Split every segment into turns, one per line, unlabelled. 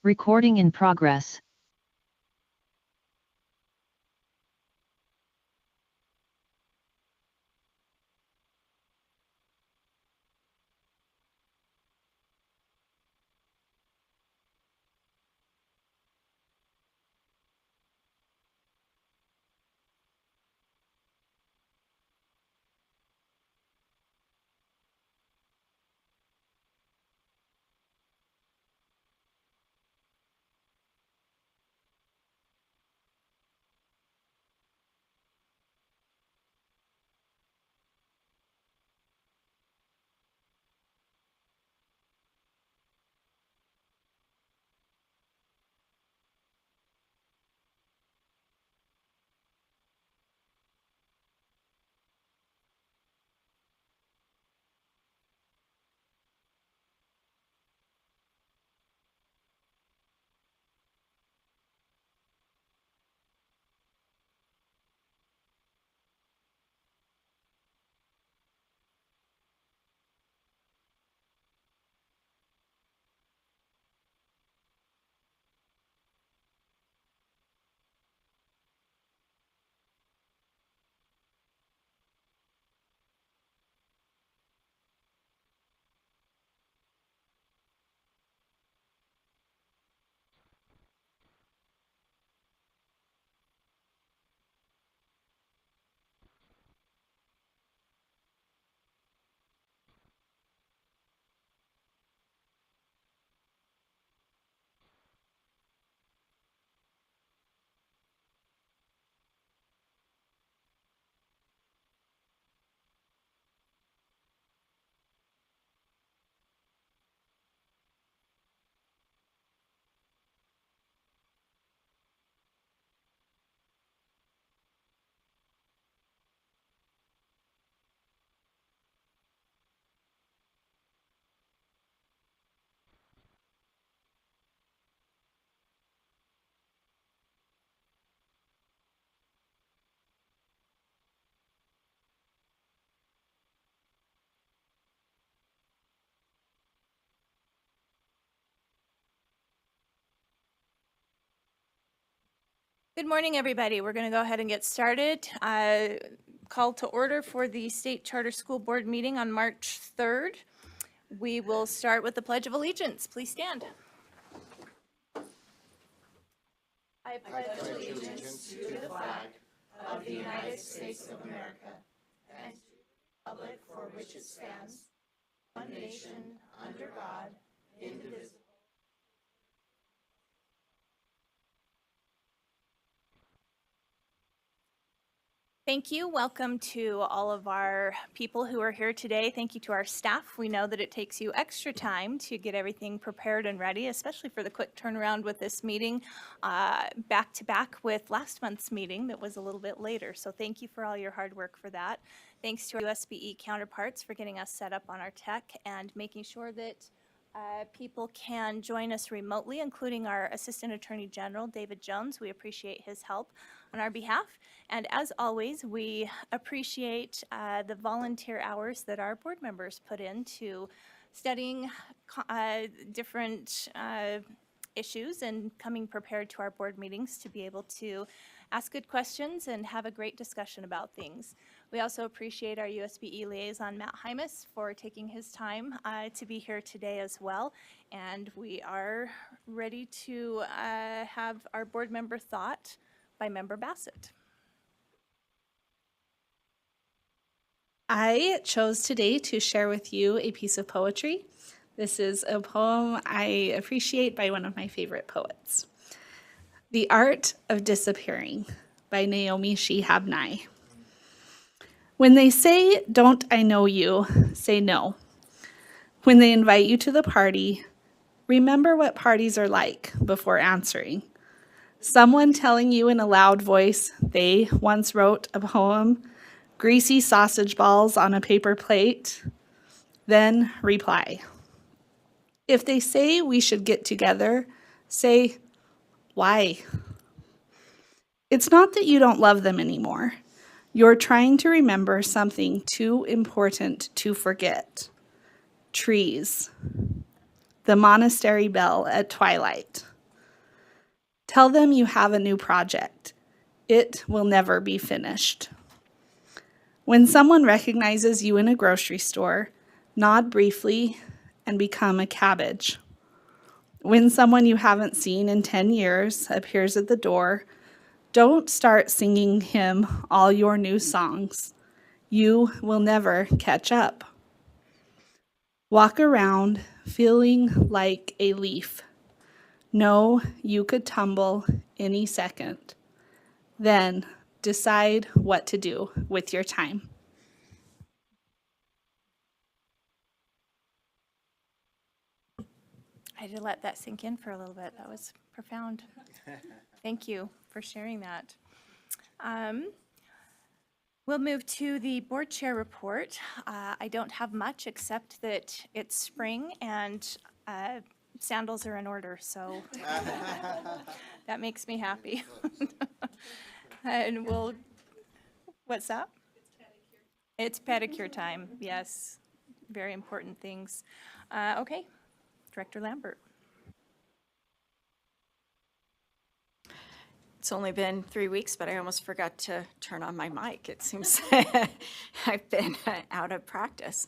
Recording in progress.
Good morning, everybody. We're going to go ahead and get started. Call to order for the State Charter School Board meeting on March 3rd. We will start with the Pledge of Allegiance. Please stand. I pledge allegiance to the flag of the United States of America and to the republic for which it stands, one nation, under God, indivisible. Thank you. Welcome to all of our people who are here today. Thank you to our staff. We know that it takes you extra time to get everything prepared and ready, especially for the quick turnaround with this meeting, back to back with last month's meeting that was a little bit later. So thank you for all your hard work for that. Thanks to our USBE counterparts for getting us set up on our tech and making sure that people can join us remotely, including our Assistant Attorney General, David Jones. We appreciate his help on our behalf. And as always, we appreciate the volunteer hours that our board members put into studying different issues and coming prepared to our board meetings to be able to ask good questions and have a great discussion about things. We also appreciate our USBE liaison, Matt Hymas, for taking his time to be here today as well. And we are ready to have our board member thought by Member Bassett.
I chose today to share with you a piece of poetry. This is a poem I appreciate by one of my favorite poets. The Art of Disappearing by Naomi Shihab Nye. When they say, "Don't I know you?" say no. When they invite you to the party, remember what parties are like before answering. Someone telling you in a loud voice they once wrote a poem, greasy sausage balls on a paper plate, then reply. If they say we should get together, say, why? It's not that you don't love them anymore. You're trying to remember something too important to forget. Trees. The monastery bell at twilight. Tell them you have a new project. It will never be finished. When someone recognizes you in a grocery store, nod briefly and become a cabbage. When someone you haven't seen in 10 years appears at the door, don't start singing him all your new songs. You will never catch up. Walk around feeling like a leaf. Know you could tumble any second. Then decide what to do with your time.
I had to let that sink in for a little bit. That was profound. Thank you for sharing that. We'll move to the board chair report. I don't have much except that it's spring and sandals are in order, so that makes me happy. And what's that? It's pedicure time, yes. Very important things. Okay, Director Lambert.
It's only been 3 weeks, but I almost forgot to turn on my mic. It seems I've been out of practice.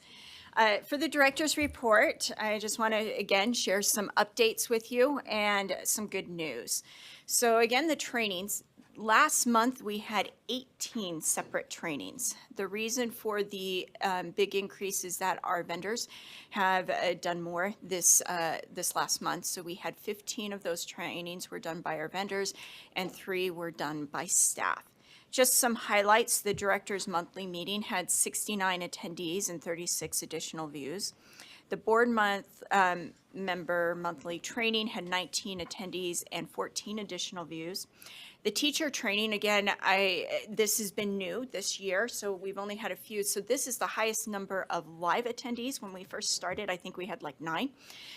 For the director's report, I just want to again share some updates with you and some good news. So again, the trainings. Last month, we had 18 separate trainings. The reason for the big increase is that our vendors have done more this last month. So we had 15 of those trainings were done by our vendors and 3 were done by staff. Just some highlights, the director's monthly meeting had 69 attendees and 36 additional views. The board member monthly training had 19 attendees and 14 additional views. The teacher training, again, this has been new this year, so we've only had a few. So this is the highest number of live attendees. When we first started, I think we had like 9.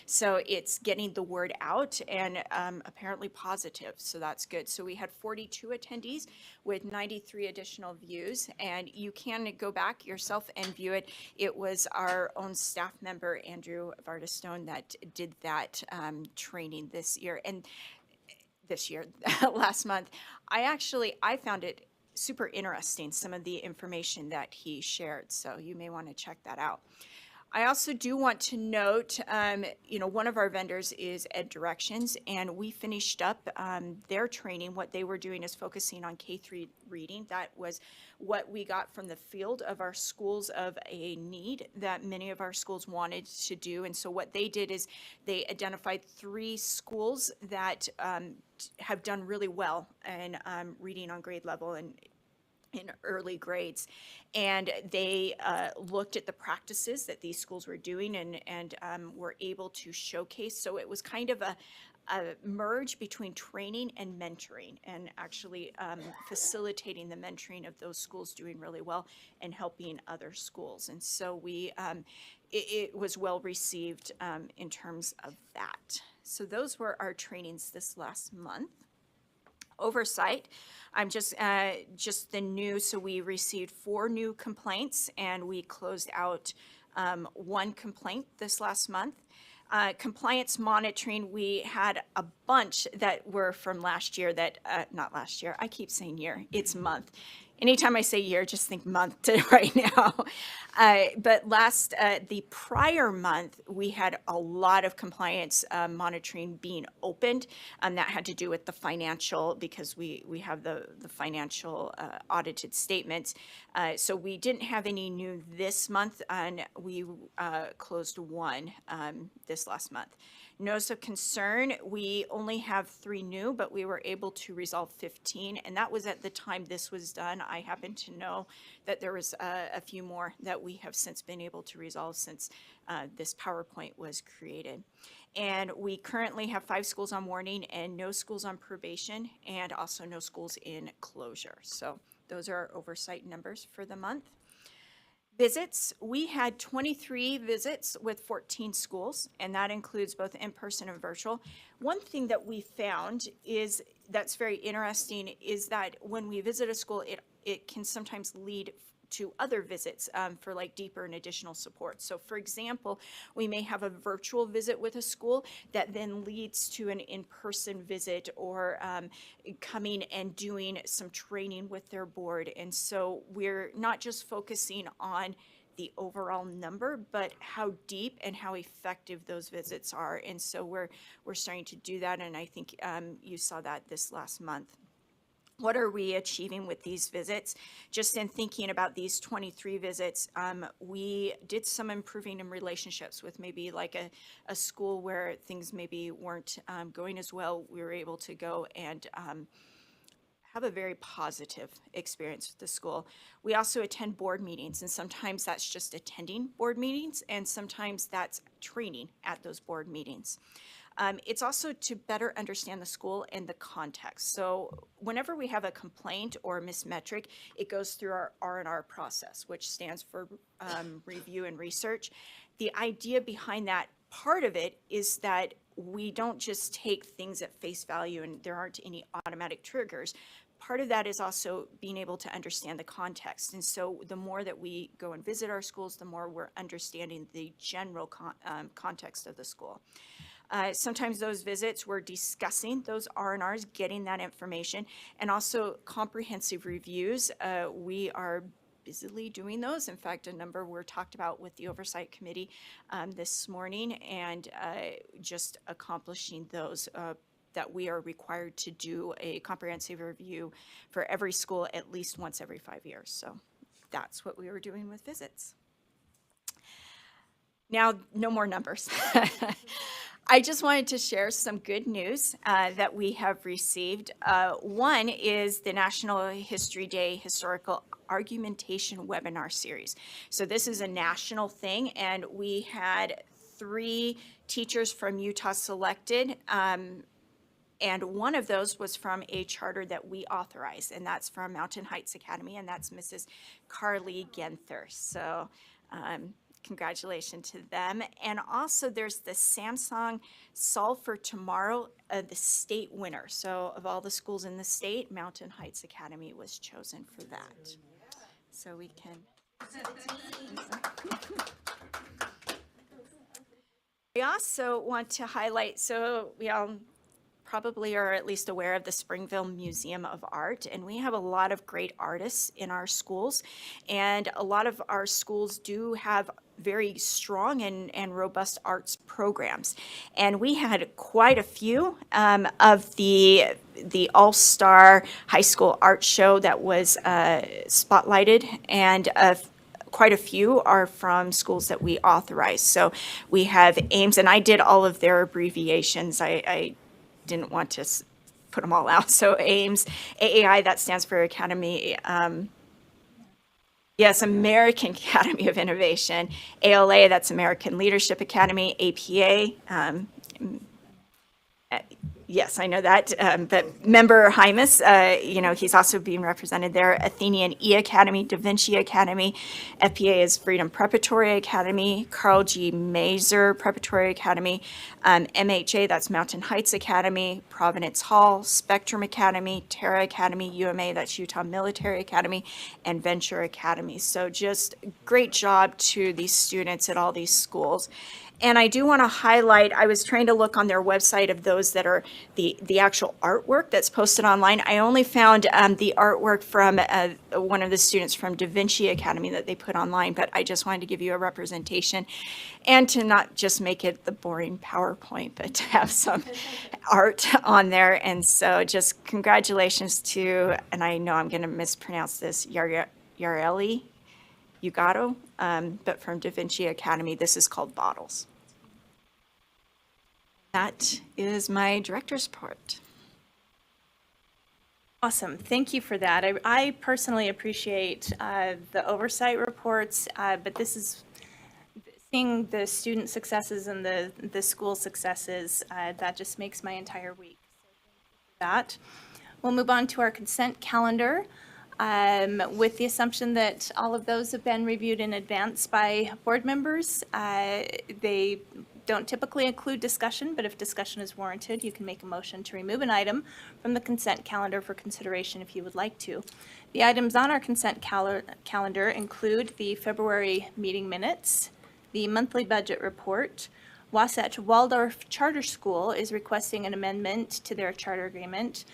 So it's getting the word out and apparently positive, so that's good. So we had 42 attendees with 93 additional views, and you can go back yourself and view it. It was our own staff member, Andrew Vardestone, that did that training this year. And last month, I found it super interesting, some of the information that he shared. So you may want to check that out. I also do want to note, one of our vendors is Ed Directions, and we finished up their training. What they were doing is focusing on K-3 reading. That was what we got from the field of our schools of a need that many of our schools wanted to do. And so what they did is they identified 3 schools that have done really well in reading on grade level and in early grades, and they looked at the practices that these schools were doing and were able to showcase. So it was kind of a merge between training and mentoring, and actually facilitating the mentoring of those schools doing really well and helping other schools. And so it was well received in terms of that. So those were our trainings this last month. Oversight, I'm just the new, so we received 4 new complaints and we closed out 1 complaint this last month. Compliance monitoring, we had a bunch that were from last year that, not last year, I keep saying year, it's month. Anytime I say year, just think month right now. But the prior month, we had a lot of compliance monitoring being opened. That had to do with the financial, because we have the financial audited statements. So we didn't have any new this month, and we closed 1 this last month. Notice of concern, we only have 3 new, but we were able to resolve 15, and that was at the time this was done. I happen to know that there was a few more that we have since been able to resolve since this PowerPoint was created. And we currently have 5 schools on warning and no schools on probation, and also no schools in closure. So those are our oversight numbers for the month. Visits, we had 23 visits with 14 schools, and that includes both in-person and virtual. One thing that we found is that's very interesting is that when we visit a school, it can sometimes lead to other visits for like deeper and additional support. So for example, we may have a virtual visit with a school that then leads to an in-person visit, or coming and doing some training with their board. And so we're not just focusing on the overall number, but how deep and how effective those visits are. And so we're starting to do that, and I think you saw that this last month. What are we achieving with these visits? Just in thinking about these 23 visits, we did some improving in relationships with maybe like a school where things maybe weren't going as well. We were able to go and have a very positive experience with the school. We also attend board meetings, and sometimes that's just attending board meetings, and sometimes that's training at those board meetings. It's also to better understand the school and the context. So whenever we have a complaint or a missed metric, it goes through our R&R process, which stands for review and research. The idea behind that part of it is that we don't just take things at face value and there aren't any automatic triggers. Part of that is also being able to understand the context. And so the more that we go and visit our schools, the more we're understanding the general context of the school. Sometimes those visits, we're discussing those R&Rs, getting that information, and also comprehensive reviews. We are busily doing those. In fact, a number were talked about with the Oversight Committee this morning, and just accomplishing those that we are required to do a comprehensive review for every school at least once every 5 years. So that's what we were doing with visits. Now, no more numbers. I just wanted to share some good news that we have received. One is the National History Day Historical Argumentation Webinar Series. So this is a national thing, and we had 3 teachers from Utah selected, and one of those was from a charter that we authorized, and that's from Mountain Heights Academy, and that's Mrs. Carly Genther. So congratulations to them. And also there's the Samsung Solve for Tomorrow, the state winner. So of all the schools in the state, Mountain Heights Academy was chosen for that. So we can. We also want to highlight, so we all probably are at least aware of the Springville Museum of Art, and we have a lot of great artists in our schools, and a lot of our schools do have very strong and robust arts programs. And we had quite a few of the All-Star High School Art Show that was spotlighted, and quite a few are from schools that we authorize. So we have Ames, and I did all of their abbreviations. I didn't want to put them all out. So Ames, AAI, that stands for Academy, American Academy of Innovation. ALA, that's American Leadership Academy. APA, yes, I know that. But member Hymas, he's also being represented there. Athenian E Academy, Da Vinci Academy. FPA is Freedom Preparatory Academy. Carl G. Mazer Preparatory Academy. MHA, that's Mountain Heights Academy. Providence Hall, Spectrum Academy. Terra Academy. UMA, that's Utah Military Academy. And Venture Academy. So just great job to these students at all these schools. And I do want to highlight, I was trying to look on their website of those that are the actual artwork that's posted online. I only found the artwork from one of the students from Da Vinci Academy that they put online, but I just wanted to give you a representation and to not just make it the boring PowerPoint, but to have some art on there. And so just congratulations to, and I know I'm going to mispronounce this, Yareli Ugato, but from Da Vinci Academy. This is called Bottles. That is my director's report.
Awesome. Thank you for that. I personally appreciate the oversight reports, but this is seeing the student successes and the school successes. That just makes my entire week. So thank you for that. We'll move on to our consent calendar. With the assumption that all of those have been reviewed in advance by board members. They don't typically include discussion, but if discussion is warranted, you can make a motion to remove an item from the consent calendar for consideration if you would like to. The items on our consent calendar include the February meeting minutes, the monthly budget report. Wasatch Waldorf Charter School is requesting an amendment to their charter agreement.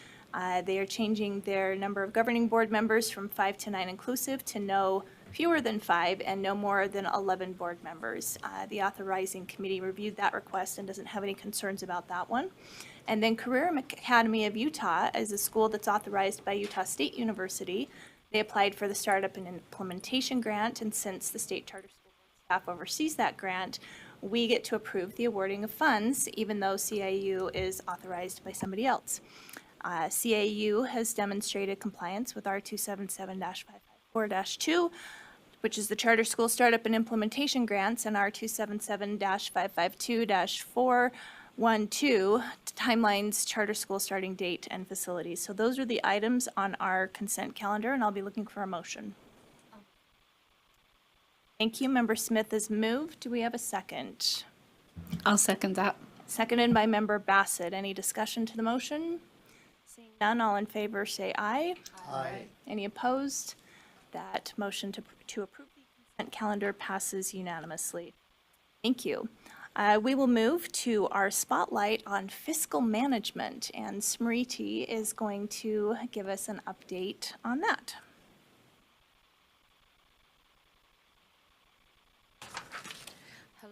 They are changing their number of governing board members from 5 to 9 inclusive to no fewer than 5 and no more than 11 board members. The authorizing committee reviewed that request and doesn't have any concerns about that one. And then Career Academy of Utah is a school that's authorized by Utah State University. They applied for the Startup and Implementation Grant, and since the state charter school staff oversees that grant, we get to approve the awarding of funds, even though CIU is authorized by somebody else. CAU has demonstrated compliance with R277-554-2, which is the Charter School Startup and Implementation Grants, and R277-552-412, timelines, charter school starting date, and facilities. So those are the items on our consent calendar, and I'll be looking for a motion. Thank you. Member Smith has moved. Do we have a second?
I'll second that.
Seconded by Member Bassett. Any discussion to the motion? Seeing none, all in favor say aye. Aye. Any opposed? That motion to approve the consent calendar passes unanimously. Thank you. We will move to our spotlight on fiscal management, and Smriti is going to give us an update on that.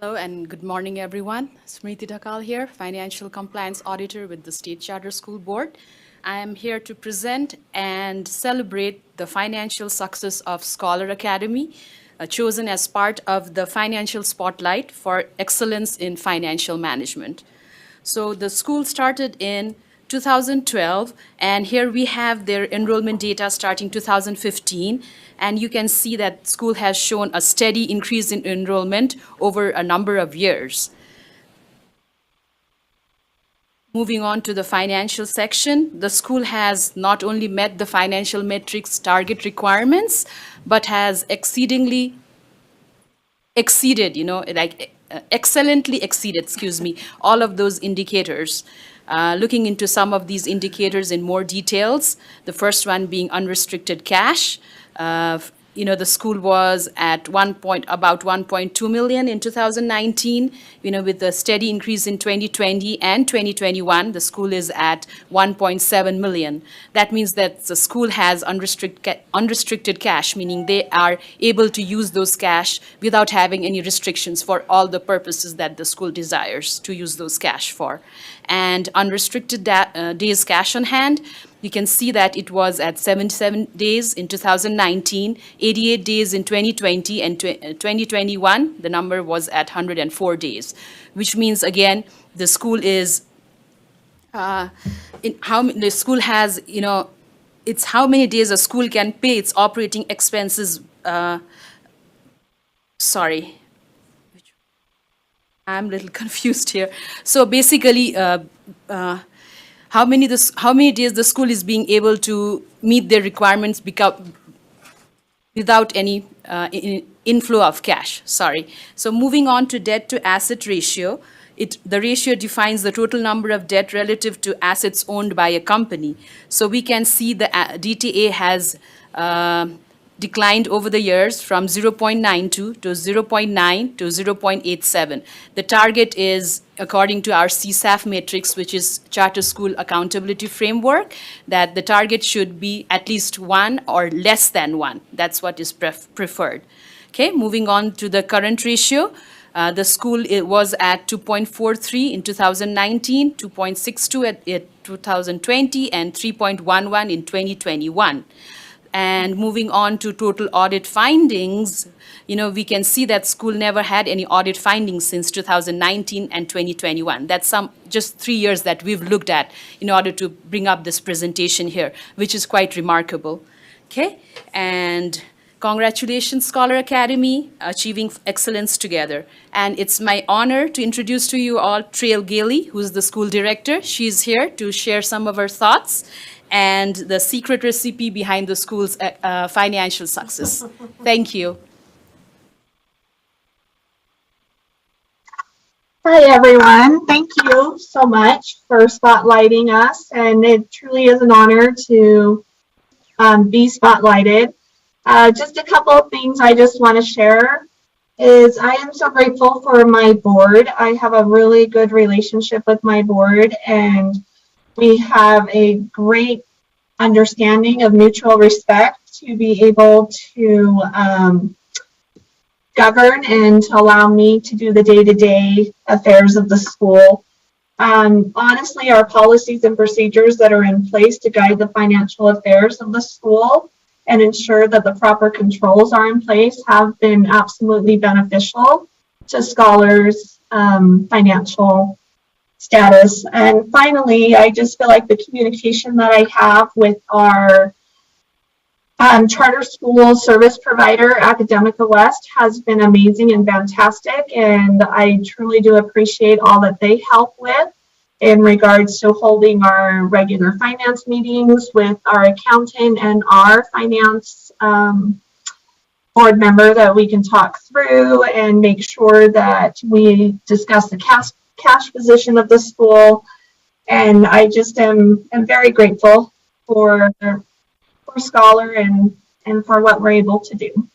Hello and good morning, everyone. Smriti Dhakal here, Financial Compliance Auditor with the State Charter School Board. I am here to present and celebrate the financial success of Scholar Academy, chosen as part of the Financial Spotlight for Excellence in Financial Management. So the school started in 2012, and here we have their enrollment data starting 2015, and you can see that school has shown a steady increase in enrollment over a number of years. Moving on to the financial section, the school has not only met the financial metrics target requirements, but has excellently exceeded, all of those indicators. Looking into some of these indicators in more details, the first one being unrestricted cash. The school was at about 1.2 million in 2019. With a steady increase in 2020 and 2021, the school is at 1.7 million. That means that the school has unrestricted cash, meaning they are able to use those cash without having any restrictions for all the purposes that the school desires to use those cash for. And unrestricted days cash on hand, you can see that it was at 77 days in 2019, 88 days in 2020, and 2021, the number was at 104 days, which means, again, the school is, the school has, it's how many days a school can pay its operating expenses, I'm a little confused here. So basically, how many days the school is being able to meet their requirements without any inflow of cash. So moving on to debt to asset ratio, the ratio defines the total number of debt relative to assets owned by a company. So we can see the DTA has declined over the years from 0.92 to 0.9 to 0.87. The target is, according to our CSAF matrix, which is Charter School Accountability Framework, that the target should be at least 1 or less than 1. That's what is preferred. Okay, moving on to the current ratio. The school was at 2.43 in 2019, 2.62 at 2020, and 3.11 in 2021. And moving on to total audit findings, we can see that school never had any audit findings since 2019 and 2021. That's just 3 years that we've looked at in order to bring up this presentation here, which is quite remarkable. Okay, and congratulations, Scholar Academy, achieving excellence together. And it's my honor to introduce to you all Trail Gailey, who's the school director. She's here to share some of her thoughts and the secret recipe behind the school's financial success. Thank you.
Hi, everyone. Thank you so much for spotlighting us, and it truly is an honor to be spotlighted. Just a couple of things I just want to share is I am so grateful for my board. I have a really good relationship with my board, and we have a great understanding of mutual respect to be able to govern and to allow me to do the day-to-day affairs of the school. Honestly, our policies and procedures that are in place to guide the financial affairs of the school and ensure that the proper controls are in place have been absolutely beneficial to scholars' financial status. And finally, I just feel like the communication that I have with our charter school service provider, Academica West, has been amazing and fantastic, and I truly do appreciate all that they help with in regards to holding our regular finance meetings with our accountant and our finance board member that we can talk through and make sure that we discuss the cash position of the school. And I just am very grateful for Scholar and for what we're able to do.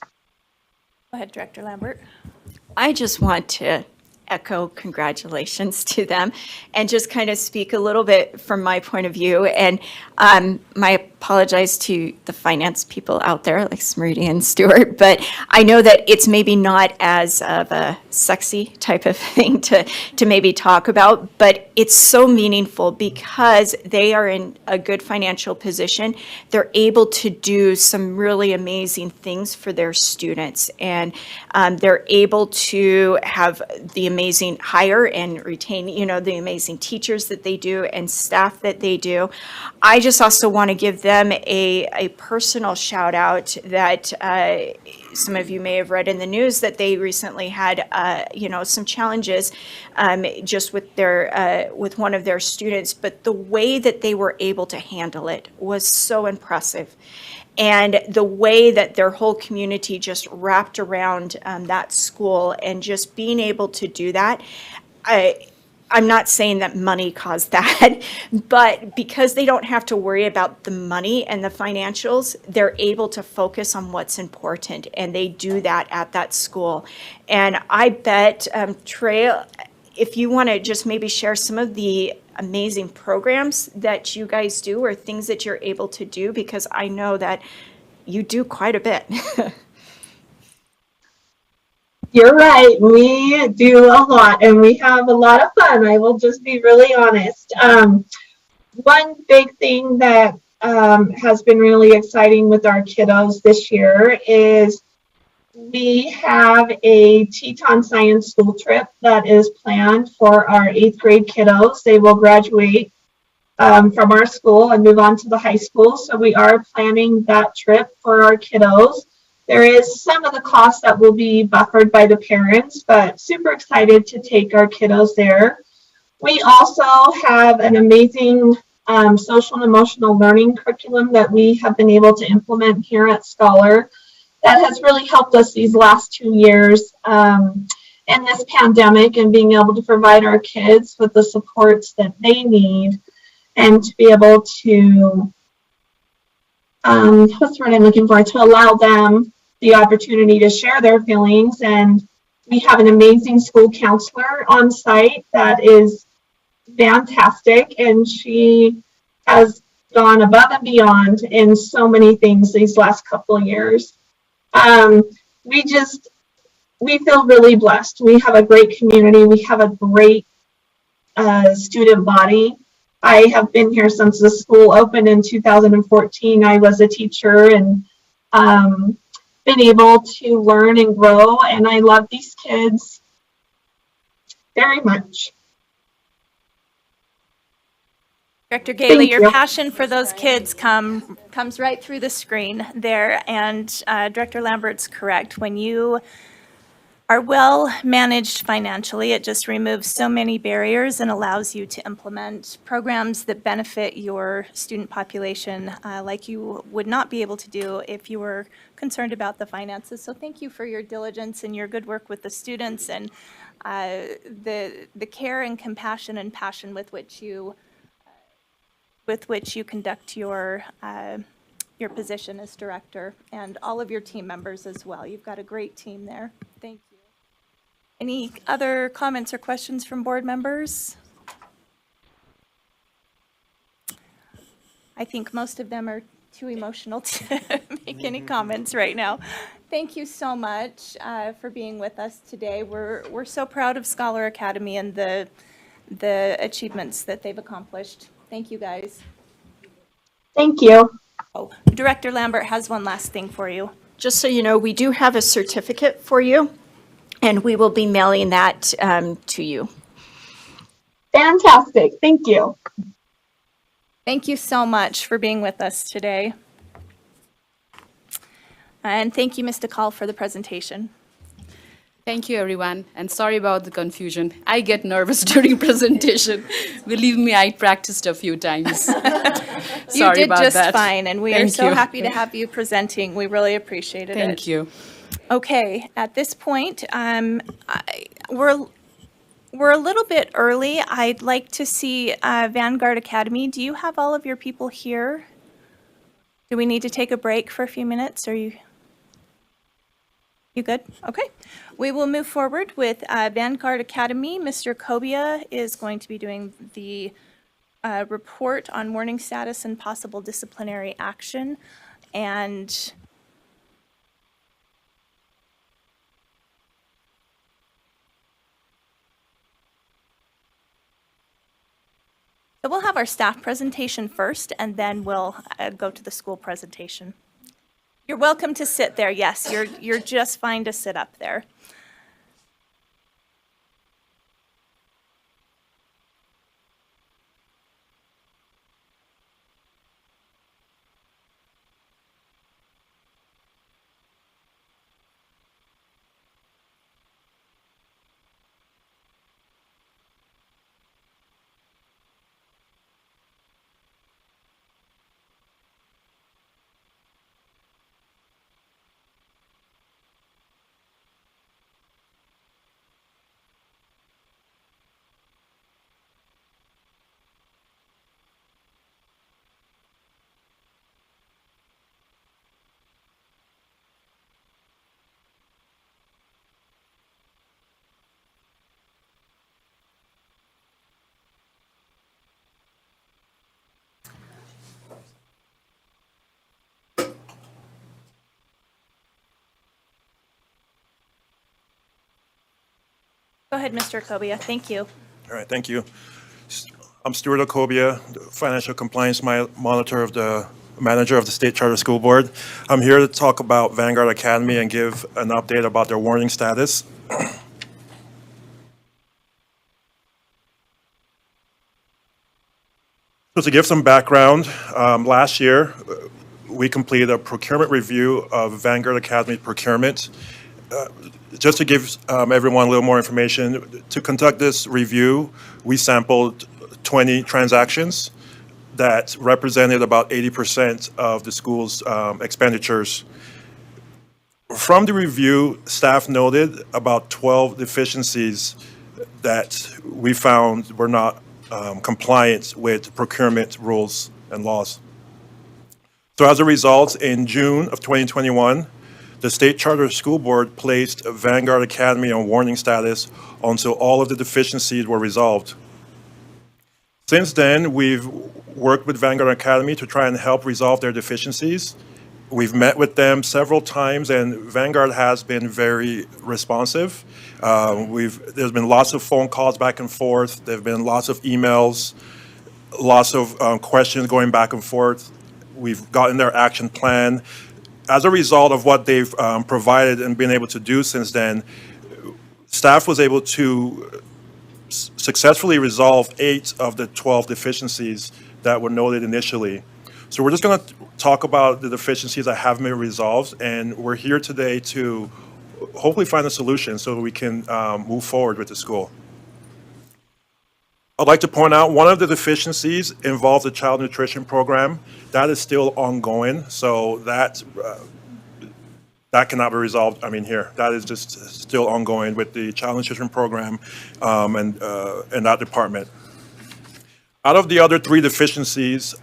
Go ahead, Director Lambert.
I just want to echo congratulations to them and just kind of speak a little bit from my point of view. And I apologize to the finance people out there like Smriti and Stuart, but I know that it's maybe not as of a sexy type of thing to maybe talk about, but it's so meaningful because they are in a good financial position. They're able to do some really amazing things for their students, and they're able to have the amazing hire and retain, the amazing teachers that they do and staff that they do. I just also want to give them a personal shout out that some of you may have read in the news that they recently had, some challenges just with with one of their students, but the way that they were able to handle it was so impressive. And the way that their whole community just wrapped around that school and just being able to do that, I'm not saying that money caused that, but because they don't have to worry about the money and the financials, they're able to focus on what's important, and they do that at that school. And I bet, Trey, if you want to just maybe share some of the amazing programs that you guys do or things that you're able to do, because I know that you do quite a bit.
You're right. We do a lot and we have a lot of fun. I will just be really honest. One big thing that has been really exciting with our kiddos this year is we have a Teton Science School trip that is planned for our 8th grade kiddos. They will graduate from our school and move on to the high school. So we are planning that trip for our kiddos. There is some of the costs that will be buffered by the parents, but super excited to take our kiddos there. We also have an amazing social and emotional learning curriculum that we have been able to implement here at Scholar that has really helped us these last 2 years in this pandemic, and being able to provide our kids with the supports that they need and to be able to, what's the word I'm looking for, to allow them the opportunity to share their feelings. And we have an amazing school counselor on site that is fantastic, and she has gone above and beyond in so many things these last couple of years. We feel really blessed. We have a great community. We have a great student body. I have been here since the school opened in 2014. I was a teacher and been able to learn and grow, and I love these kids very much.
Director Gailey,
Thank
your
you.
passion for those kids comes right through the screen there, and Director Lambert's correct. When you are well managed financially. It just removes so many barriers and allows you to implement programs that benefit your student population like you would not be able to do if you were concerned about the finances. So thank you for your diligence and your good work with the students and the care and compassion and passion with which you conduct your position as director, and all of your team members as well. You've got a great team there. Thank you. Any other comments or questions from board members? I think most of them are too emotional to make any comments right now. Thank you so much for being with us today. We're so proud of Scholar Academy and the achievements that they've accomplished. Thank you, guys.
Thank you.
Oh, Director Lambert has one last thing for you.
Just so you know, we do have a certificate for you, and we will be mailing that to you.
Fantastic. Thank you.
Thank you so much for being with us today. And thank you, Mr. Call, for the presentation.
Thank you, everyone, and sorry about the confusion. I get nervous during presentation. Believe me, I practiced a few times.
You did
about
just
that.
fine, and we are
Thank
so
you.
happy to have you presenting. We really appreciated it.
Thank you.
Okay, at this point, we're a little bit early. I'd like to see Vanguard Academy. Do you have all of your people here? Do we need to take a break for a few minutes? Are you good? Okay. We will move forward with Vanguard Academy. Mr. Kobia is going to be doing the report on warning status and possible disciplinary action. And so we'll have our staff presentation first, and then we'll go to the school presentation. You're welcome to sit there. Yes, you're just fine to sit up there. Go ahead, Mr. Kobia. Thank you.
All right, thank you. I'm Stuart Okobia, the Financial Compliance Monitor of the Manager of the State Charter School Board. I'm here to talk about Vanguard Academy and give an update about their warning status. So to give some background, last year, we completed a procurement review of Vanguard Academy procurement. Just to give everyone a little more information, to conduct this review, we sampled 20 transactions that represented about 80% of the school's expenditures. From the review, staff noted about 12 deficiencies that we found were not compliant with procurement rules and laws. So as a result, in June of 2021, the State Charter School Board placed Vanguard Academy on warning status until all of the deficiencies were resolved. Since then, we've worked with Vanguard Academy to try and help resolve their deficiencies. We've met with them several times, and Vanguard has been very responsive. There's been lots of phone calls back and forth. There have been lots of emails, lots of questions going back and forth. We've gotten their action plan. As a result of what they've provided and been able to do since then, staff was able to successfully resolve 8 of the 12 deficiencies that were noted initially. So we're just going to talk about the deficiencies that haven't been resolved, and we're here today to hopefully find a solution so we can move forward with the school. I'd like to point out one of the deficiencies involves the child nutrition program. That is still ongoing, so that cannot be resolved, here. That is just still ongoing with the child nutrition program and that department. Out of the other 3 deficiencies,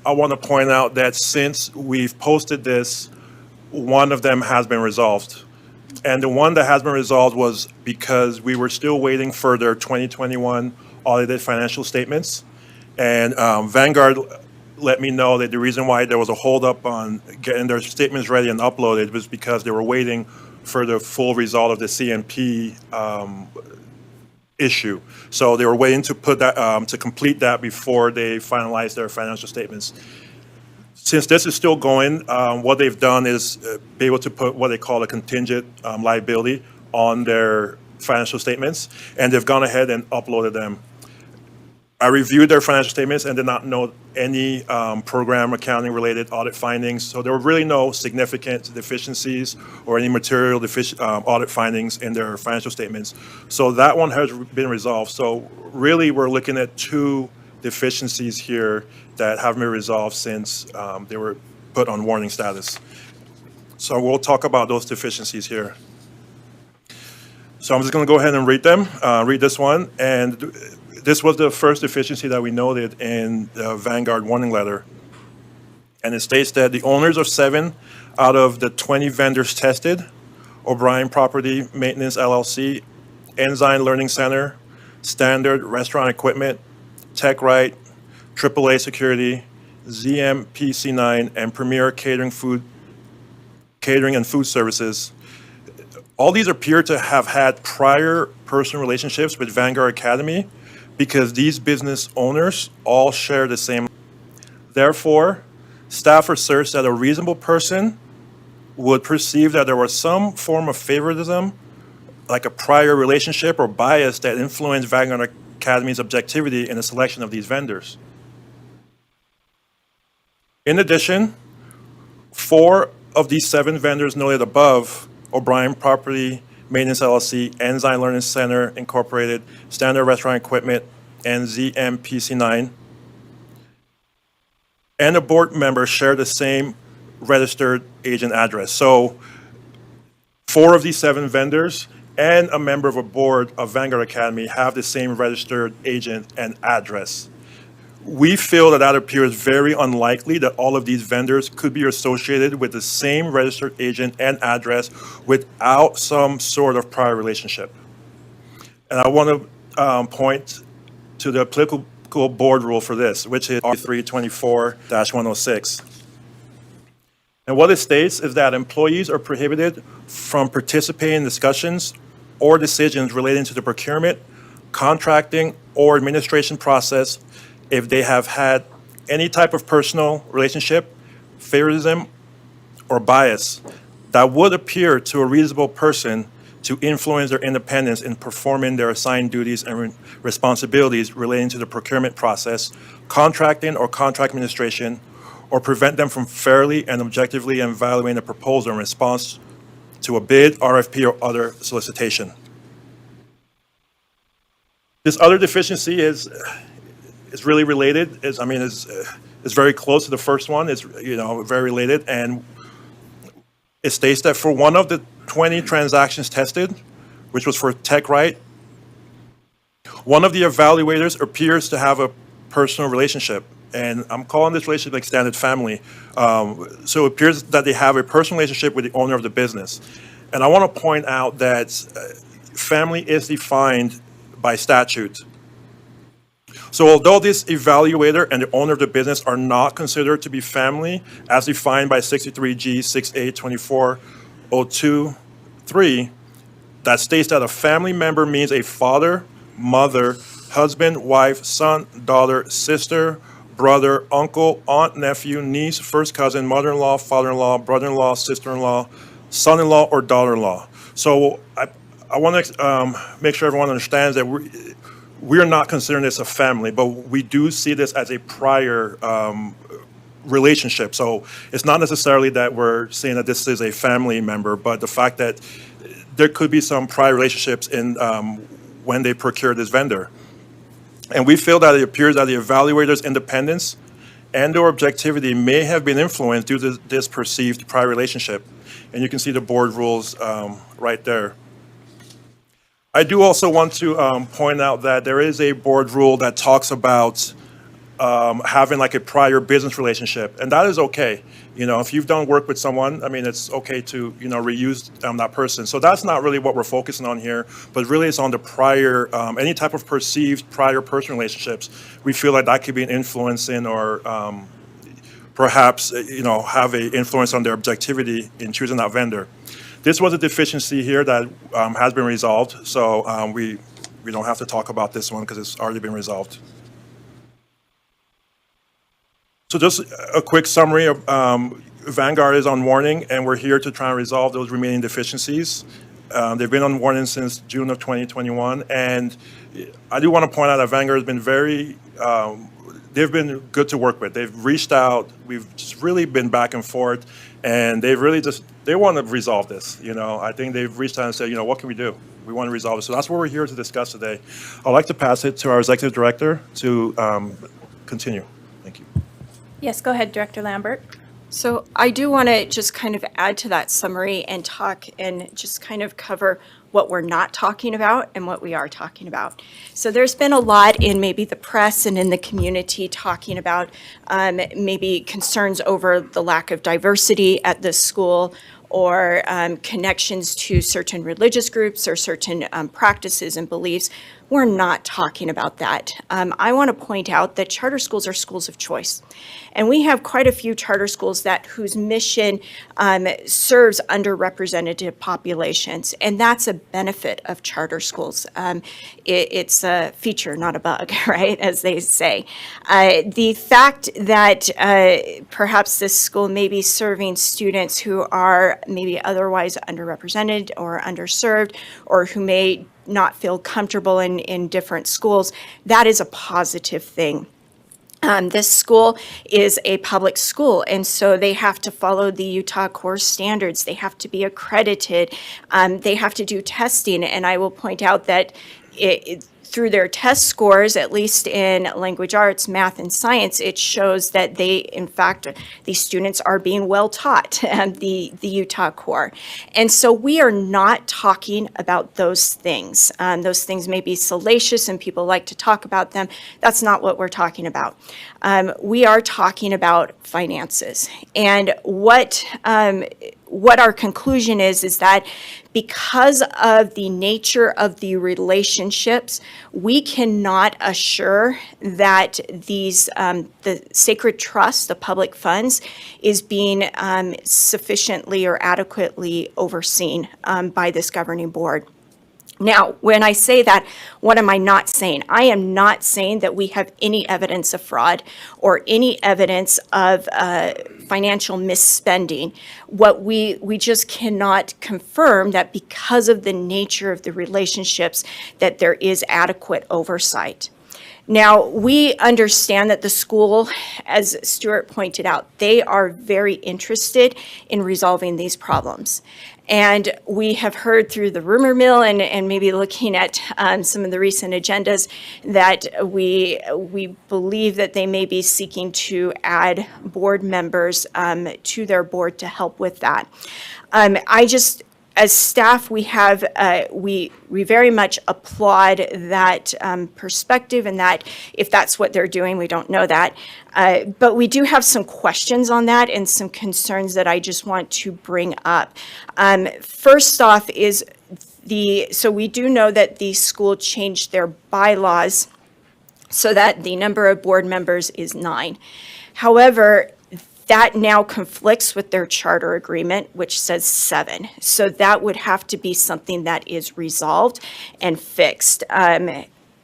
I want to point out that since we've posted this, one of them has been resolved. And the one that has been resolved was because we were still waiting for their 2021 audited financial statements. And Vanguard let me know that the reason why there was a holdup on getting their statements ready and uploaded was because they were waiting for the full result of the CMP issue. So they were waiting to put that to complete that before they finalized their financial statements. Since this is still going, what they've done is be able to put what they call a contingent liability on their financial statements, and they've gone ahead and uploaded them. I reviewed their financial statements and did not note any program accounting related audit findings. So there were really no significant deficiencies or any material audit findings in their financial statements. So that one has been resolved. So really we're looking at 2 deficiencies here that haven't been resolved since they were put on warning status. So we'll talk about those deficiencies here. So I'm just going to go ahead and read them, read this one. And this was the first deficiency that we noted in the Vanguard warning letter. And it states that the owners of 7 out of the 20 vendors tested, O'Brien Property Maintenance LLC, Ensign Learning Center, Standard Restaurant Equipment, TechRite, AAA Security, ZMPC9, and Premier Catering and Food Services. All these appear to have had prior personal relationships with Vanguard Academy because these business owners all share the same. Therefore, staff asserts that a reasonable person would perceive that there was some form of favoritism, like a prior relationship or bias that influenced Vanguard Academy's objectivity in the selection of these vendors. In addition, 4 of these 7 vendors noted above, O'Brien Property Maintenance LLC, Ensign Learning Center Incorporated, Standard Restaurant Equipment, and ZMPC9, and a board member share the same registered agent address. So 4 of these 7 vendors and a member of a board of Vanguard Academy have the same registered agent and address. We feel that that appears very unlikely that all of these vendors could be associated with the same registered agent and address without some sort of prior relationship. And I want to point to the applicable board rule for this, which is R324-106. And what it states is that employees are prohibited from participating in discussions or decisions relating to the procurement, contracting, or administration process if they have had any type of personal relationship, favoritism, or bias that would appear to a reasonable person to influence their independence in performing their assigned duties and responsibilities relating to the procurement process, contracting or contract administration, or prevent them from fairly and objectively evaluating a proposal in response to a bid, RFP, or other solicitation. This other deficiency is really related. It's very close to the first one. It's very related, and it states that for one of the 20 transactions tested, which was for TechRite, one of the evaluators appears to have a personal relationship, and I'm calling this relationship extended family. So it appears that they have a personal relationship with the owner of the business, and I want to point out that family is defined by statute. So although this evaluator and the owner of the business are not considered to be family, as defined by 63G 682402(3), that states that a family member means a father, mother, husband, wife, son, daughter, sister, brother, uncle, aunt, nephew, niece, first cousin, mother-in-law, father-in-law, brother-in-law, sister-in-law, son-in-law, or daughter-in-law. So I want to make sure everyone understands that we're not considering this a family, but we do see this as a prior relationship. So it's not necessarily that we're saying that this is a family member, but the fact that there could be some prior relationships in when they procured this vendor. And we feel that it appears that the evaluator's independence and/or objectivity may have been influenced due to this perceived prior relationship. And you can see the board rules right there. I do also want to point out that there is a board rule that talks about having like a prior business relationship, and that is okay. You know, if you've done work with someone, I mean, it's okay to, you know, reuse that person. So that's not really what we're focusing on here, but really it's on the prior, any type of perceived prior personal relationships. We feel like that could be an influence in or perhaps, you know, have an influence on their objectivity in choosing that vendor. This was a deficiency here that has been resolved, so we don't have to talk about this one because it's already been resolved. So just a quick summary of Vanguard is on warning, and we're here to try and resolve those remaining deficiencies. They've been on warning since June of 2021, and I do want to point out that Vanguard has been very, they've been good to work with. They've reached out, we've just really been back and forth, and they've really just, they want to resolve this. You know, I think they've reached out and said, you know, what can we do? We want to resolve it. So that's what we're here to discuss today. I'd like to pass it to our executive director to continue. Thank you.
Yes, go ahead, Director Lambert.
So I do want to just kind of add to that summary and talk and just kind of cover what we're not talking about and what we are talking about. So there's been a lot in maybe the press and in the community talking about maybe concerns over the lack of diversity at the school or connections to certain religious groups or certain practices and beliefs. We're not talking about that. I want to point out that charter schools are schools of choice. And we have quite a few charter schools whose mission serves underrepresented populations. And that's a benefit of charter schools. It's a feature, not a bug, right, as they say. The fact that perhaps this school may be serving students who are maybe otherwise underrepresented or underserved, or who may not feel comfortable in different schools, that is a positive thing. This school is a public school, and so they have to follow the Utah core standards. They have to be accredited. They have to do testing, and I will point out that through their test scores, at least in language arts, math, and science, it shows that they, in fact, these students are being well taught, the Utah core. And so we are not talking about those things. Those things may be salacious and people like to talk about them. That's not what we're talking about. We are talking about finances. And what our conclusion is that because of the nature of the relationships, we cannot assure that these the sacred trust, the public funds, is being sufficiently or adequately overseen by this governing board. Now, when I say that, what am I not saying? I am not saying that we have any evidence of fraud or any evidence of financial misspending. What we just cannot confirm that because of the nature of the relationships that there is adequate oversight. Now, we understand that the school, as Stuart pointed out, they are very interested in resolving these problems. And we have heard through the rumor mill and maybe looking at some of the recent agendas that we believe that they may be seeking to add board members to their board to help with that. As staff, we have we very much applaud that perspective, and that if that's what they're doing, we don't know that. But we do have some questions on that and some concerns that I just want to bring up. First off is so we do know that the school changed their bylaws so that the number of board members is 9. However, that now conflicts with their charter agreement, which says 7. So that would have to be something that is resolved and fixed.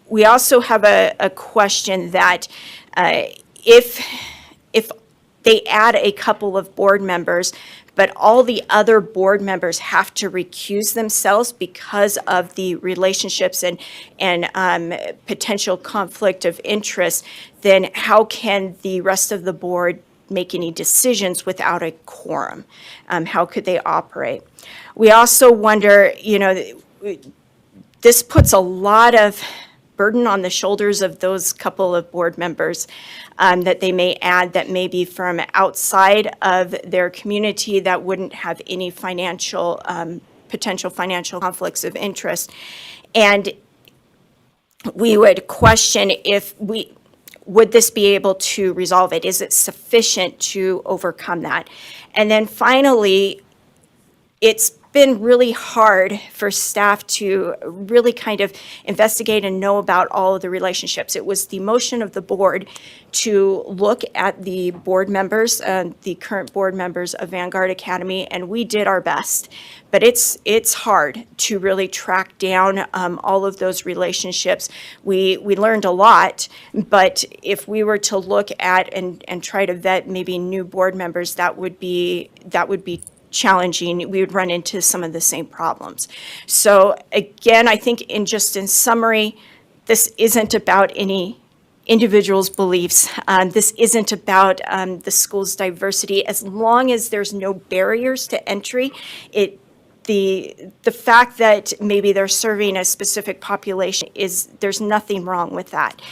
We also have a question that if they add a couple of board members, but all the other board members have to recuse themselves because of the relationships and potential conflict of interest, then how can the rest of the board make any decisions without a quorum. How could they operate? We also wonder, this puts a lot of burden on the shoulders of those couple of board members that they may add that may be from outside of their community that wouldn't have any potential financial conflicts of interest. And we would question would this be able to resolve it? Is it sufficient to overcome that? And then finally, it's been really hard for staff to really kind of investigate and know about all of the relationships. It was the motion of the board to look at the board members, the current board members of Vanguard Academy, and we did our best. But it's hard to really track down all of those relationships. We learned a lot, but if we were to look at and try to vet maybe new board members, that would be challenging. We would run into some of the same problems. So again, I think in summary, this isn't about any individual's beliefs. This isn't about the school's diversity. As long as there's no barriers to entry, the fact that maybe they're serving a specific population there's nothing wrong with that.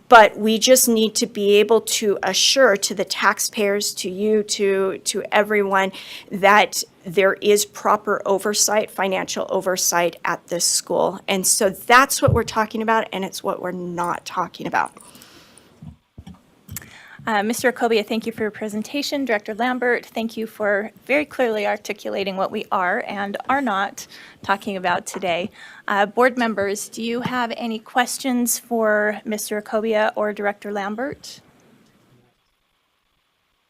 But we just need to be able to assure to the taxpayers, to you, to everyone, that there is proper oversight, financial oversight at this school. And so that's what we're talking about, and it's what we're not talking about.
Mr. Akobia, thank you for your presentation. Director Lambert, thank you for very clearly articulating what we are and are not talking about today. Board members, do you have any questions for Mr. Akobia or Director Lambert?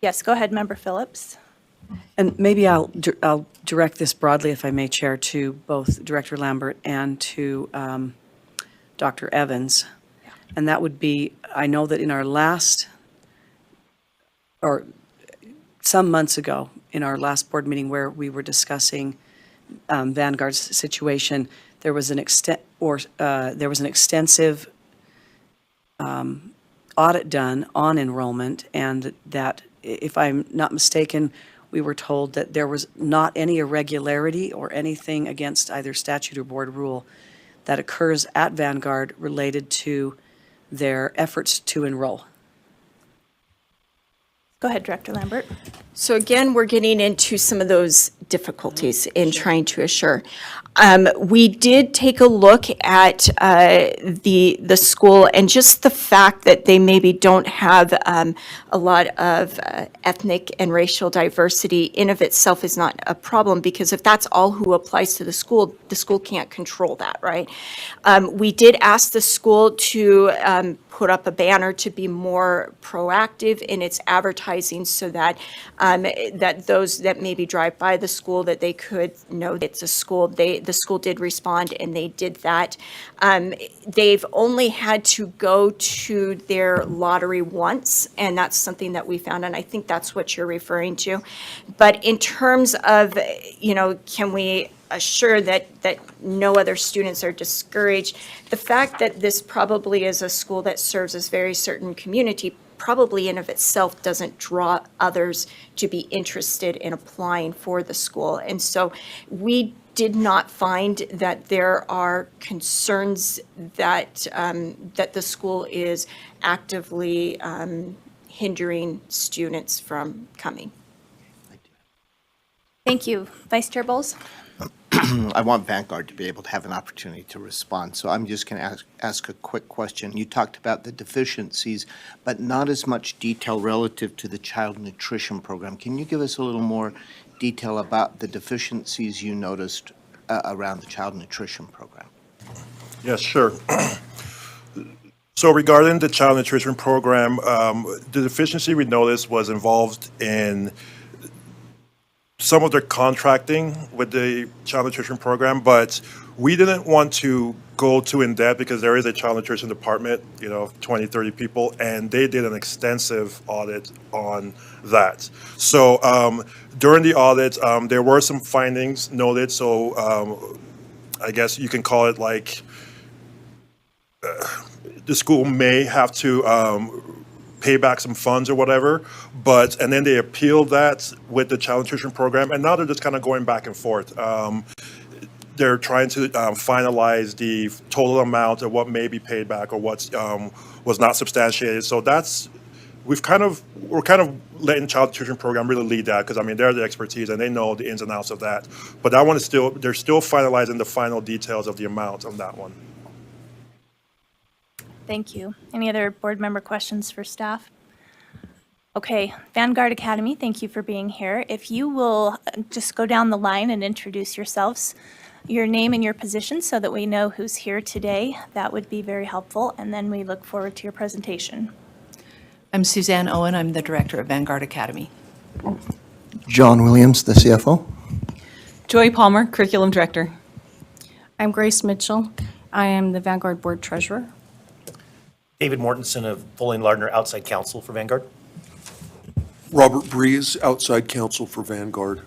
Yes, go ahead, Member Phillips.
And maybe I'll direct this broadly, if I may, Chair, to both Director Lambert and to Dr. Evans. And that would be, I know that in our some months ago, in our last board meeting where we were discussing Vanguard's situation, there was an extensive audit done on enrollment, and that, if I'm not mistaken, we were told that there was not any irregularity or anything against either statute or board rule that occurs at Vanguard related to their efforts to enroll.
Go ahead, Director Lambert.
So again, we're getting into some of those difficulties in trying to assure. We did take a look at the school, and just the fact that they maybe don't have a lot of ethnic and racial diversity in of itself is not a problem, because if that's all who applies to the school can't control that, right? We did ask the school to put up a banner to be more proactive in its advertising, so that that those that maybe drive by the school, that they could know it's a school. The school did respond, and they did that. They've only had to go to their lottery once, and that's something that we found, and I think that's what you're referring to. But in terms of, can we assure that no other students are discouraged? The fact that this probably is a school that serves a very certain community probably in of itself doesn't draw others to be interested in applying for the school. And so we did not find that there are concerns that that the school is actively hindering students from coming.
Thank you. Vice Chair Bowles?
I want Vanguard to be able to have an opportunity to respond. So I'm just going to ask a quick question. You talked about the deficiencies, but not as much detail relative to the child nutrition program. Can you give us a little more detail about the deficiencies you noticed around the child nutrition program?
Yes, sure. So regarding the child nutrition program, the deficiency we noticed was involved in some of their contracting with the child nutrition program, but we didn't want to go too in depth because there is a child nutrition department, 20, 30 people, and they did an extensive audit on that. So during the audit, there were some findings noted. So I guess you can call it like the school may have to pay back some funds or whatever, and then they appealed that with the child nutrition program, and now they're just kind of going back and forth. They're trying to finalize the total amount of what may be paid back or what was not substantiated. So we're kind of letting child nutrition program really lead that, because I mean they're the expertise and they know the ins and outs of that. But that one is they're still finalizing the final details of the amount on that one.
Thank you. Any other board member questions for staff? Okay, Vanguard Academy, thank you for being here. If you will just go down the line and introduce yourselves, your name and your position, so that we know who's here today, that would be very helpful. And then we look forward to your presentation.
I'm Suzanne Owen. I'm the director of Vanguard Academy.
John Williams, the CFO.
Joy Palmer, curriculum director.
I'm Grace Mitchell. I am the Vanguard Board Treasurer.
David Mortensen of Foley & Lardner, outside counsel for Vanguard.
Robert Breeze, outside counsel for Vanguard.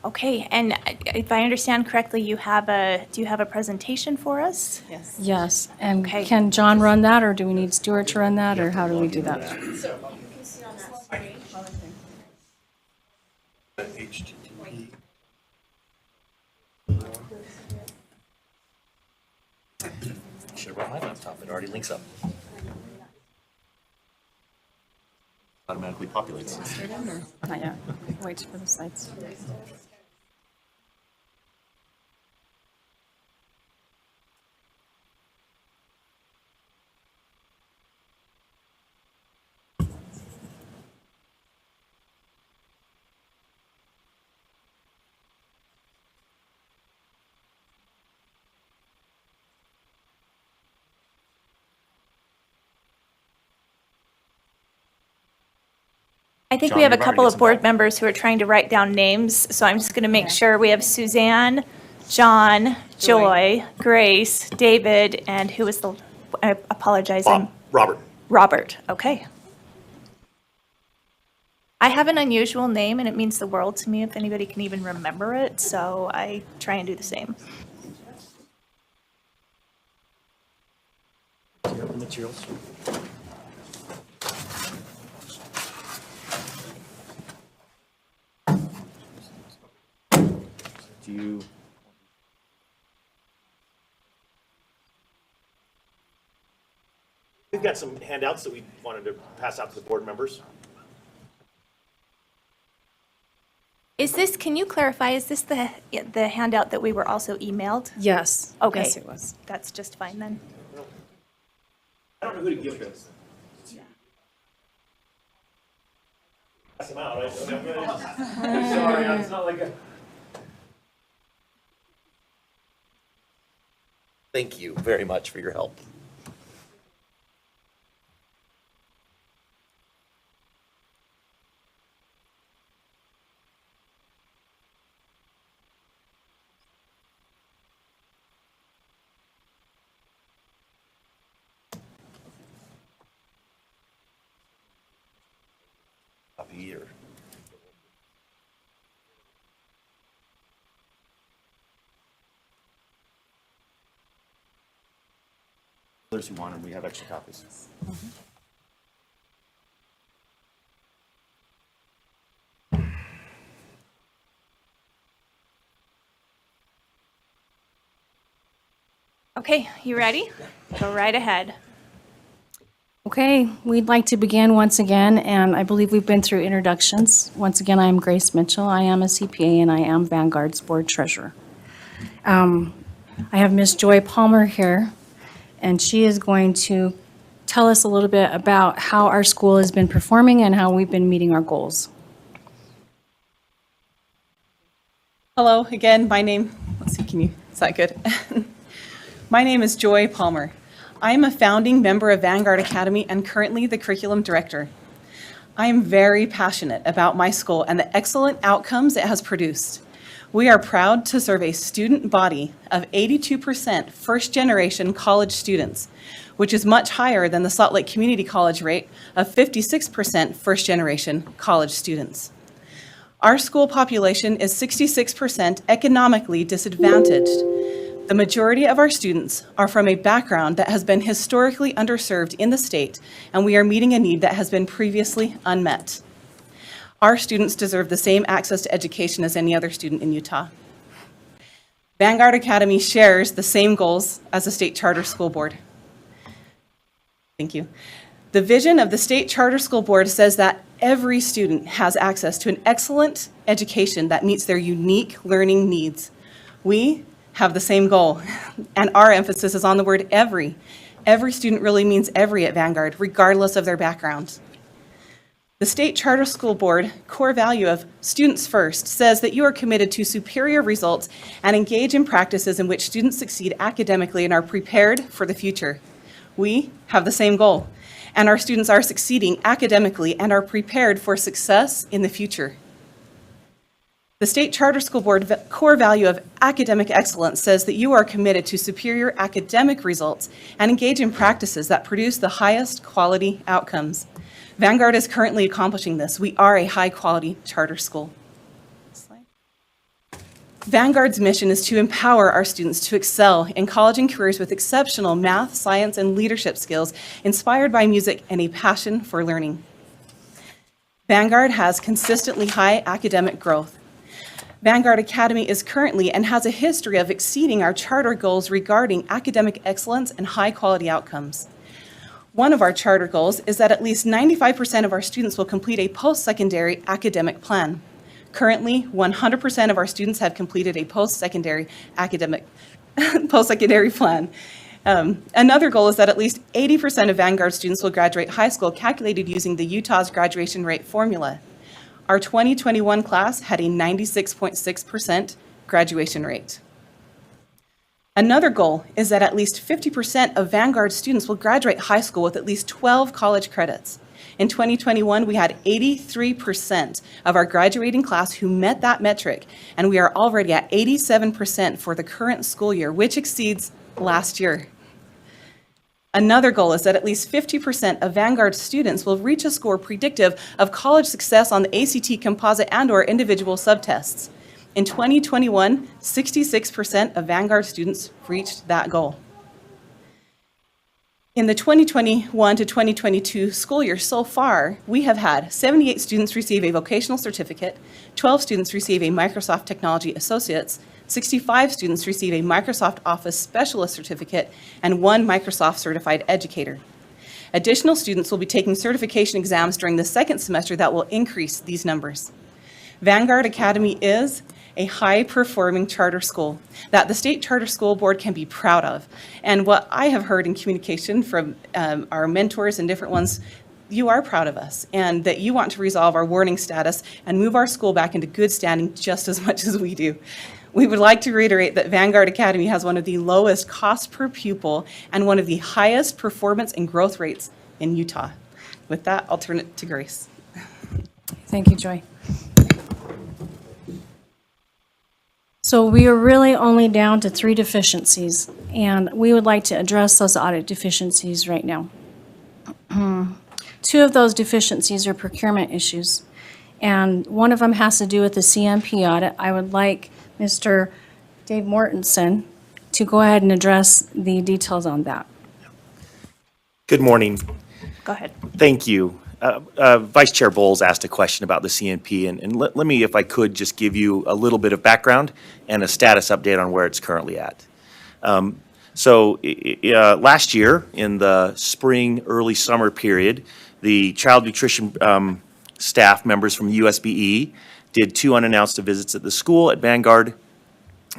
Okay, and if I understand correctly, do you have a presentation for us?
Yes.
Yes, and
Okay.
can John run that, or do we need Stuart to run that, or how do we do that?
Share my laptop, it already links up. Automatically populates.
Not yet. Wait for the slides.
I think
John,
we have a
you've already
couple
got
of
some
board
help.
members who are trying to write down names, so I'm just going to make sure we have Suzanne, John, Joy, Grace, David, and who was the, I apologize.
Robert.
Robert, okay. I have an unusual name, and it means the world to me if anybody can even remember it, so I try and do the same.
Do you have the materials? Do you? We've got some handouts that we wanted to pass out to the board members.
Is this, can you clarify, is this the handout that we were also emailed?
Yes.
Okay.
Yes, it was.
That's just fine then.
I don't know who to give this. Pass them out, right? Sorry, it's not like a. Thank you very much for your help. Copy or. Others who want them, we have extra copies.
Okay, you ready? Go right ahead.
Okay, we'd like to begin once again, and I believe we've been through introductions. Once again, I am Grace Mitchell. I am a CPA, and I am Vanguard's Board Treasurer. I have Ms. Joy Palmer here, and she is going to tell us a little bit about how our school has been performing and how we've been meeting our goals.
Hello again, my name, let's see, is that good? My name is Joy Palmer. I am a founding member of Vanguard Academy and currently the curriculum director. I am very passionate about my school and the excellent outcomes it has produced. We are proud to serve a student body of 82% first-generation college students, which is much higher than the Salt Lake Community College rate of 56% first-generation college students. Our school population is 66% economically disadvantaged, The majority of our students are from a background that has been historically underserved in the state, and we are meeting a need that has been previously unmet. Our students deserve the same access to education as any other student in Utah. Vanguard Academy shares the same goals as the State Charter School Board. Thank you. The vision of the State Charter School Board says that every student has access to an excellent education that meets their unique learning needs. We have the same goal, and our emphasis is on the word every. Every student really means every at Vanguard, regardless of their background. The State Charter School Board core value of students first says that you are committed to superior results and engage in practices in which students succeed academically and are prepared for the future. We have the same goal, and our students are succeeding academically and are prepared for success in the future. The State Charter School Board core value of academic excellence says that you are committed to superior academic results and engage in practices that produce the highest quality outcomes. Vanguard is currently accomplishing this. We are a high-quality charter school. Vanguard's mission is to empower our students to excel in college and careers with exceptional math, science, and leadership skills, inspired by music and a passion for learning. Vanguard has consistently high academic growth. Vanguard Academy is currently and has a history of exceeding our charter goals regarding academic excellence and high-quality outcomes. One of our charter goals is that at least 95% of our students will complete a post-secondary academic plan. Currently, 100% of our students have completed a post-secondary plan. Another goal is that at least 80% of Vanguard students will graduate high school, calculated using the Utah's graduation rate formula. Our 2021 class had a 96.6% graduation rate. Another goal is that at least 50% of Vanguard students will graduate high school with at least 12 college credits. In 2021, we had 83% of our graduating class who met that metric, and we are already at 87% for the current school year, which exceeds last year. Another goal is that at least 50% of Vanguard students will reach a score predictive of college success on the ACT composite and/or individual subtests. In 2021, 66% of Vanguard students reached that goal. In the 2021 to 2022 school year so far, we have had 78 students receive a vocational certificate, 12 students receive a Microsoft Technology Associates, 65 students receive a Microsoft Office Specialist Certificate, and 1 Microsoft Certified Educator. Additional students will be taking certification exams during the second semester that will increase these numbers. Vanguard Academy is a high-performing charter school that the State Charter School Board can be proud of. And what I have heard in communication from our mentors and different ones, you are proud of us, and that you want to resolve our warning status and move our school back into good standing just as much as we do. We would like to reiterate that Vanguard Academy has one of the lowest cost per pupil and one of the highest performance and growth rates in Utah. With that, I'll turn it to Grace.
Thank you, Joy. So we are really only down to 3 deficiencies, and we would like to address those audit deficiencies right now. 2 of those deficiencies are procurement issues, and one of them has to do with the CMP audit. I would like Mr. Dave Mortensen to go ahead and address the details on that.
Good morning.
Go ahead.
Thank you. Vice Chair Bowles asked a question about the CNP, and let me, if I could, just give you a little bit of background and a status update on where it's currently at. Last year, in the spring, early summer period, the child nutrition staff members from USBE did 2 unannounced visits at the school at Vanguard,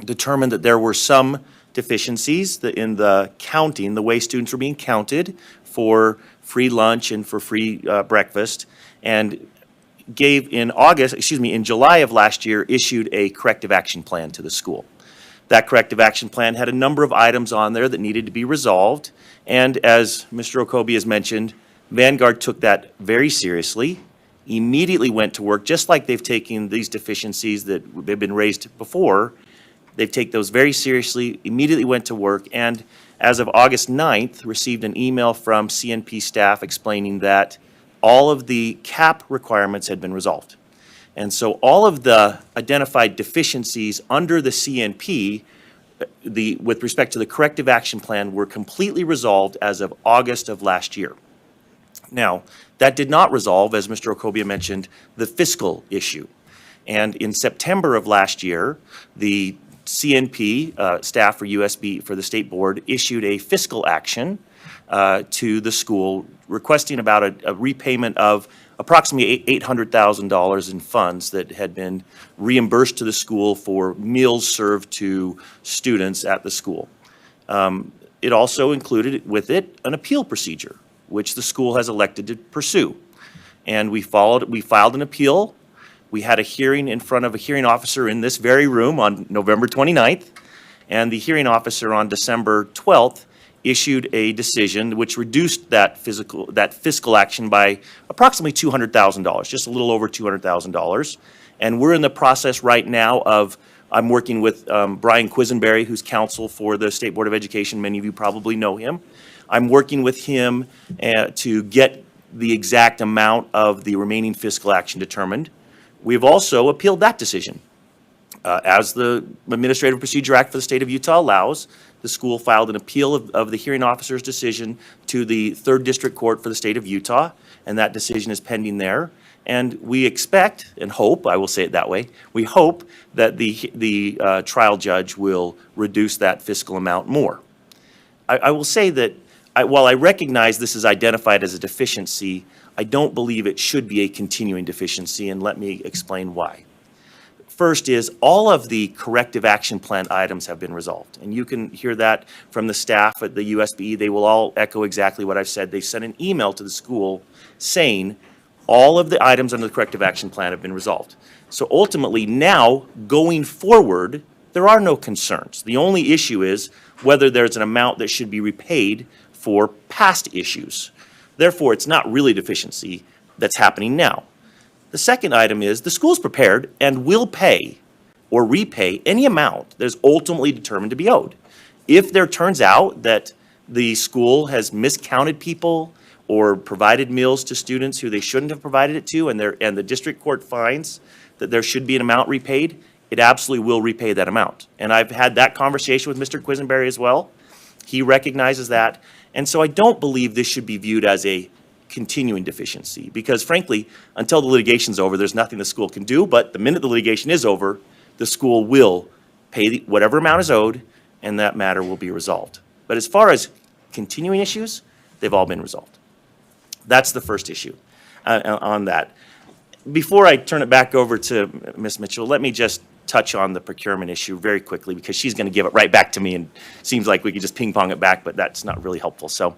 determined that there were some deficiencies in the counting, the way students were being counted for free lunch and for free breakfast, and in July of last year, issued a corrective action plan to the school. That corrective action plan had a number of items on there that needed to be resolved, and as Mr. Okobe has mentioned, Vanguard took that very seriously, immediately went to work, just like they've taken these deficiencies that they've been raised before. They've taken those very seriously, immediately went to work, and as of August 9th, received an email from CNP staff explaining that all of the CAP requirements had been resolved. And so all of the identified deficiencies under the CNP with respect to the corrective action plan were completely resolved as of August of last year. Now, that did not resolve, as Mr. Okobia mentioned, the fiscal issue. And in September of last year, the CNP, staff for USB, for the State Board, issued a fiscal action to the school requesting about a repayment of approximately $800,000 in funds that had been reimbursed to the school for meals served to students at the school. It also included with it an appeal procedure, which the school has elected to pursue. And we filed an appeal. We had a hearing in front of a hearing officer in this very room on November 29th, and the hearing officer on December 12th issued a decision which reduced that fiscal action by approximately $200,000, just a little over $200,000. And we're in the process right now of, I'm working with Brian Quisenberry, who's counsel for the State Board of Education. Many of you probably know him. I'm working with him to get the exact amount of the remaining fiscal action determined. We've also appealed that decision. As the Administrative Procedure Act for the state of Utah allows, the school filed an appeal of the hearing officer's decision to the 3rd District Court for the state of Utah, and that decision is pending there. And we expect and hope, I will say it that way, we hope that the trial judge will reduce that fiscal amount more. I will say that while I recognize this is identified as a deficiency, I don't believe it should be a continuing deficiency, and let me explain why. First is all of the corrective action plan items have been resolved. And you can hear that from the staff at the USB. They will all echo exactly what I've said. They sent an email to the school saying all of the items under the corrective action plan have been resolved. So ultimately now, going forward, there are no concerns. The only issue is whether there's an amount that should be repaid for past issues. Therefore, it's not really deficiency that's happening now. The second item is the school's prepared and will pay or repay any amount that is ultimately determined to be owed. If there turns out that the school has miscounted people or provided meals to students who they shouldn't have provided it to, and the district court finds that there should be an amount repaid, it absolutely will repay that amount. And I've had that conversation with Mr. Quisenberry as well. He recognizes that. And so I don't believe this should be viewed as a continuing deficiency, because frankly, until the litigation's over, there's nothing the school can do. But the minute the litigation is over, the school will pay whatever amount is owed, and that matter will be resolved. But as far as continuing issues, they've all been resolved. That's the first issue on that. Before I turn it back over to Ms. Mitchell, let me just touch on the procurement issue very quickly, because she's going to give it right back to me, and it seems like we could just ping pong it back, but that's not really helpful. So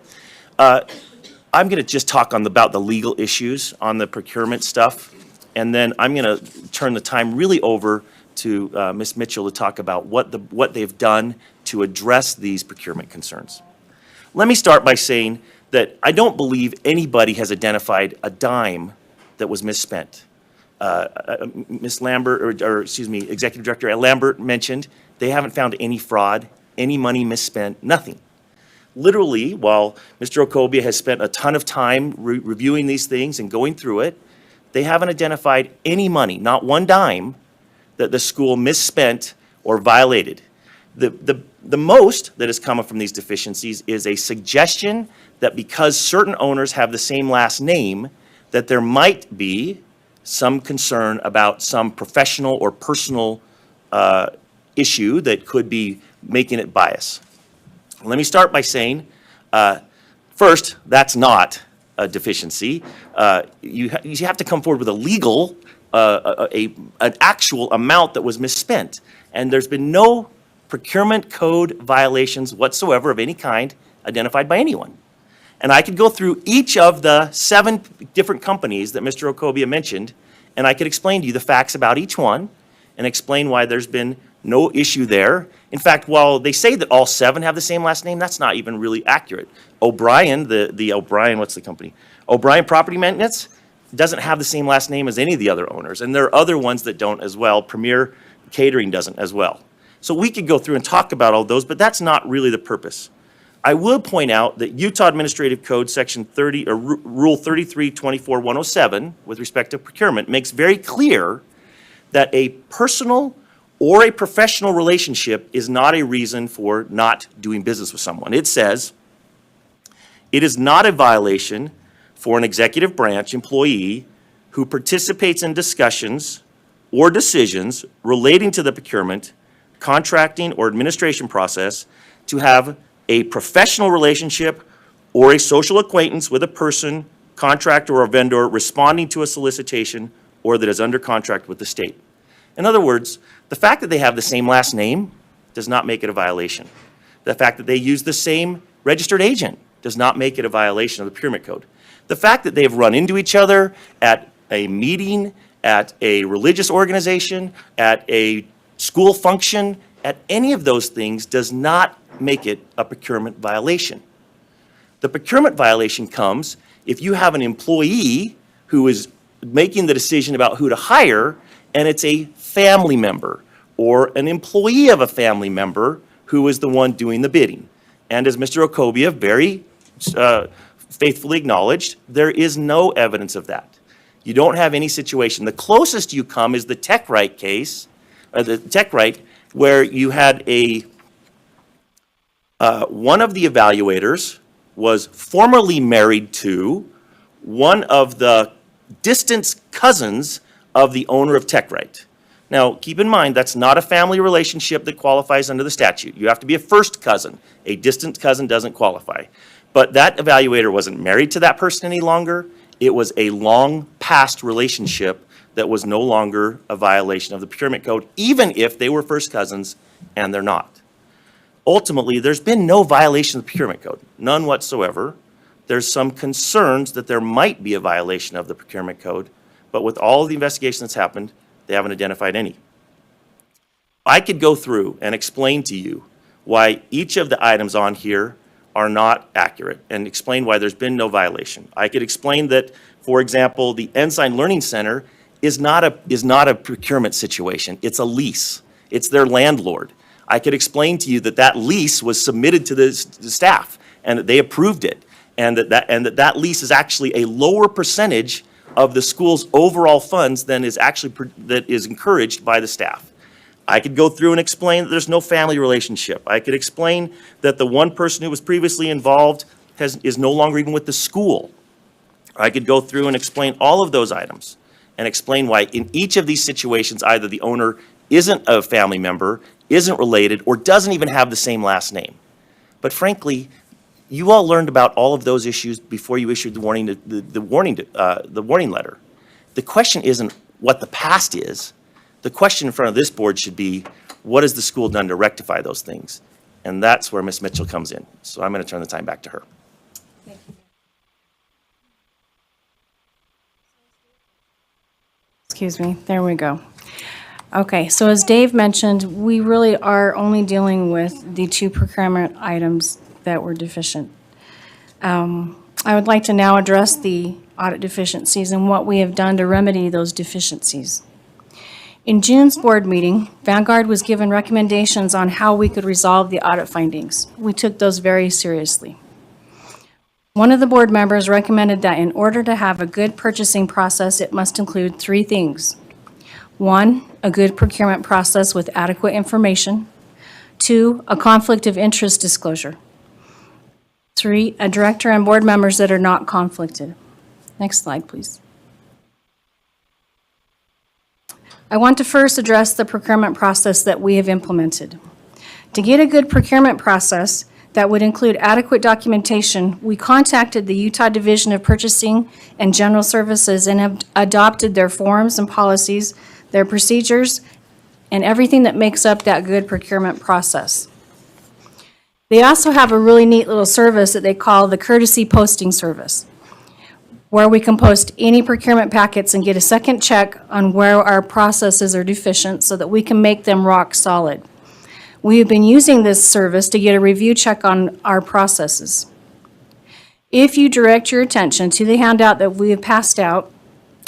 I'm going to just talk about the legal issues on the procurement stuff, and then I'm going to turn the time really over to Ms. Mitchell to talk about what they've done to address these procurement concerns. Let me start by saying that I don't believe anybody has identified a dime that was misspent. Ms. Lambert, or excuse me, Executive Director Lambert mentioned they haven't found any fraud, any money misspent, nothing. Literally, while Mr. Okobia has spent a ton of time reviewing these things and going through it, they haven't identified any money, not one dime, that the school misspent or violated. The most that has come from these deficiencies is a suggestion that because certain owners have the same last name, that there might be some concern about some professional or personal issue that could be making it bias. Let me start by saying, first, that's not a deficiency. You have to come forward with a legal, an actual amount that was misspent. And there's been no procurement code violations whatsoever of any kind identified by anyone. And I could go through each of the 7 different companies that Mr. Okobia mentioned, and I could explain to you the facts about each one and explain why there's been no issue there. In fact, while they say that all 7 have the same last name, that's not even really accurate. O'Brien, the O'Brien, what's the company? O'Brien Property Maintenance doesn't have the same last name as any of the other owners, and there are other ones that don't as well. Premier Catering doesn't as well. So we could go through and talk about all those, but that's not really the purpose. I will point out that Utah Administrative Code Section 30, or Rule 33-24-107, with respect to procurement, makes very clear that a personal or a professional relationship is not a reason for not doing business with someone. It says, it is not a violation for an executive branch employee who participates in discussions or decisions relating to the procurement, contracting, or administration process to have a professional relationship or a social acquaintance with a person, contractor, or vendor responding to a solicitation or that is under contract with the state. In other words, the fact that they have the same last name does not make it a violation. The fact that they use the same registered agent does not make it a violation of the procurement code. The fact that they have run into each other at a meeting, at a religious organization, at a school function, at any of those things does not make it a procurement violation. The procurement violation comes if you have an employee who is making the decision about who to hire, and it's a family member or an employee of a family member who is the one doing the bidding. And as Mr. Okobia very faithfully acknowledged, there is no evidence of that. You don't have any situation. The closest you come is the TechRight case, the TechRight, where you had one of the evaluators was formerly married to one of the distant cousins of the owner of TechRight. Now, keep in mind, that's not a family relationship that qualifies under the statute. You have to be a first cousin. A distant cousin doesn't qualify. But that evaluator wasn't married to that person any longer. It was a long past relationship that was no longer a violation of the procurement code, even if they were first cousins, and they're not. Ultimately, there's been no violation of the procurement code, none whatsoever. There's some concerns that there might be a violation of the procurement code, but with all of the investigation that's happened, they haven't identified any. I could go through and explain to you why each of the items on here are not accurate and explain why there's been no violation. I could explain that, for example, the Ensign Learning Center is not a procurement situation. It's a lease. It's their landlord. I could explain to you that that lease was submitted to the staff and that they approved it, and that lease is actually a lower percentage of the school's overall funds than is actually that is encouraged by the staff. I could go through and explain that there's no family relationship. I could explain that the one person who was previously involved is no longer even with the school. I could go through and explain all of those items and explain why in each of these situations either the owner isn't a family member, isn't related, or doesn't even have the same last name. But frankly, you all learned about all of those issues before you issued the warning letter. The question isn't what the past is. The question in front of this board should be, what has the school done to rectify those things? And that's where Ms. Mitchell comes in. So I'm going to turn the time back to her.
Excuse me, there we go. Okay, so as Dave mentioned, we really are only dealing with the two procurement items that were deficient. I would like to now address the audit deficiencies and what we have done to remedy those deficiencies. In June's board meeting, Vanguard was given recommendations on how we could resolve the audit findings. We took those very seriously. One of the board members recommended that in order to have a good purchasing process, it must include three things. One, a good procurement process with adequate information. Two, a conflict of interest disclosure. Three, a director and board members that are not conflicted. Next slide, please. I want to first address the procurement process that we have implemented. To get a good procurement process that would include adequate documentation, we contacted the Utah Division of Purchasing and General Services and have adopted their forms and policies, their procedures, and everything that makes up that good procurement process. They also have a really neat little service that they call the Courtesy Posting Service, where we can post any procurement packets and get a second check on where our processes are deficient so that we can make them rock solid. We have been using this service to get a review check on our processes. If you direct your attention to the handout that we have passed out,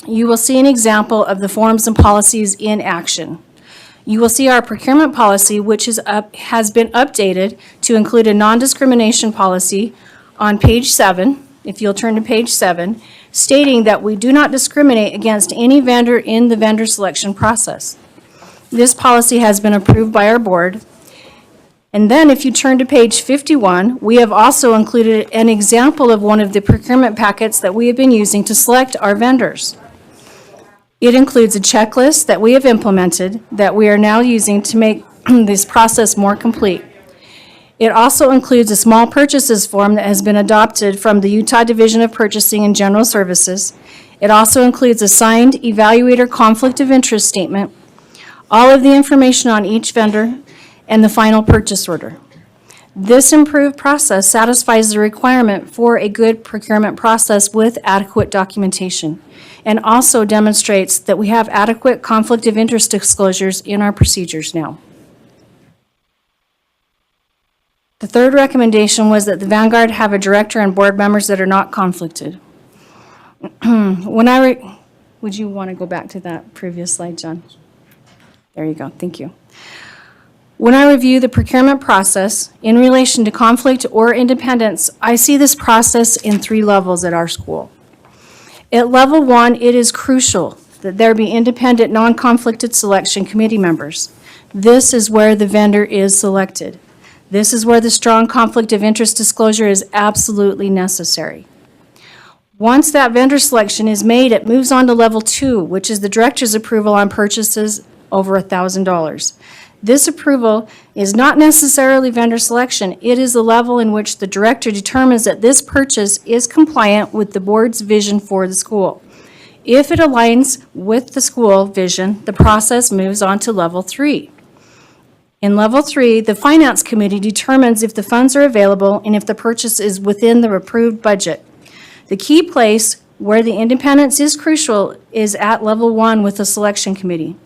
you will see an example of the forms and policies in action. You will see our procurement policy, which has been updated to include a non-discrimination policy on page 7, if you'll turn to page 7, stating that we do not discriminate against any vendor in the vendor selection process. This policy has been approved by our board. And then if you turn to page 51, we have also included an example of one of the procurement packets that we have been using to select our vendors. It includes a checklist that we have implemented that we are now using to make this process more complete. It also includes a small purchases form that has been adopted from the Utah Division of Purchasing and General Services. It also includes a signed evaluator conflict of interest statement, all of the information on each vendor, and the final purchase order. This improved process satisfies the requirement for a good procurement process with adequate documentation, and also demonstrates that we have adequate conflict of interest disclosures in our procedures now. The third recommendation was that the Vanguard have a director and board members that are not conflicted. Would you want to go back to that previous slide, John? There you go, thank you. When I review the procurement process in relation to conflict or independence, I see this process in 3 levels at our school. At level 1, it is crucial that there be independent, non-conflicted selection committee members. This is where the vendor is selected. This is where the strong conflict of interest disclosure is absolutely necessary. Once that vendor selection is made, it moves on to level 2, which is the director's approval on purchases over $1,000. This approval is not necessarily vendor selection. It is the level in which the director determines that this purchase is compliant with the board's vision for the school. If it aligns with the school vision, the process moves on to level 3. In level 3, the finance committee determines if the funds are available and if the purchase is within the approved budget. The key place where the independence is crucial is at level 1 with the selection committee.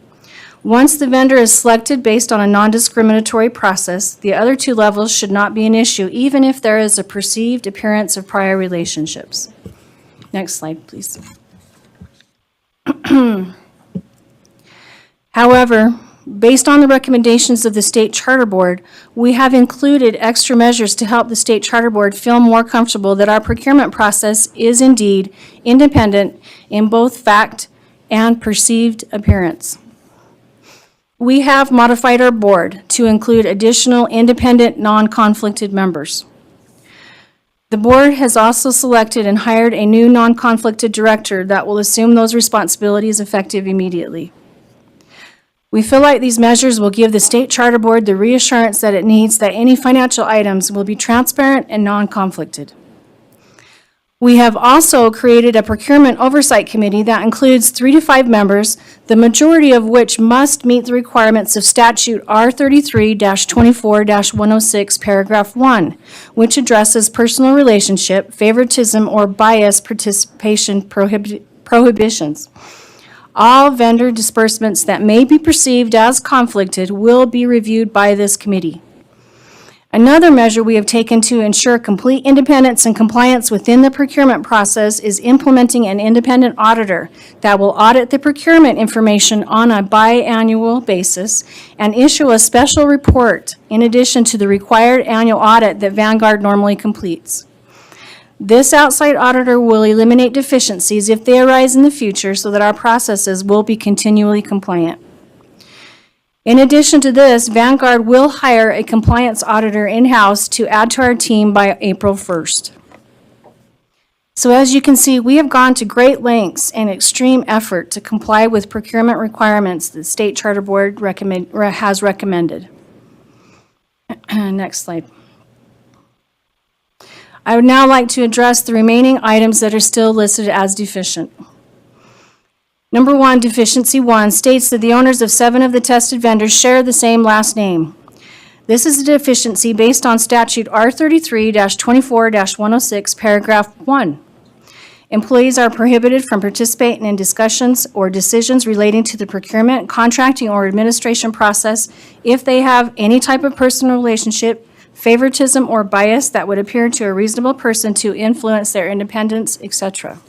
Once the vendor is selected based on a non-discriminatory process, the other 2 levels should not be an issue, even if there is a perceived appearance of prior relationships. Next slide, please. However, based on the recommendations of the State Charter Board, we have included extra measures to help the State Charter Board feel more comfortable that our procurement process is indeed independent in both fact and perceived appearance. We have modified our board to include additional independent, non-conflicted members. The board has also selected and hired a new non-conflicted director that will assume those responsibilities effective immediately. We feel like these measures will give the State Charter Board the reassurance that it needs that any financial items will be transparent and non-conflicted. We have also created a procurement oversight committee that includes 3 to 5 members, the majority of which must meet the requirements of statute R33-24-106, paragraph 1, which addresses personal relationship, favoritism, or bias participation prohibitions. All vendor disbursements that may be perceived as conflicted will be reviewed by this committee. Another measure we have taken to ensure complete independence and compliance within the procurement process is implementing an independent auditor that will audit the procurement information on a biannual basis and issue a special report in addition to the required annual audit that Vanguard normally completes. This outside auditor will eliminate deficiencies if they arise in the future so that our processes will be continually compliant. In addition to this, Vanguard will hire a compliance auditor in-house to add to our team by April 1st. So as you can see, we have gone to great lengths and extreme effort to comply with procurement requirements that the State Charter Board has recommended. Next slide. I would now like to address the remaining items that are still listed as deficient. Number 1, Deficiency 1, states that the owners of 7 of the tested vendors share the same last name. This is a deficiency based on statute R33-24-106, paragraph 1. Employees are prohibited from participating in discussions or decisions relating to the procurement, contracting, or administration process if they have any type of personal relationship, favoritism, or bias that would appear to a reasonable person to influence their independence, etc.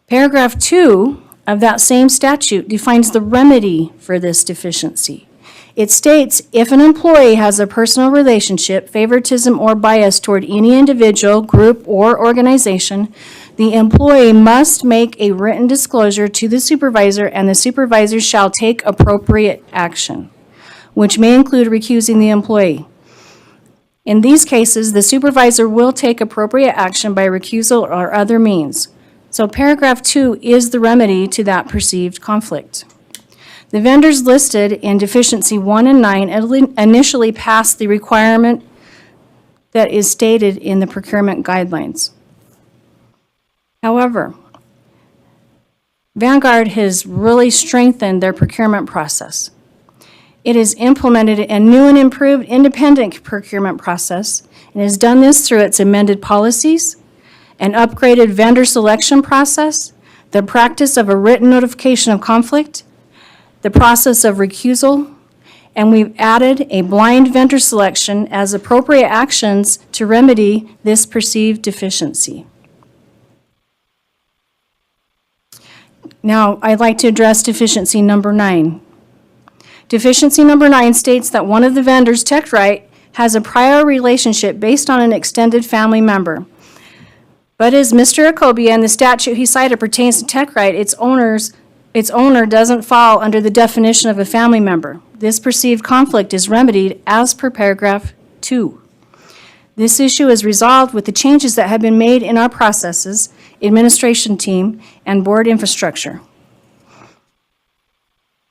Paragraph 2 of that same statute defines the remedy for this deficiency. It states, if an employee has a personal relationship, favoritism, or bias toward any individual, group, or organization, the employee must make a written disclosure to the supervisor, and the supervisor shall take appropriate action, which may include recusing the employee. In these cases, the supervisor will take appropriate action by recusal or other means. So paragraph 2 is the remedy to that perceived conflict. The vendors listed in deficiency 1 and 9 initially passed the requirement that is stated in the procurement guidelines. However, Vanguard has really strengthened their procurement process. It has implemented a new and improved independent procurement process and has done this through its amended policies, an upgraded vendor selection process, the practice of a written notification of conflict, the process of recusal, and we've added a blind vendor selection as appropriate actions to remedy this perceived deficiency. Now, I'd like to address deficiency number 9. Deficiency number 9 states that one of the vendors, TechRite, has a prior relationship based on an extended family member. But as Mr. Akobia and the statute he cited pertains to TechRite, its owner doesn't fall under the definition of a family member. This perceived conflict is remedied as per paragraph 2. This issue is resolved with the changes that have been made in our processes, administration team, and board infrastructure.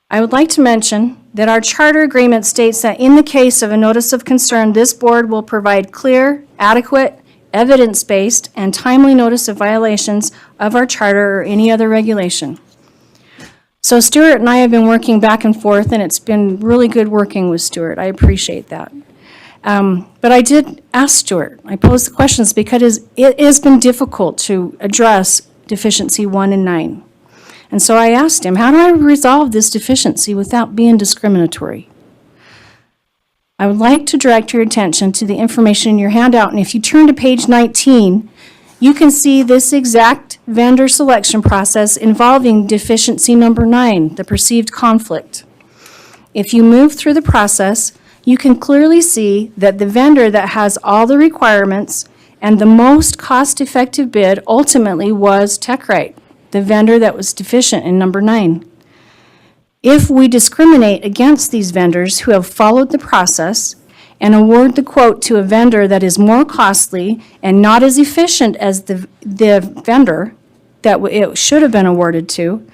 I would like to mention that our charter agreement states that in the case of a notice of concern, this board will provide clear, adequate, evidence-based, and timely notice of violations of our charter or any other regulation. So Stuart and I have been working back and forth, and it's been really good working with Stuart. I appreciate that. But I did ask Stuart, I posed the questions because it has been difficult to address deficiency 1 and 9. And so I asked him, how do I resolve this deficiency without being discriminatory? I would like to direct your attention to the information in your handout, and if you turn to page 19, you can see this exact vendor selection process involving deficiency number 9, the perceived conflict. If you move through the process, you can clearly see that the vendor that has all the requirements and the most cost-effective bid ultimately was TechRite, the vendor that was deficient in number 9. If we discriminate against these vendors who have followed the process and award the quote to a vendor that is more costly and not as efficient as the vendor that it should have been awarded to,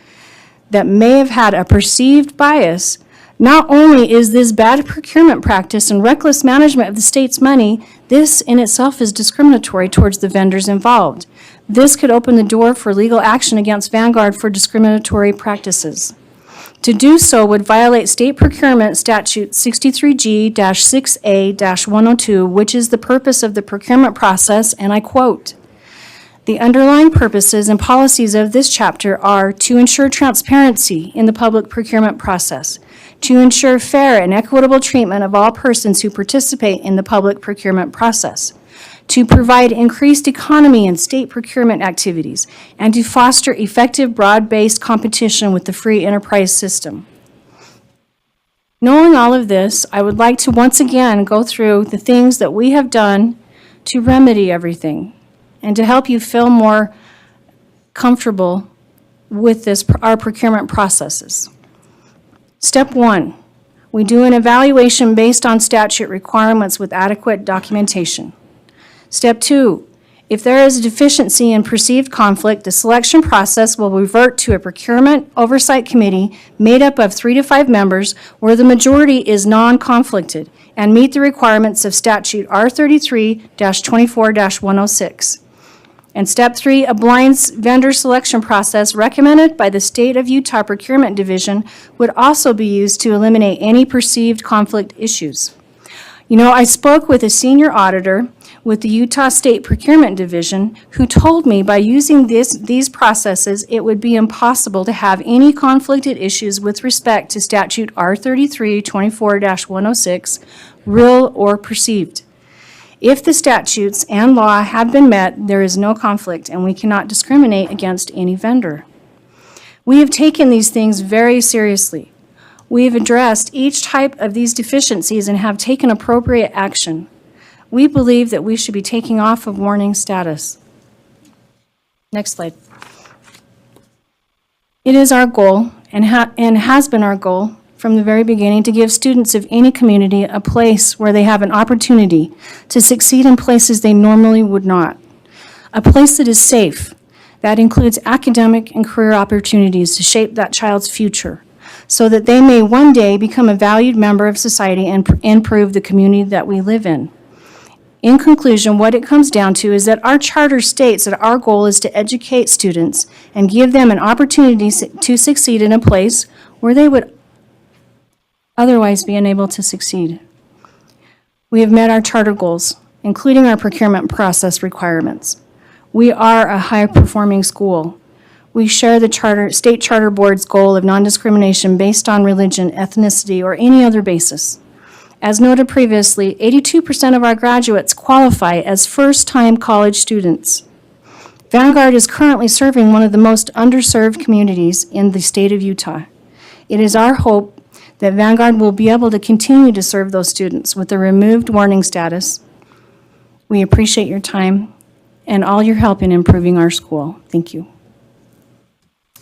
that may have had a perceived bias, not only is this bad procurement practice and reckless management of the state's money, this in itself is discriminatory towards the vendors involved. This could open the door for legal action against Vanguard for discriminatory practices. To do so would violate state procurement statute 63G-6A-102, which is the purpose of the procurement process, and I quote, "The underlying purposes and policies of this chapter are to ensure transparency in the public procurement process, to ensure fair and equitable treatment of all persons who participate in the public procurement process, to provide increased economy in state procurement activities, and to foster effective broad-based competition with the free enterprise system." Knowing all of this, I would like to once again go through the things that we have done to remedy everything and to help you feel more comfortable with our procurement processes. Step 1, we do an evaluation based on statute requirements with adequate documentation. Step 2, if there is a deficiency in perceived conflict, the selection process will revert to a procurement oversight committee made up of 3 to 5 members where the majority is non-conflicted and meet the requirements of statute R33-24-106. And step 3, a blind vendor selection process recommended by the State of Utah Procurement Division would also be used to eliminate any perceived conflict issues. You know, I spoke with a senior auditor with the Utah State Procurement Division who told me by using these processes, it would be impossible to have any conflicted issues with respect to statute R33-24-106, real or perceived. If the statutes and law have been met, there is no conflict and we cannot discriminate against any vendor. We have taken these things very seriously. We have addressed each type of these deficiencies and have taken appropriate action. We believe that we should be taking off of warning status. Next slide. It is our goal, and has been our goal from the very beginning, to give students of any community a place where they have an opportunity to succeed in places they normally would not. A place that is safe, that includes academic and career opportunities to shape that child's future, so that they may one day become a valued member of society and improve the community that we live in. In conclusion, what it comes down to is that our charter states that our goal is to educate students and give them an opportunity to succeed in a place where they would otherwise be unable to succeed. We have met our charter goals, including our procurement process requirements. We are a high-performing school. We share the state charter board's goal of non-discrimination based on religion, ethnicity, or any other basis. As noted previously, 82% of our graduates qualify as first-time college students. Vanguard is currently serving one of the most underserved communities in the state of Utah. It is our hope that Vanguard will be able to continue to serve those students with a removed warning status. We appreciate your time and all your help in improving our school. Thank you.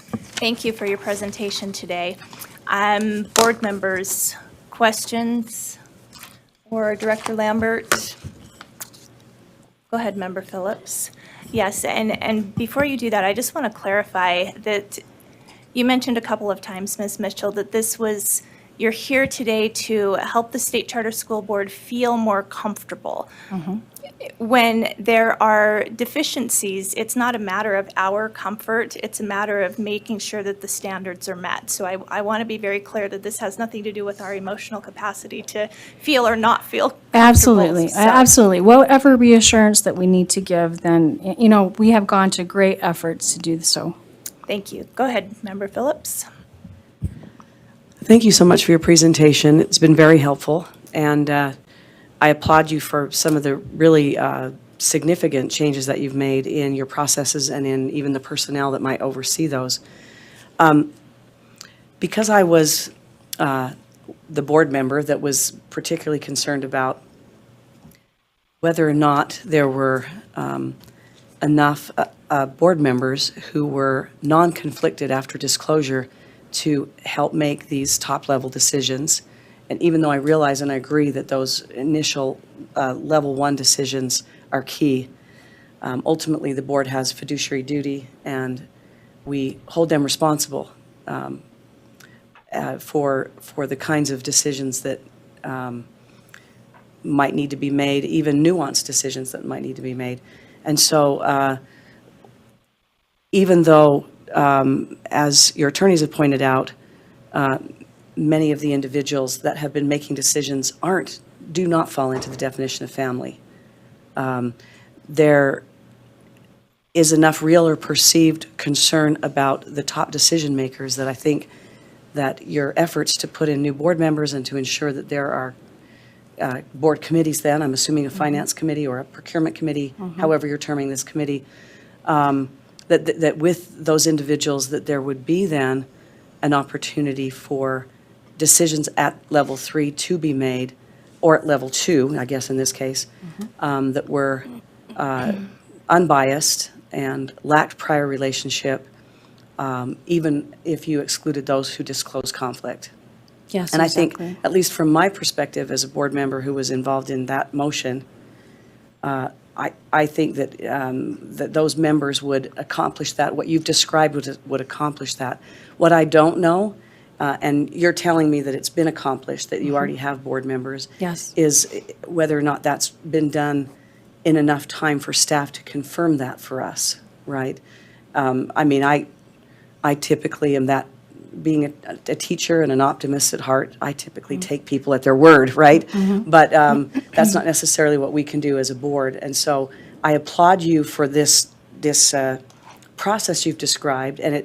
Thank you for your presentation today. Board members, questions? Or Director Lambert? Go ahead, Member Phillips. Yes, and before you do that, I just want to clarify that you mentioned a couple of times, Ms. Mitchell, that you're here today to help the State Charter School Board feel more comfortable. When there are deficiencies, it's not a matter of our comfort, it's a matter of making sure that the standards are met. So I want to be very clear that this has nothing to do with our emotional capacity to feel or not feel comfortable.
Absolutely,
So-
absolutely. Whatever reassurance that we need to give, then, we have gone to great efforts to do so.
Thank you. Go ahead, Member Phillips.
Thank you so much for your presentation. It's been very helpful, and I applaud you for some of the really significant changes that you've made in your processes and in even the personnel that might oversee those. Because I was the board member that was particularly concerned about whether or not there were enough board members who were non-conflicted after disclosure to help make these top-level decisions. And even though I realize and I agree that those initial level one decisions are key, ultimately the board has fiduciary duty, and we hold them responsible for the kinds of decisions that might need to be made, even nuanced decisions that might need to be made. And so even though, as your attorneys have pointed out, many of the individuals that have been making decisions do not fall into the definition of family. There is enough real or perceived concern about the top decision makers that I think that your efforts to put in new board members and to ensure that there are board committees then, I'm assuming a finance committee or a procurement committee, however you're terming this committee, that with those individuals that there would be then an opportunity for decisions at level 3 to be made, or at level 2, I guess in this case, that were unbiased and lacked prior relationship, even if you excluded those who disclosed conflict.
Yes,
And I
exactly.
think, at least from my perspective as a board member who was involved in that motion, I think that that those members would accomplish that. What you've described would accomplish that. What I don't know, and you're telling me that it's been accomplished, that you already have board members,
Yes.
is whether or not that's been done in enough time for staff to confirm that for us, right? I mean, I typically am that, being a teacher and an optimist at heart, I typically take people at their word, right? But that's not necessarily what we can do as a board. And so I applaud you for this process you've described, and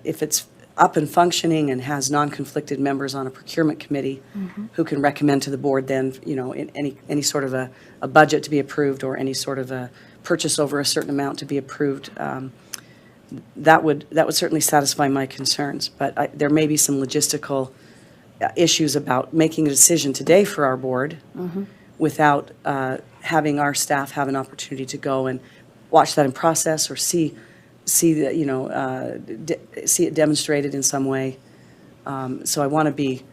if it's up and functioning and has non-conflicted members on a procurement committee who can recommend to the board then, in any sort of a budget to be approved or any sort of a purchase over a certain amount to be approved, that would certainly satisfy my concerns. But there may be some logistical issues about making a decision today for our board without having our staff have an opportunity to go and watch that in process or see that, see it demonstrated in some way. So I want to be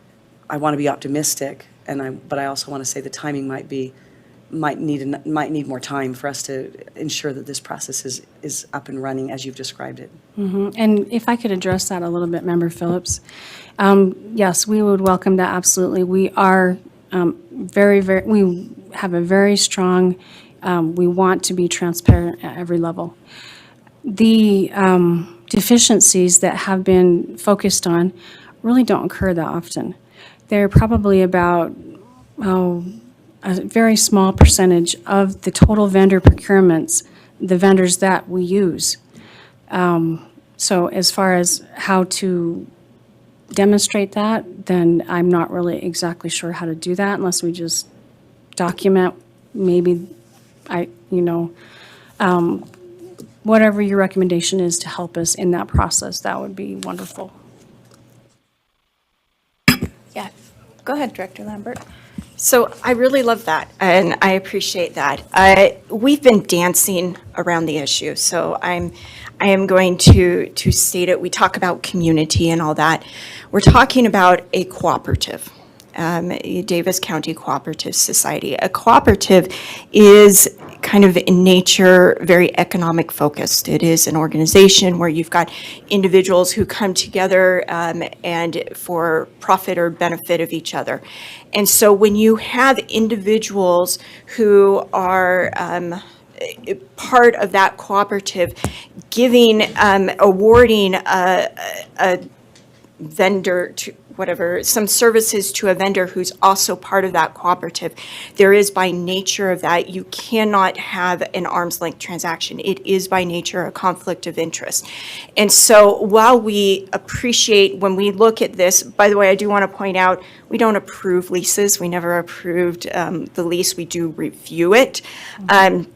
optimistic, but I also want to say the timing might need more time for us to ensure that this process is up and running as you've described it.
And if I could address that a little bit, Member Phillips. Yes, we would welcome that, absolutely. We are we have a very strong, we want to be transparent at every level. The deficiencies that have been focused on really don't occur that often. They're probably about, a very small percentage of the total vendor procurements, the vendors that we use. So as far as how to demonstrate that, then I'm not really exactly sure how to do that unless we just document maybe, whatever your recommendation is to help us in that process, that would be wonderful.
Yeah, go ahead, Director Lambert.
So I really love that, and I appreciate that. We've been dancing around the issue, so I am going to state it. We talk about community and all that. We're talking about a cooperative, Davis County Cooperative Society. A cooperative is kind of in nature very economic focused. It is an organization where you've got individuals who come together and for profit or benefit of each other. And so when you have individuals who are part of that cooperative giving, awarding a vendor to whatever, some services to a vendor who's also part of that cooperative, there is by nature of that, you cannot have an arm's length transaction. It is by nature a conflict of interest. And so while we appreciate when we look at this, by the way, I do want to point out, we don't approve leases. We never approved the lease. We do review it. And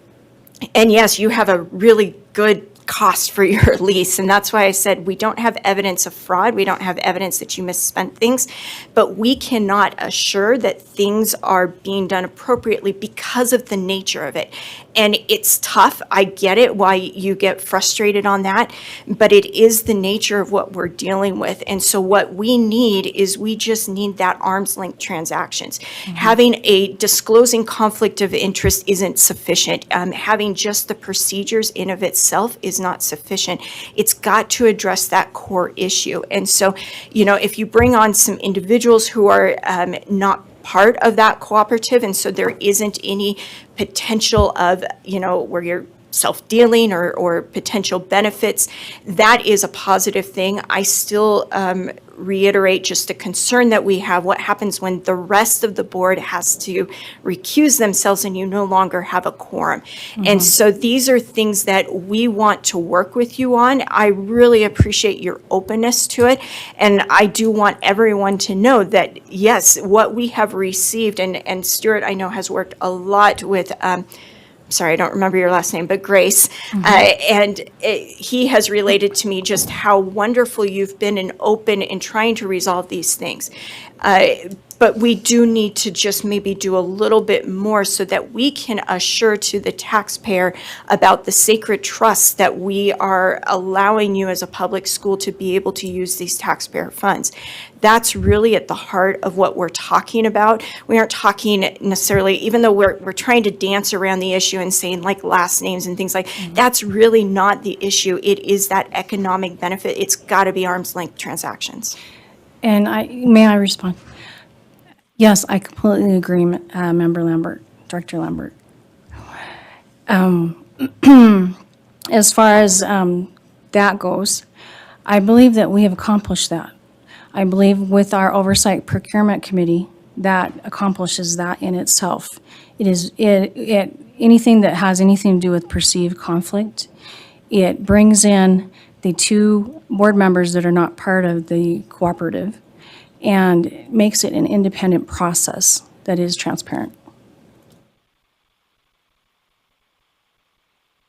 yes, you have a really good cost for your lease. And that's why I said we don't have evidence of fraud. We don't have evidence that you misspent things, but we cannot assure that things are being done appropriately because of the nature of it. And it's tough. I get it why you get frustrated on that, but it is the nature of what we're dealing with. And so what we need is we just need that arm's length transactions. Having a disclosing conflict of interest isn't sufficient. Having just the procedures in of itself is not sufficient. It's got to address that core issue. And so, if you bring on some individuals who are not part of that cooperative, and so there isn't any potential of, where you're self-dealing or potential benefits, that is a positive thing. I still reiterate just a concern that we have. What happens when the rest of the board has to recuse themselves and you no longer have a quorum? And so these are things that we want to work with you on. I really appreciate your openness to it. And I do want everyone to know that, yes, what we have received, and Stuart, I know, has worked a lot with sorry, I don't remember your last name, but Grace. And he has related to me just how wonderful you've been and open in trying to resolve these things. But we do need to just maybe do a little bit more so that we can assure to the taxpayer about the sacred trust that we are allowing you as a public school to be able to use these taxpayer funds. That's really at the heart of what we're talking about. We aren't talking necessarily, even though we're trying to dance around the issue and saying like last names and things like, that's really not the issue. It is that economic benefit. It's got to be arm's length transactions.
And may I respond? Yes, I completely agree, Member Lambert, Director Lambert. As far as that goes, I believe that we have accomplished that. I believe with our Oversight Procurement Committee, that accomplishes that in itself. It is anything that has anything to do with perceived conflict. It brings in the two board members that are not part of the cooperative and makes it an independent process that is transparent.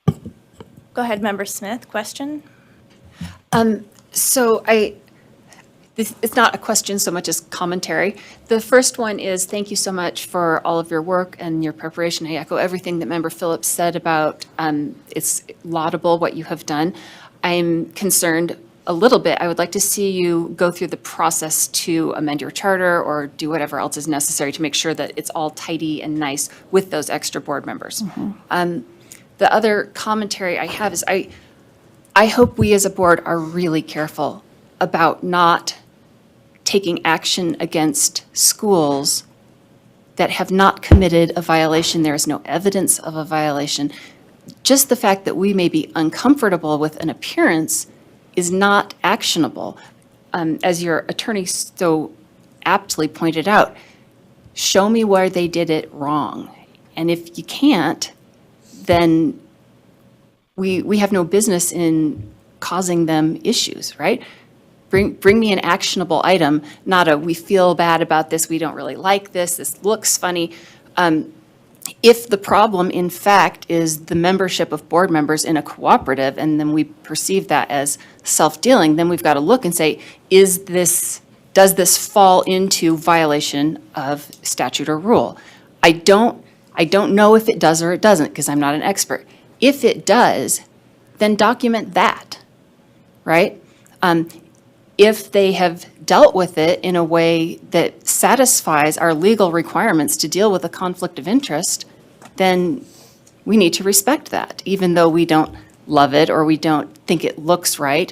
Go ahead, Member Smith, question?
So It's not a question so much as commentary. The first one is thank you so much for all of your work and your preparation. I echo everything that Member Phillips said about it's laudable what you have done. I'm concerned a little bit. I would like to see you go through the process to amend your charter or do whatever else is necessary to make sure that it's all tidy and nice with those extra board members. The other commentary I have is I hope we as a board are really careful about not taking action against schools that have not committed a violation. There is no evidence of a violation. Just the fact that we may be uncomfortable with an appearance is not actionable. As your attorney so aptly pointed out, show me where they did it wrong. And if you can't, then we have no business in causing them issues, right? Bring me an actionable item, not a we feel bad about this, we don't really like this, this looks funny. If the problem, in fact, is the membership of board members in a cooperative, and then we perceive that as self-dealing, then we've got to look and say, does this fall into violation of statute or rule? I don't know if it does or it doesn't, because I'm not an expert. If it does, then document that, right? If they have dealt with it in a way that satisfies our legal requirements to deal with a conflict of interest, then we need to respect that, even though we don't love it or we don't think it looks right.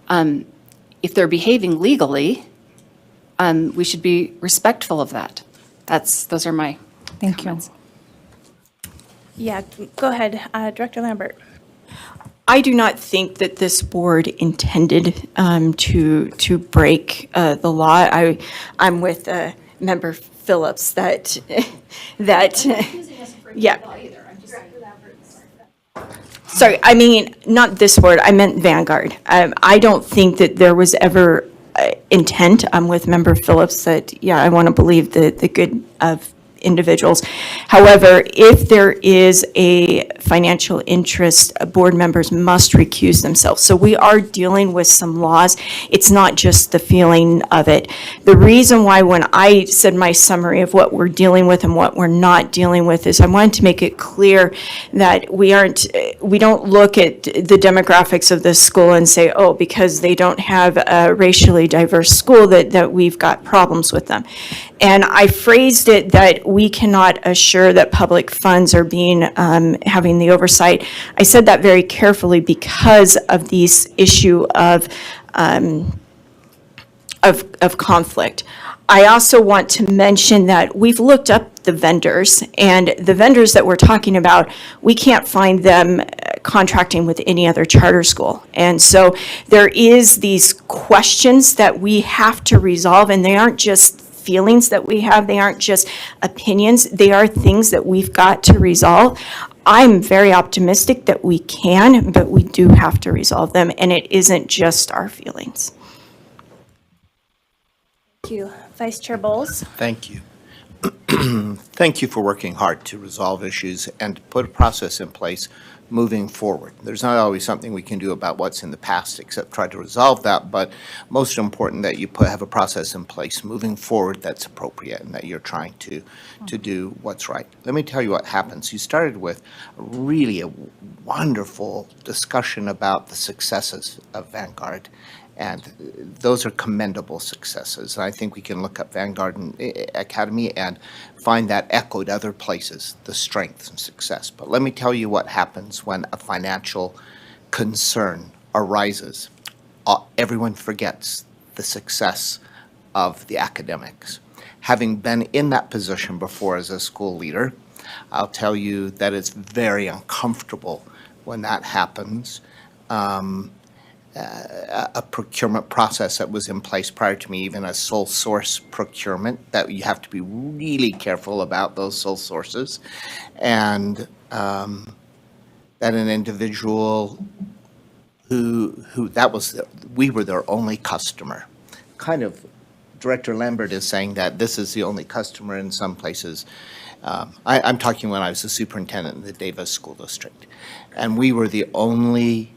If they're behaving legally, we should be respectful of that. Those are my comments.
Yeah, go ahead, Director Lambert.
I do not think that this board intended to break the law. I'm with Member Phillips that yeah. Sorry, I mean, not this board, I meant Vanguard. I don't think that there was ever intent. I'm with Member Phillips that, yeah, I want to believe the good of individuals. However, if there is a financial interest, board members must recuse themselves. So we are dealing with some laws. It's not just the feeling of it. The reason why when I said my summary of what we're dealing with and what we're not dealing with is I wanted to make it clear that we don't look at the demographics of this school and say, oh, because they don't have a racially diverse school that we've got problems with them. And I phrased it that we cannot assure that public funds are being, having the oversight. I said that very carefully because of this issue of conflict. I also want to mention that we've looked up the vendors, and the vendors that we're talking about, we can't find them contracting with any other charter school. And so there is these questions that we have to resolve, and they aren't just feelings that we have, they aren't just opinions, they are things that we've got to resolve. I'm very optimistic that we can, but we do have to resolve them, and it isn't just our feelings.
Thank you. Vice Chair Bowles.
Thank you. Thank you for working hard to resolve issues and to put a process in place moving forward. There's not always something we can do about what's in the past except try to resolve that, but most important that you have a process in place moving forward that's appropriate and that you're trying to do what's right. Let me tell you what happens. You started with really a wonderful discussion about the successes of Vanguard, and those are commendable successes. And I think we can look up Vanguard Academy and find that echoed other places, the strength and success. But let me tell you what happens when a financial concern arises. Everyone forgets the success of the academics. Having been in that position before as a school leader, I'll tell you that it's very uncomfortable when that happens. A procurement process that was in place prior to me, even a sole source procurement, that you have to be really careful about those sole sources, and that an individual we were their only customer. Kind of, Director Lambert is saying that this is the only customer in some places. I'm talking when I was the superintendent in the Davis School District, and we were the only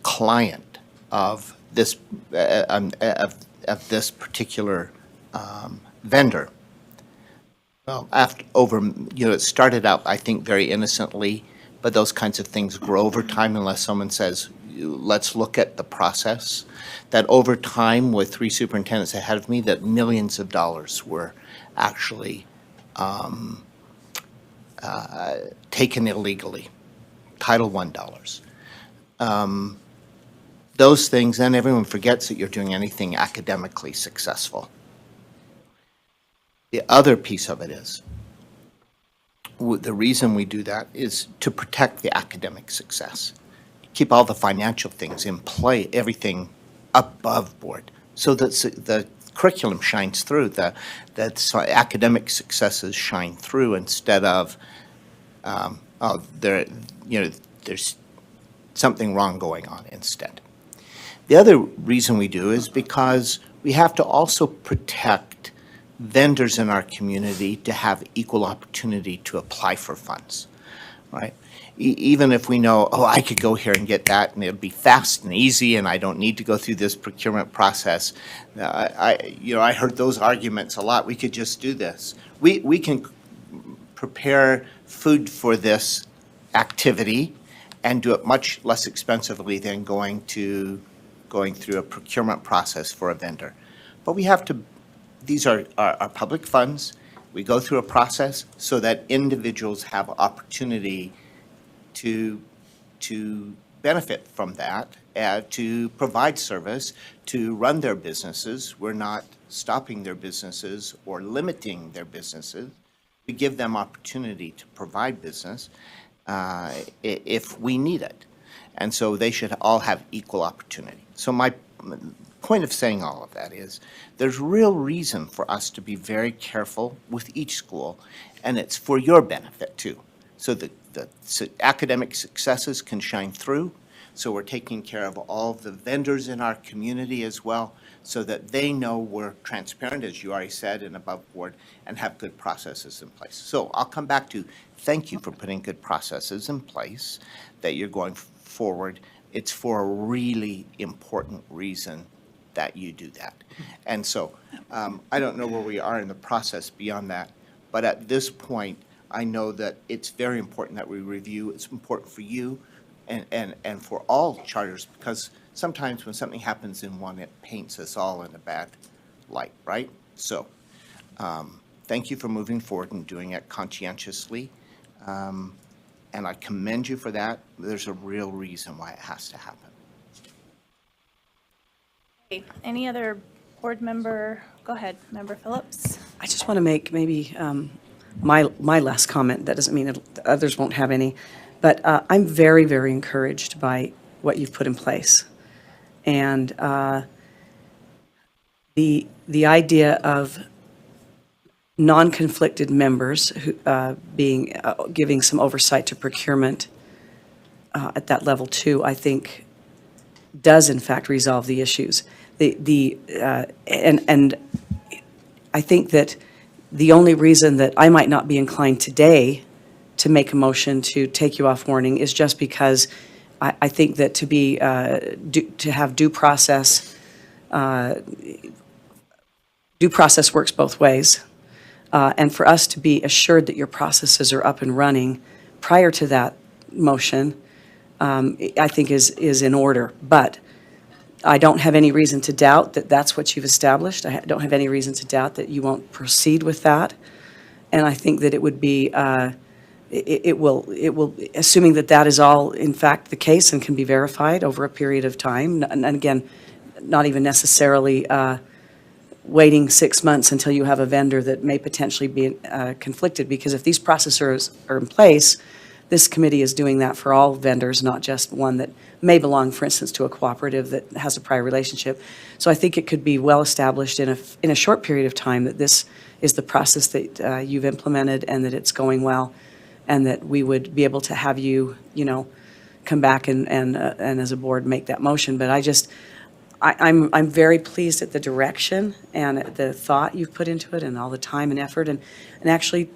client of this, of this particular vendor. Well, it started out, I think, very innocently, but those kinds of things grow over time unless someone says, let's look at the process. That over time, with 3 superintendents ahead of me, that millions of dollars were actually taken illegally, Title I dollars. Those things, then everyone forgets that you're doing anything academically successful. The other piece of it is, the reason we do that is to protect the academic success. Keep all the financial things in play, everything above board, so that the curriculum shines through, that academic successes shine through instead of, there's something wrong going on instead. The other reason we do is because we have to also protect vendors in our community to have equal opportunity to apply for funds, right? Even if we know, oh, I could go here and get that and it'll be fast and easy and I don't need to go through this procurement process. I heard those arguments a lot. We could just do this. We can prepare food for this activity and do it much less expensively than going through a procurement process for a vendor. But we have to, these are public funds. We go through a process so that individuals have opportunity to benefit from that, to provide service, to run their businesses. We're not stopping their businesses or limiting their businesses. We give them opportunity to provide business if we need it. And so they should all have equal opportunity. So my point of saying all of that is there's real reason for us to be very careful with each school, and it's for your benefit too. So the academic successes can shine through, so we're taking care of all of the vendors in our community as well, so that they know we're transparent, as you already said, and above board, and have good processes in place. So I'll come back to thank you for putting good processes in place, that you're going forward. It's for a really important reason that you do that. And so I don't know where we are in the process beyond that, but at this point, I know that it's very important that we review. It's important for you and for all charters, because sometimes when something happens in one, it paints us all in a bad light, right? So thank you for moving forward and doing it conscientiously. And I commend you for that. There's a real reason why it has to happen.
Okay. Any other board member? Go ahead, Member Phillips.
I just want to make maybe my last comment. That doesn't mean that others won't have any, but I'm very, very encouraged by what you've put in place. And the idea of non-conflicted members who, giving some oversight to procurement at that level too, I think does in fact resolve the issues. And I think that the only reason that I might not be inclined today to make a motion to take you off warning is just because I think that to have due process works both ways. And for us to be assured that your processes are up and running prior to that motion, I think is in order. But I don't have any reason to doubt that that's what you've established. I don't have any reason to doubt that you won't proceed with that. And I think that it would be, it will, assuming that that is all in fact the case and can be verified over a period of time, and again, not even necessarily waiting 6 months until you have a vendor that may potentially be conflicted, because if these processes are in place, this committee is doing that for all vendors, not just one that may belong, for instance, to a cooperative that has a prior relationship. So I think it could be well established in a short period of time that this is the process that you've implemented and that it's going well, and that we would be able to have you, come back and as a board make that motion. But I'm very pleased at the direction and at the thought you've put into it and all the time and effort. And actually,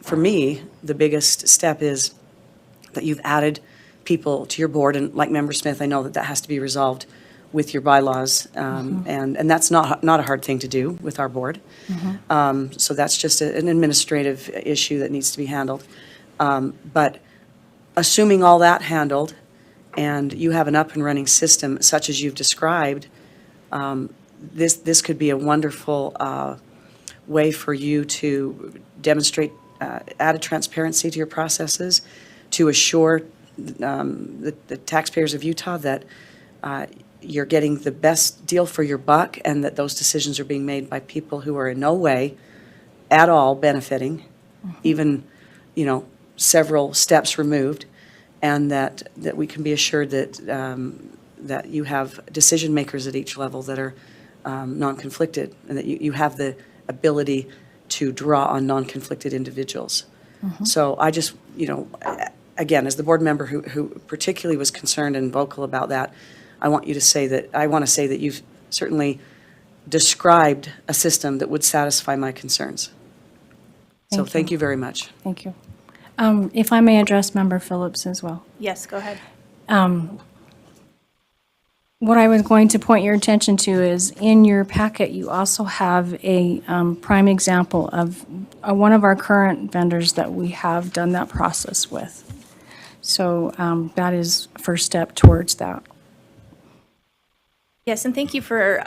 for me, the biggest step is that you've added people to your board. And like Member Smith, I know that has to be resolved with your bylaws. And that's not a hard thing to do with our board. So that's just an administrative issue that needs to be handled. But assuming all that handled, and you have an up and running system such as you've described, this could be a wonderful way for you to demonstrate added transparency to your processes, to assure the taxpayers of Utah that you're getting the best deal for your buck, and that those decisions are being made by people who are in no way at all benefiting, even, several steps removed, and that we can be assured that that you have decision makers at each level that are non-conflicted, and that you have the ability to draw on non-conflicted individuals. So I just, again, as the board member who particularly was concerned and vocal about that, I want to say that you've certainly described a system that would satisfy my concerns. So thank you very much.
Thank you. If I may address Member Phillips as well.
Yes, go ahead.
What I was going to point your attention to is in your packet, you also have a prime example of one of our current vendors that we have done that process with. So that is a first step towards that.
Yes, and thank you for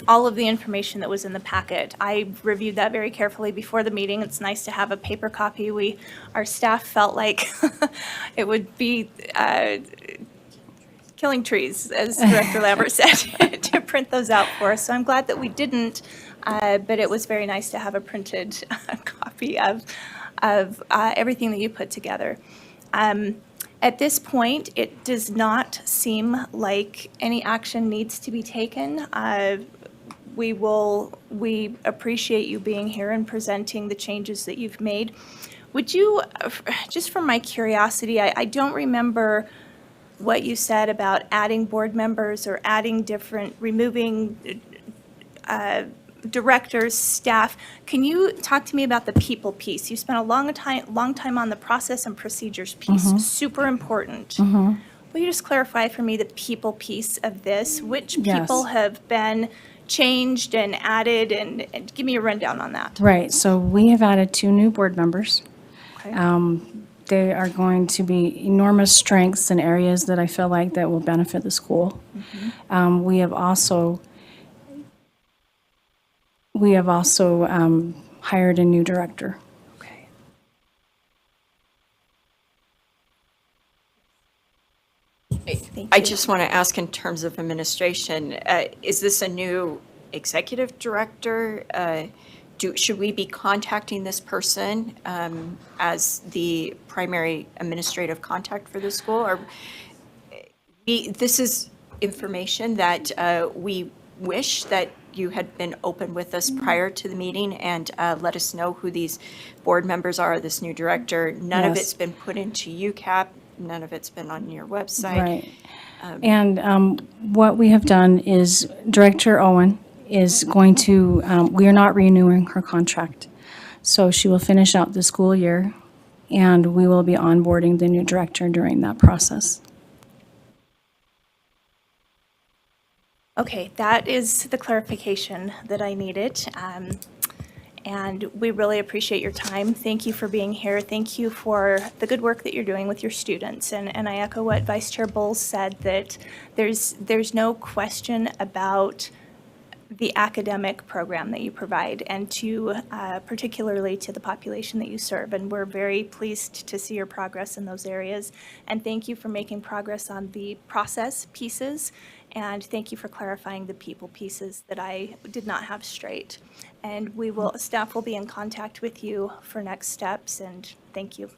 all of the information that was in the packet. I reviewed that very carefully before the meeting. It's nice to have a paper copy. Our staff felt like it would be killing trees, as Director Lambert said, to print those out for us. So I'm glad that we didn't, but it was very nice to have a printed copy of everything that you put together. At this point, it does not seem like any action needs to be taken. We appreciate you being here and presenting the changes that you've made. Would you, just from my curiosity, I don't remember what you said about adding board members or removing directors, staff. Can you talk to me about the people piece? You spent a long time on the process and procedures piece, super important. Will you just clarify for me the people piece of this? Which people have been changed and added, and give me a rundown on that.
Right, so we have added 2 new board members.
Okay.
They are going to be enormous strengths in areas that I feel like that will benefit the school. We have also hired a new director.
Okay.
I just want to ask in terms of administration, is this a new executive director? Should we be contacting this person as the primary administrative contact for the school? Or this is information that we wish that you had been open with us prior to the meeting and let us know who these board members are, this new director. None of
Yes.
it's been put into UCAP. None of it's been on your website.
Right. And what we have done is Director Owen is going to, we are not renewing her contract. So she will finish out the school year, and we will be onboarding the new director during that process.
Okay, that is the clarification that I needed. And we really appreciate your time. Thank you for being here. Thank you for the good work that you're doing with your students. And I echo what Vice Chair Bowles said, that there's no question about the academic program that you provide, and to particularly to the population that you serve. And we're very pleased to see your progress in those areas. And thank you for making progress on the process pieces. And thank you for clarifying the people pieces that I did not have straight. And staff will be in contact with you for next steps, and thank you.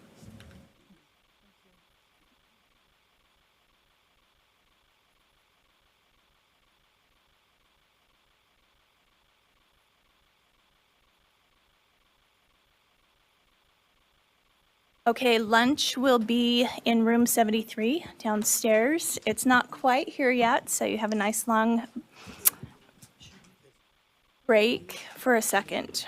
Okay, lunch will be in room 73 downstairs. It's not quite here yet, so you have a nice long break for a second.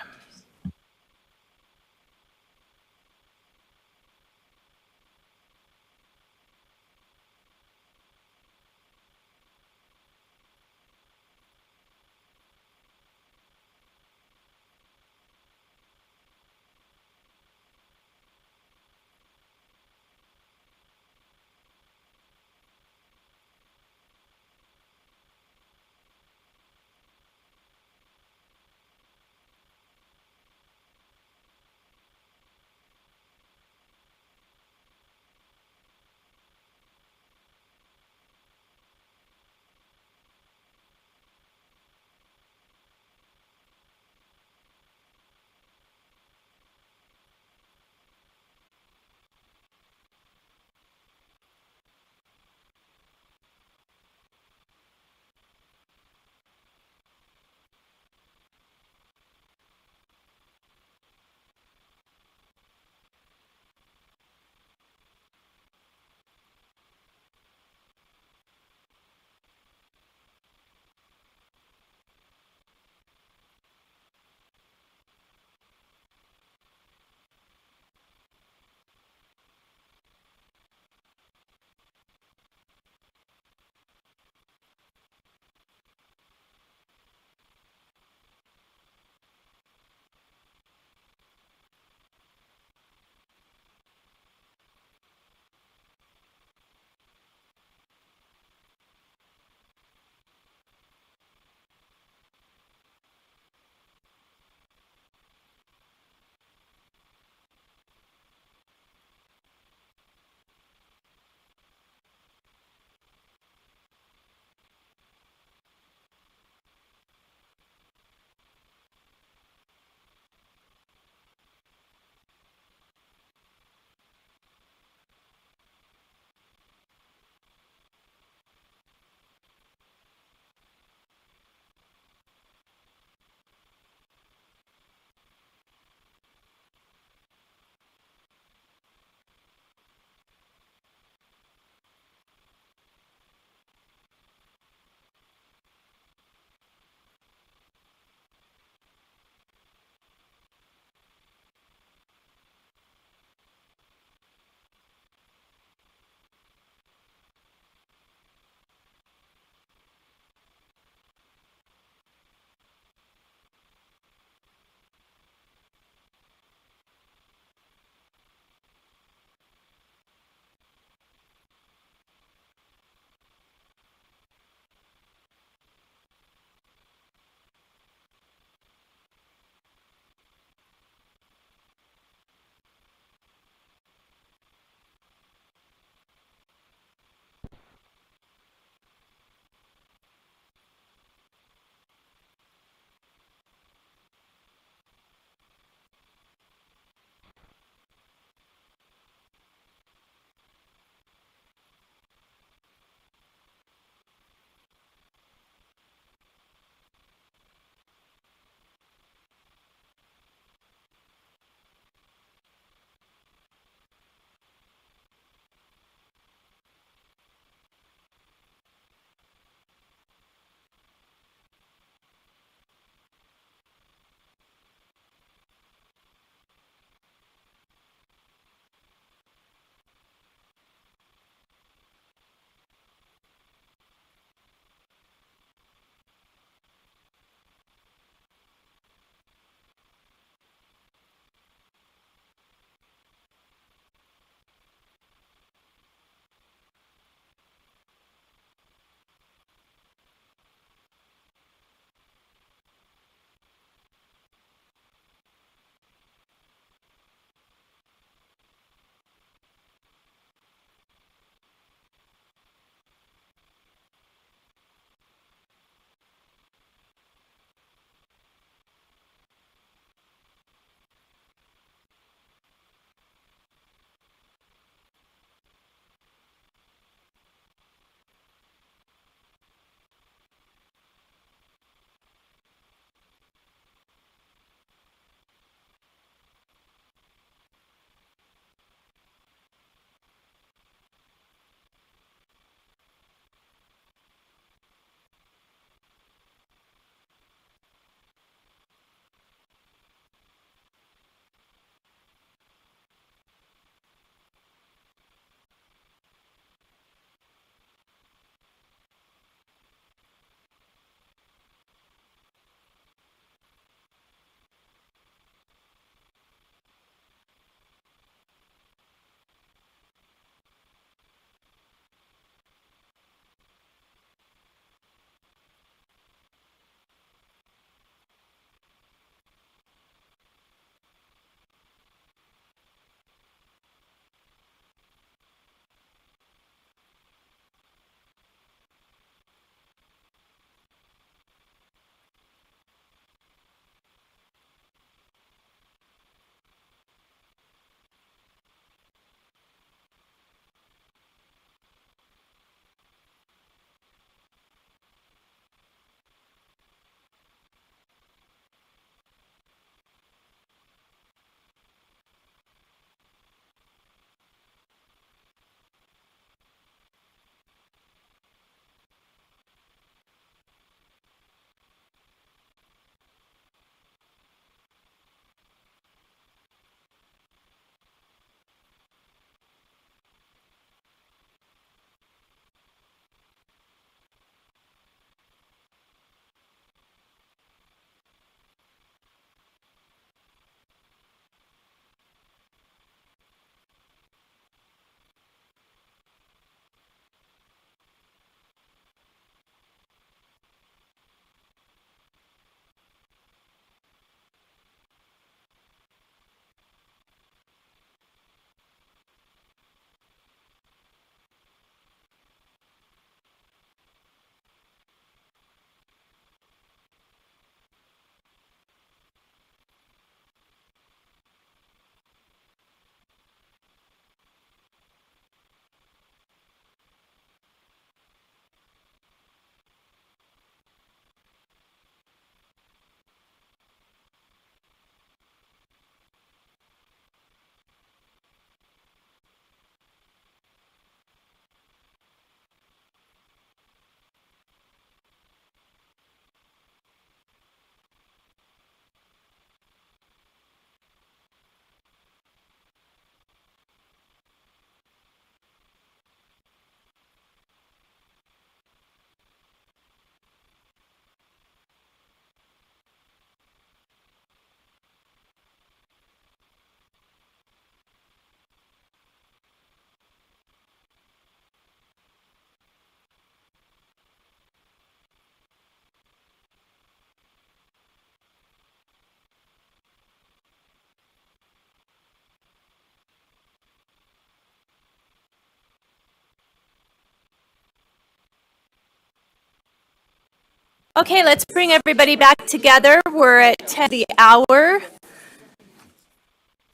Okay, let's bring everybody back together. We're at 10 of the hour.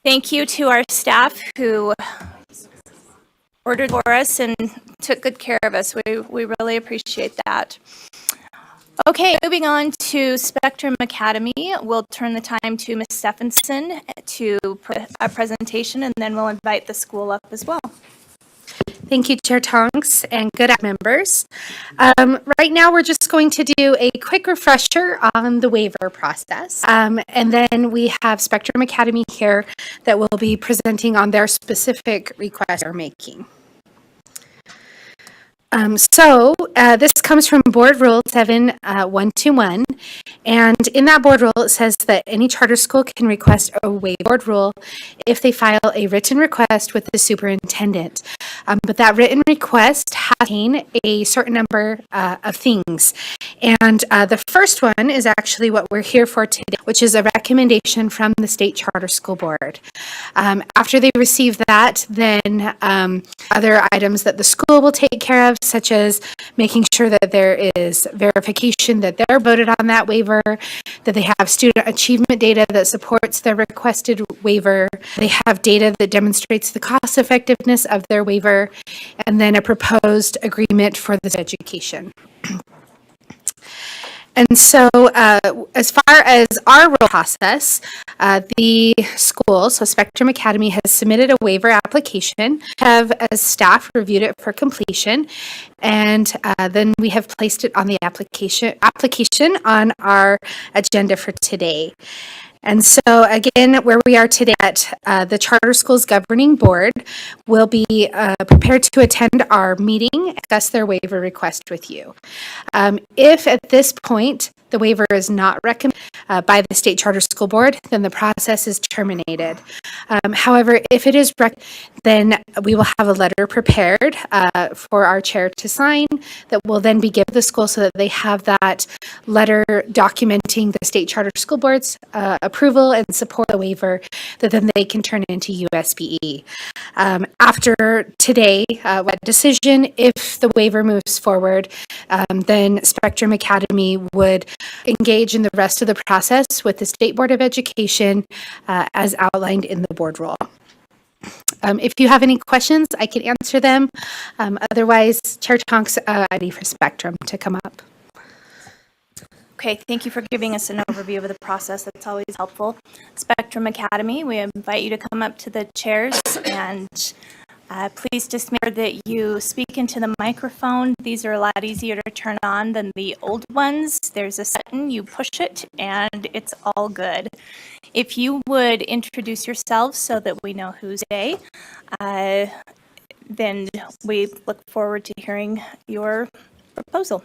Thank you to our staff who ordered for us and took good care of us. We really appreciate that. Okay, moving on to Spectrum Academy. We'll turn the time to Ms. Stephenson to a presentation, and then we'll invite the school up as well.
Thank you, Chair Tonks, and good members. Right now, we're just going to do a quick refresher on the waiver process. And then we have Spectrum Academy here that will be presenting on their specific request they're making. This comes from Board Rule 7121, and in that board rule, it says that any charter school can request a waiver board rule if they file a written request with the superintendent. But that written request has to contain a certain number of things. And the first one is actually what we're here for today, which is a recommendation from the State Charter School Board. After they receive that, then other items that the school will take care of, such as making sure that there is verification that they're voted on that waiver, that they have student achievement data that supports their requested waiver, they have data that demonstrates the cost effectiveness of their waiver, and then a proposed agreement for this education. And so as far as our rule process, the school, so Spectrum Academy, has submitted a waiver application, have as staff reviewed it for completion, and then we have placed it on the application on our agenda for today. And so again, where we are today at the Charter Schools Governing Board will be prepared to attend our meeting and discuss their waiver request with you. If at this point the waiver is not recommended by the State Charter School Board, then the process is terminated. However, if it is then we will have a letter prepared for our chair to sign that will then be given to the school so that they have that letter documenting the State Charter School Board's approval and support the waiver that then they can turn into USBE. After today, what decision, if the waiver moves forward, then Spectrum Academy would engage in the rest of the process with the State Board of Education as outlined in the board rule. If you have any questions, I can answer them. Otherwise, Chair Tonks, ready for Spectrum to come up.
Okay, thank you for giving us an overview of the process. That's always helpful. Spectrum Academy, we invite you to come up to the chairs and please just make sure that you speak into the microphone. These are a lot easier to turn on than the old ones. There's a button, you push it, and it's all good. If you would introduce yourselves so that we know who's today, then we look forward to hearing your proposal.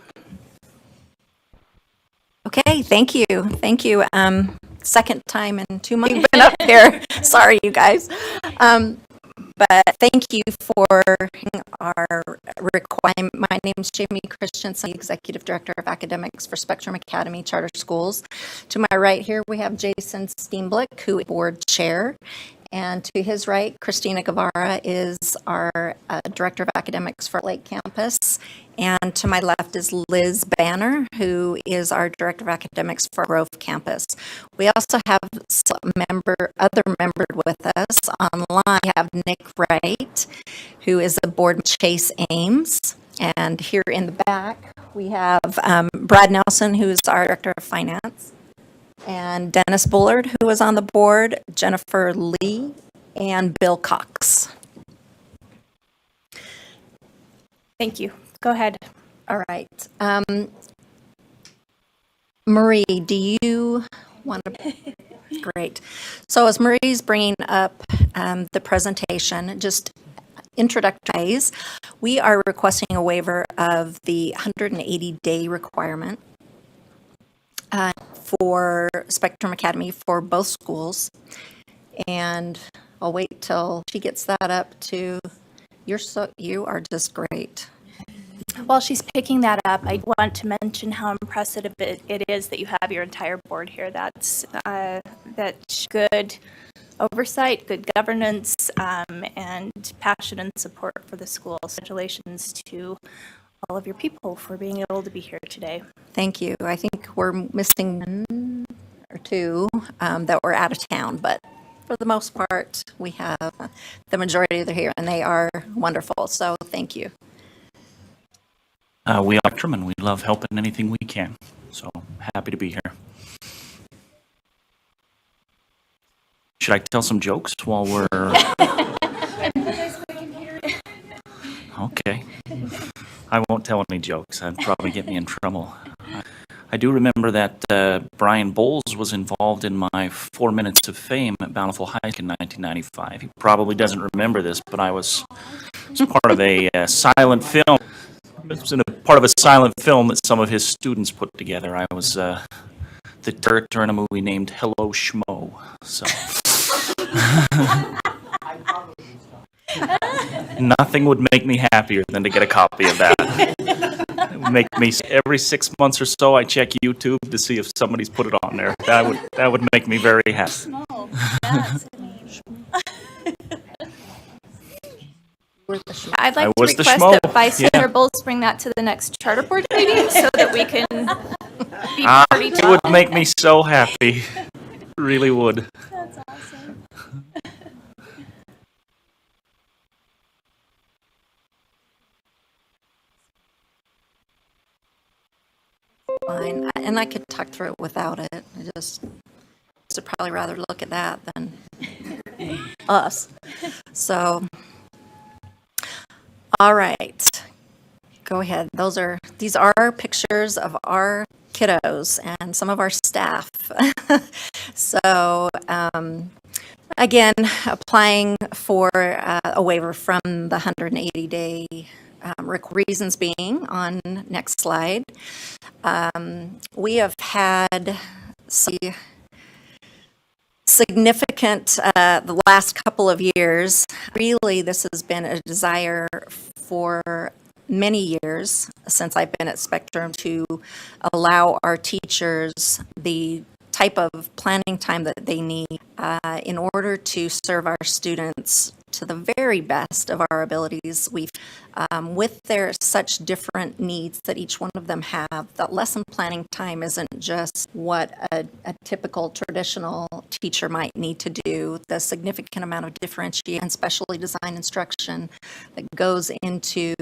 Okay, thank you. Thank you. Second time in 2 months you've been up here. Sorry, you guys. But thank you for our requirement. My name is Jamie Christensen, Executive Director of Academics for Spectrum Academy Charter Schools. To my right here, we have Jason Steenblick, who is Board Chair. And to his right, Christina Guevara is our Director of Academics for Lake Campus. And to my left is Liz Banner, who is our Director of Academics for Grove Campus. We also have other members with us online. We have Nick Wright, who is the Board Chase Ames. And here in the back, we have Brad Nelson, who is our Director of Finance, and Dennis Bullard, who is on the board, Jennifer Lee, and Bill Cox.
Thank you. Go ahead.
All right. Marie, do you want to? Great. So as Marie's bringing up the presentation, just introductories, we are requesting a waiver of the 180-day requirement for Spectrum Academy for both schools. And I'll wait till she gets that up to, you are just great.
While she's picking that up, I want to mention how impressive it is that you have your entire board here. That's good oversight, good governance, and passion and support for the school. Congratulations to all of your people for being able to be here today.
Thank you. I think we're missing one or two that were out of town, but for the most part, we have the majority that are here, and they are wonderful. So thank you.
We are Spectrum, and we love helping anything we can. So happy to be here. Should I tell some jokes while we're... Okay. I won't tell any jokes. That'd probably get me in trouble. I do remember that Brian Bowles was involved in my 4 Minutes of Fame at Bountiful High School in 1995. He probably doesn't remember this, but I was part of a silent film. It was part of a silent film that some of his students put together. I was the character in a movie named Hello Schmo. So nothing would make me happier than to get a copy of that. It would make me, every 6 months or so, I check YouTube to see if somebody's put it on there. That would make me very happy.
I'd like to
was the
request
schmo.
that Vice
Yeah.
Senator Bowles bring that to the next charter board meeting so that we can be party
It would make me so happy. Really would.
That's awesome.
Fine, and I could talk through it without it. I just would probably rather look at that than us. So, all right, go ahead. These are pictures of our kiddos and some of our staff. So, again, applying for a waiver from the 180-day reasons being on next slide. We have had significant the last couple of years. Really, this has been a desire for many years since I've been at Spectrum to allow our teachers the type of planning time that they need in order to serve our students to the very best of our abilities. With their such different needs that each one of them have, that lesson planning time isn't just what a typical traditional teacher might need to do. The significant amount of differentiation and specially designed instruction that goes into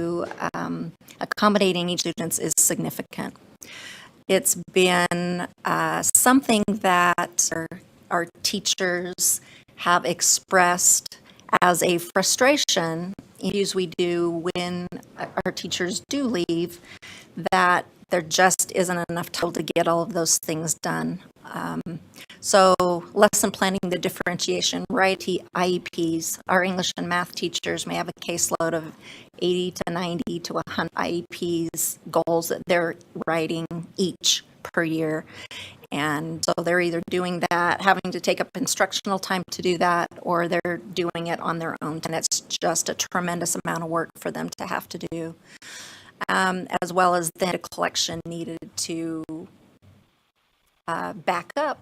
accommodating each student is significant. It's been something that our teachers have expressed as a frustration issues we do when our teachers do leave, that there just isn't enough time to get all of those things done. So lesson planning, the differentiation, right? IEPs, our English and math teachers may have a caseload of 80 to 90 to 100 IEPs goals that they're writing each per year. And so they're either doing that, having to take up instructional time to do that, or they're doing it on their own. And it's just a tremendous amount of work for them to have to do, as well as the data collection needed to back up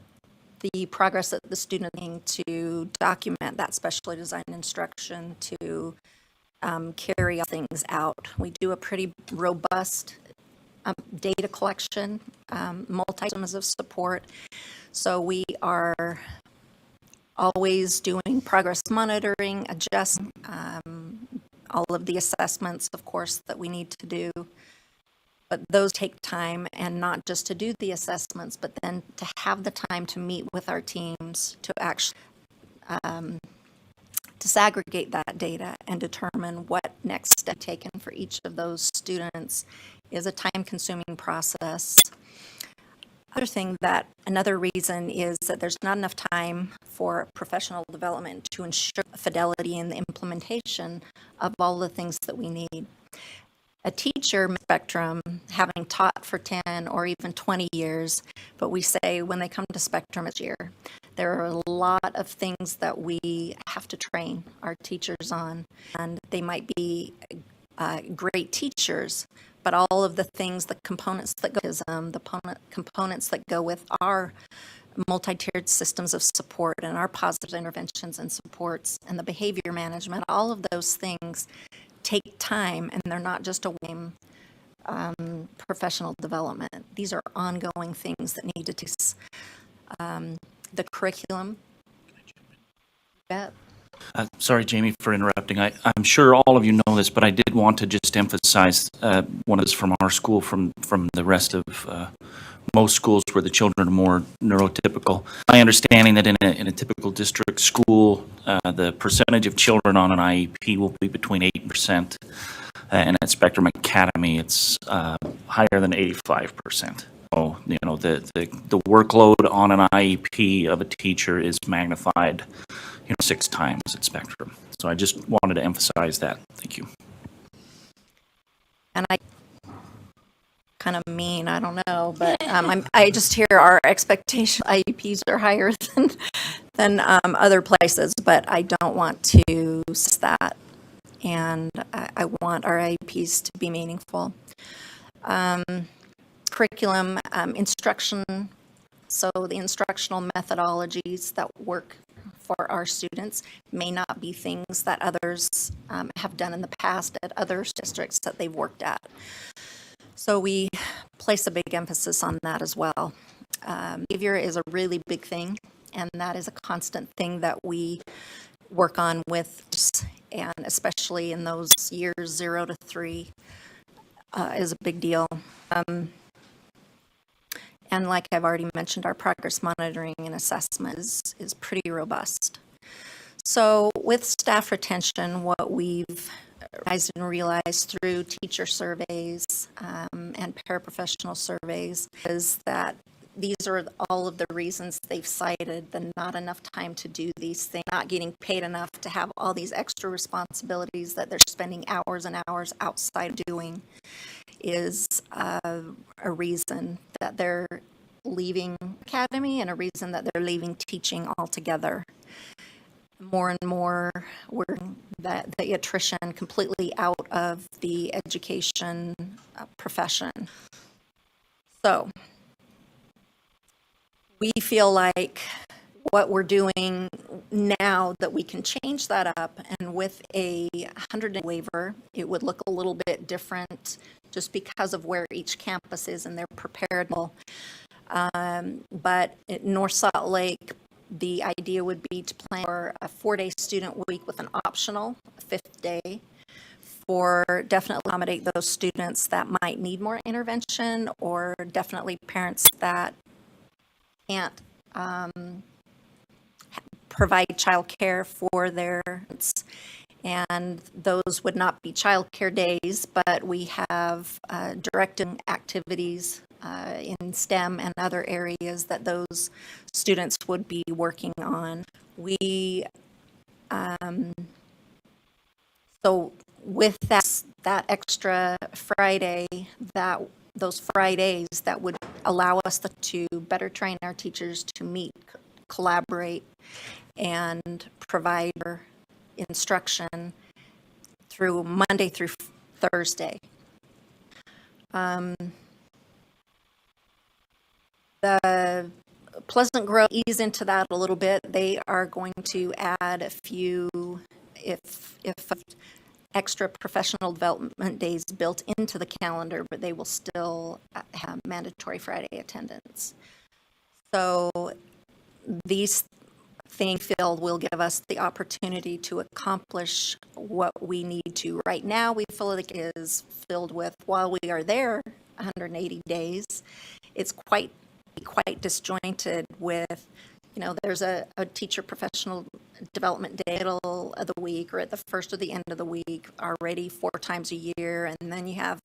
the progress that the student needs to document that specially designed instruction to carry things out. We do a pretty robust data collection, multi-systems of support. So we are always doing progress monitoring, adjusting all of the assessments, of course, that we need to do. But those take time, and not just to do the assessments, but then to have the time to meet with our teams to actually disaggregate that data and determine what next step taken for each of those students is a time-consuming process. Another reason is that there's not enough time for professional development to ensure fidelity in the implementation of all the things that we need. A teacher Spectrum, having taught for 10 or even 20 years, but we say when they come to Spectrum each year, there are a lot of things that we have to train our teachers on, and they might be great teachers, but all of the things, the components that go with the components that go with our multi-tiered systems of support and our positive interventions and supports and the behavior management, all of those things take time, and they're not just a game. professional development. These are ongoing things that need to take. The curriculum. Yeah.
Sorry, Jamie, for interrupting. I'm sure all of you know this, but I did want to just emphasize one of this from our school, from the rest of most schools where the children are more neurotypical. My understanding that in a typical district school, the percentage of children on an IEP will be between 8%, and at Spectrum Academy, it's higher than 85%. So, you know, the workload on an IEP of a teacher is magnified, 6 times at Spectrum. So I just wanted to emphasize that. Thank you.
And I kind of mean, I don't know, but I just hear our expectation IEPs are higher than other places, but I don't want to say that. And I want our IEPs to be meaningful. Curriculum, instruction, so the instructional methodologies that work for our students may not be things that others have done in the past at other districts that they've worked at. So we place a big emphasis on that as well. Behavior is a really big thing, and that is a constant thing that we work on with, and especially in those years 0 to 3 is a big deal. And like I've already mentioned, our progress monitoring and assessment is pretty robust. So with staff retention, what we've realized through teacher surveys and paraprofessional surveys is that these are all of the reasons they've cited, the not enough time to do these things, not getting paid enough to have all these extra responsibilities that they're spending hours and hours outside doing, is a reason that they're leaving academy and a reason that they're leaving teaching altogether. More and more, that the attrition completely out of the education profession. So we feel like what we're doing now that we can change that up, and with a 100 waiver, it would look a little bit different just because of where each campus is and they're prepared. But at North Salt Lake, the idea would be to plan for a 4-day student week with an optional 5th day for definitely accommodate those students that might need more intervention, or definitely parents that can't provide childcare for their kids. And those would not be childcare days, but we have directed activities in STEM and other areas that those students would be working on. So with that extra Friday, those Fridays, that would allow us to better train our teachers to meet, collaborate, and provide instruction through Monday through Thursday. The Pleasant Grove ease into that a little bit. They are going to add a few, if extra professional development days built into the calendar, but they will still have mandatory Friday attendance. So these things filled will give us the opportunity to accomplish what we need to. Right now, we feel like it is filled with, while we are there 180 days, it's quite disjointed with, there's a teacher professional development day middle of the week or at the first or the end of the week already 4 times a year, and then you have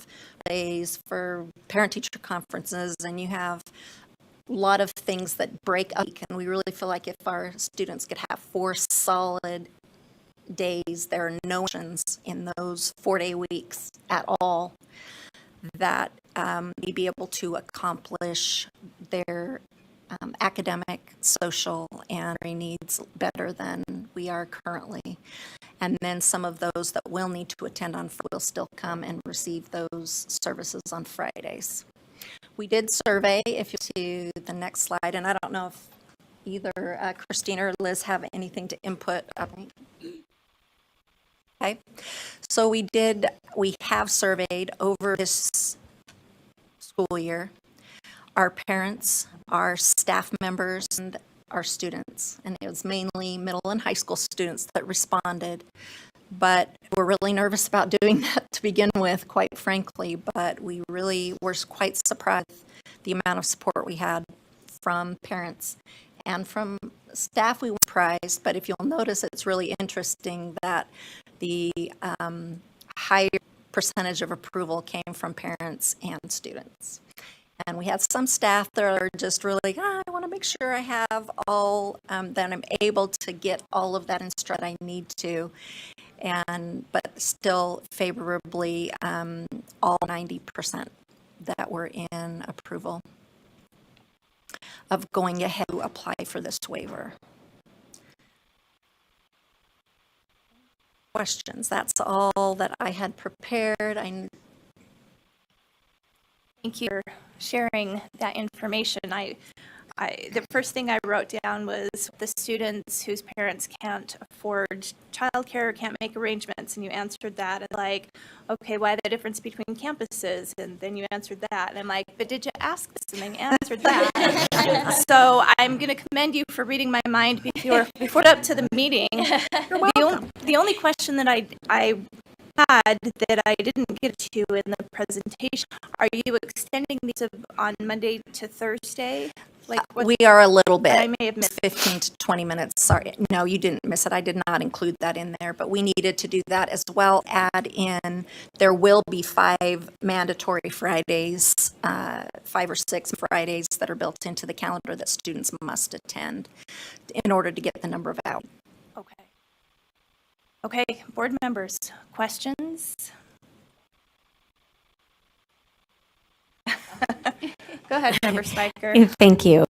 days for parent-teacher conferences, and you have a lot of things that break up, and we really feel like if our students could have 4 solid days, there are no options in those 4-day weeks at all, that we'd be able to accomplish their academic, social, and needs better than we are currently. And then some of those that will need to attend on will still come and receive those services on Fridays. We did survey, if you to the next slide, and I don't know if either Christina or Liz have anything to input. Okay, so we have surveyed over this school year. Our parents, our staff members, and our students. And it was mainly middle and high school students that responded. But we're really nervous about doing that to begin with, quite frankly. But we really were quite surprised the amount of support we had from parents and from staff. We were surprised, but if you'll notice, it's really interesting that the higher percentage of approval came from parents and students. And we had some staff that are just really, I want to make sure I have all, that I'm able to get all of that instruction I need to. But still favorably, all 90% that were in approval of going ahead to apply for this waiver. Questions? That's all that I had prepared.
Thank you for sharing that information. The first thing I wrote down was the students whose parents can't afford childcare, can't make arrangements, and you answered that. And like, okay, why the difference between campuses? And then you answered that. And I'm like, but did you ask this? And then you answered that. So I'm going to commend you for reading my mind before up to the meeting. The only question that I had that I didn't get to in the presentation, are you extending these on Monday to Thursday? Like
We are a little bit.
I may have missed
15 to 20 minutes. Sorry. No, you didn't miss it. I did not include that in there, but we needed to do that as well. Add in, there will be 5 mandatory Fridays, 5 or 6 Fridays that are built into the calendar that students must attend in order to get the number of hours.
Okay. Okay, board members, questions? Go ahead, Member Spiker.
Thank you.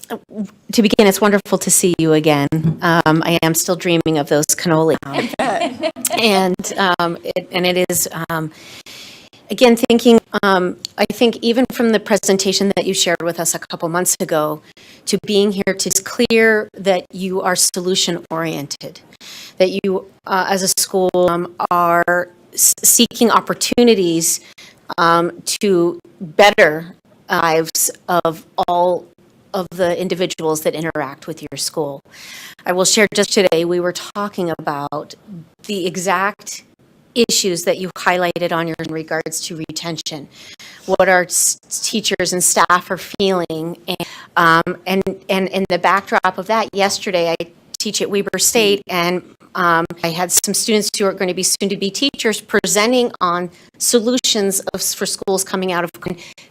To begin, it's wonderful to see you again. I am still dreaming of those cannoli. And it is, again, thinking, I think even from the presentation that you shared with us a couple months ago, to being here, to it's clear that you are solution-oriented, that you, as a school, are seeking opportunities to better lives of all of the individuals that interact with your school. I will share just today, we were talking about the exact issues that you highlighted on your in regards to retention, what our teachers and staff are feeling, and in the backdrop of that, yesterday I teach at Weber State, and I had some students who are going to be soon-to-be teachers presenting on solutions for schools coming out of.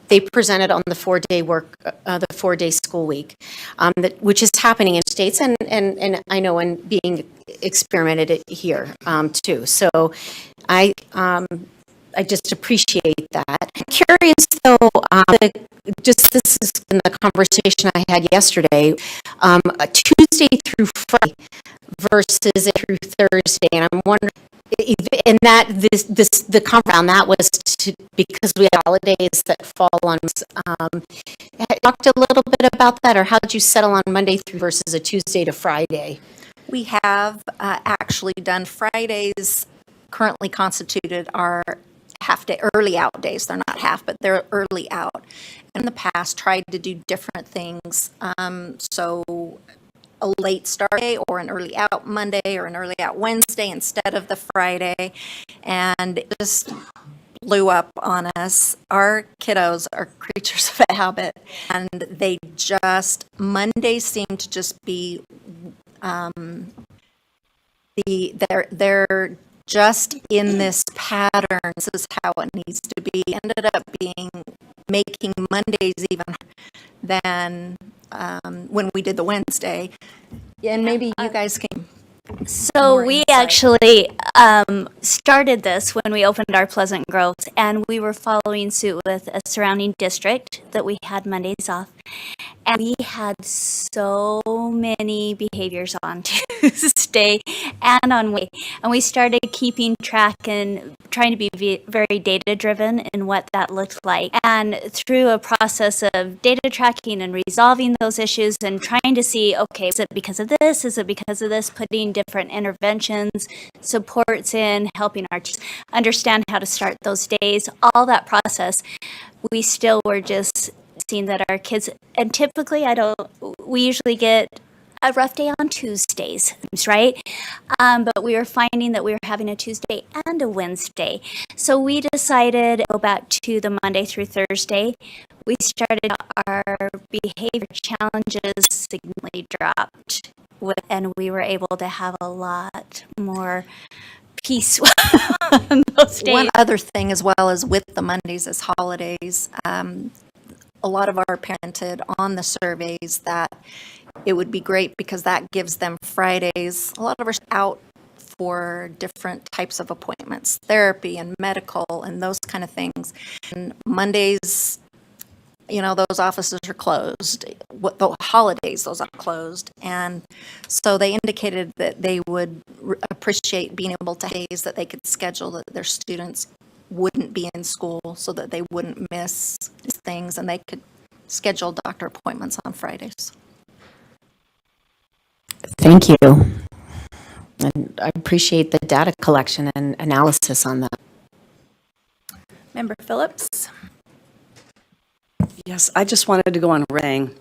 They presented on the 4-day the 4-day school week, which is happening in states, and I know and being experimented here too. So I just appreciate that. I'm curious though, just this is in the conversation I had yesterday, Tuesday through Friday versus through Thursday, and I'm wondering, and that the comment around that was because we have holidays that fall on. Talked a little bit about that, or how did you settle on Monday through versus a Tuesday to Friday?
We have actually done Fridays. Currently constituted are half-day, early out days. They're not half, but they're early out. In the past, tried to do different things. So a late start day or an early out Monday or an early out Wednesday instead of the Friday. And it just blew up on us. Our kiddos are creatures of habit, and they just, Mondays seem to just be, they're just in this pattern. This is how it needs to be. Ended up making Mondays even than when we did the Wednesday. And maybe you guys can.
So we actually started this when we opened our Pleasant Grove, and we were following suit with a surrounding district that we had Mondays off. And we had so many behaviors on Tuesday and on Wednesday. And we started keeping track and trying to be very data driven in what that looked like. And through a process of data tracking and resolving those issues and trying to see, okay, is it because of this? Is it because of this? Putting different interventions, supports in, helping our teachers understand how to start those days, all that process, we still were just seeing that our kids, and typically we usually get a rough day on Tuesdays, right? But we were finding that we were having a Tuesday and a Wednesday. So we decided to go back to the Monday through Thursday. We started our behavior challenges significantly dropped, and we were able to have a lot more peace on those days.
One other thing as well as with the Mondays as holidays, a lot of our parents had on the surveys that it would be great because that gives them Fridays. A lot of us out for different types of appointments, therapy and medical and those kind of things. And Mondays, those offices are closed. The holidays, those are closed. And so they indicated that they would appreciate being able to have days that they could schedule that their students wouldn't be in school so that they wouldn't miss things and they could schedule doctor appointments on Fridays.
Thank you. And I appreciate the data collection and analysis on that.
Member Phillips?
Yes, I just wanted to go on Rang.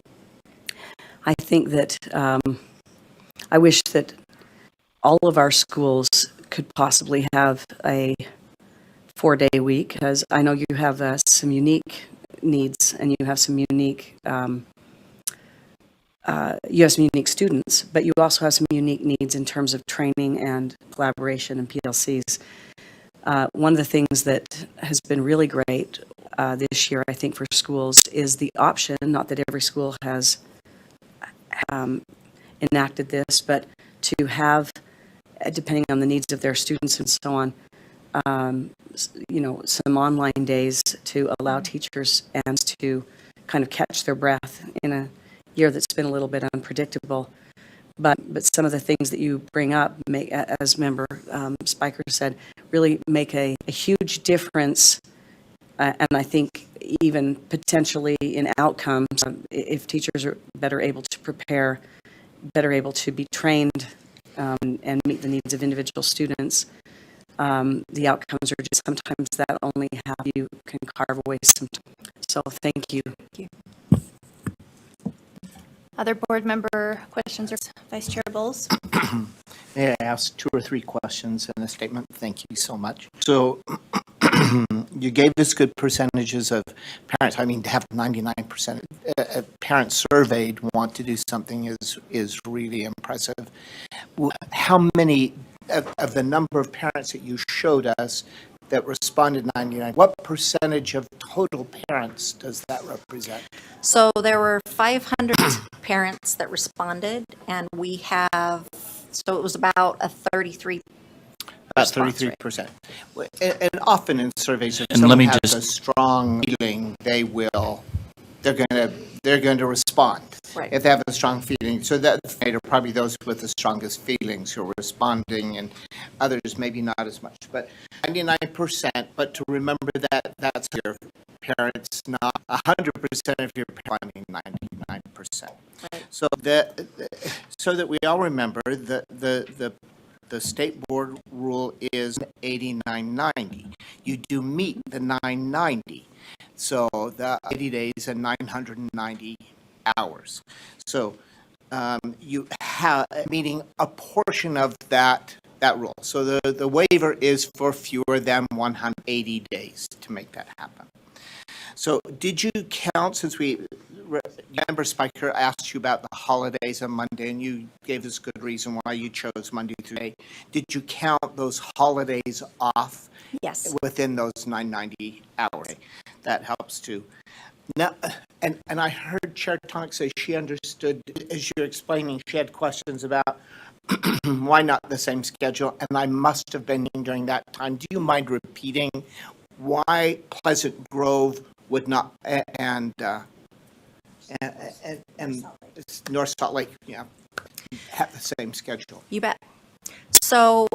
I think that I wish that all of our schools could possibly have a 4-day week, because I know you have some unique needs and you have some unique students, but you also have some unique needs in terms of training and collaboration and PLCs. One of the things that has been really great this year, I think, for schools is the option, not that every school has enacted this, but to have, depending on the needs of their students and so on, some online days to allow teachers and to kind of catch their breath in a year that's been a little bit unpredictable. But some of the things that you bring up, as Member Spiker said, really make a huge difference, and I think even potentially in outcomes, if teachers are better able to prepare, better able to be trained and meet the needs of individual students, the outcomes are just sometimes that only how you can carve away some. So thank you.
Thank you. Other board member questions or Vice Chair Bowles?
May I ask 2 or 3 questions in a statement? Thank you so much. So you gave us good percentages of parents. I mean, to have 99% of parents surveyed want to do something is really impressive. How many of the number of parents that you showed us that responded 99, what percentage of total parents does that represent?
So there were 500 parents that responded, and we have, so it was about a 33%.
About 33%. And often in surveys, if
And
someone
let me
has
just-
a strong feeling, they're going to respond.
Right.
If they have a strong feeling. So that are probably those with the strongest feelings who are responding, and others maybe not as much. But 99%, but to remember that that's your parents, not 100% of your parents, 99%.
Right.
So that we all remember the state board rule is 8990. You do meet the 990. So the 80 days and 990 hours. So you have meeting a portion of that rule. So the waiver is for fewer than 180 days to make that happen. So did you count, since Member Spiker asked you about the holidays on Monday, and you gave us good reason why you chose Monday through Friday. Did you count those holidays off?
Yes.
Within those 990 hours? That helps too. Now, and I heard Chair Tonic say she understood, as you're explaining, she had questions about why not the same schedule, and I must have been during that time. Do you mind repeating why Pleasant Grove would not, and And it's North Salt Lake, yeah, have the same schedule.
You bet. So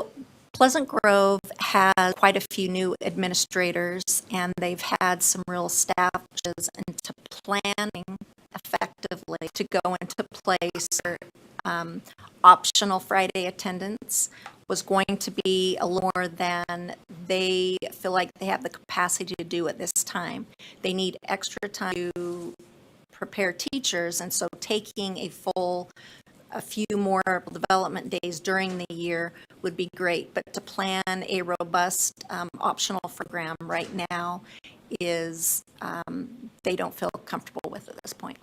Pleasant Grove has quite a few new administrators, and they've had some real staff changes into planning effectively to go into place. Optional Friday attendance was going to be a little more than they feel like they have the capacity to do at this time. They need extra time to prepare teachers, and so taking a few more development days during the year would be great, but to plan a robust optional program right now is, they don't feel comfortable with at this point.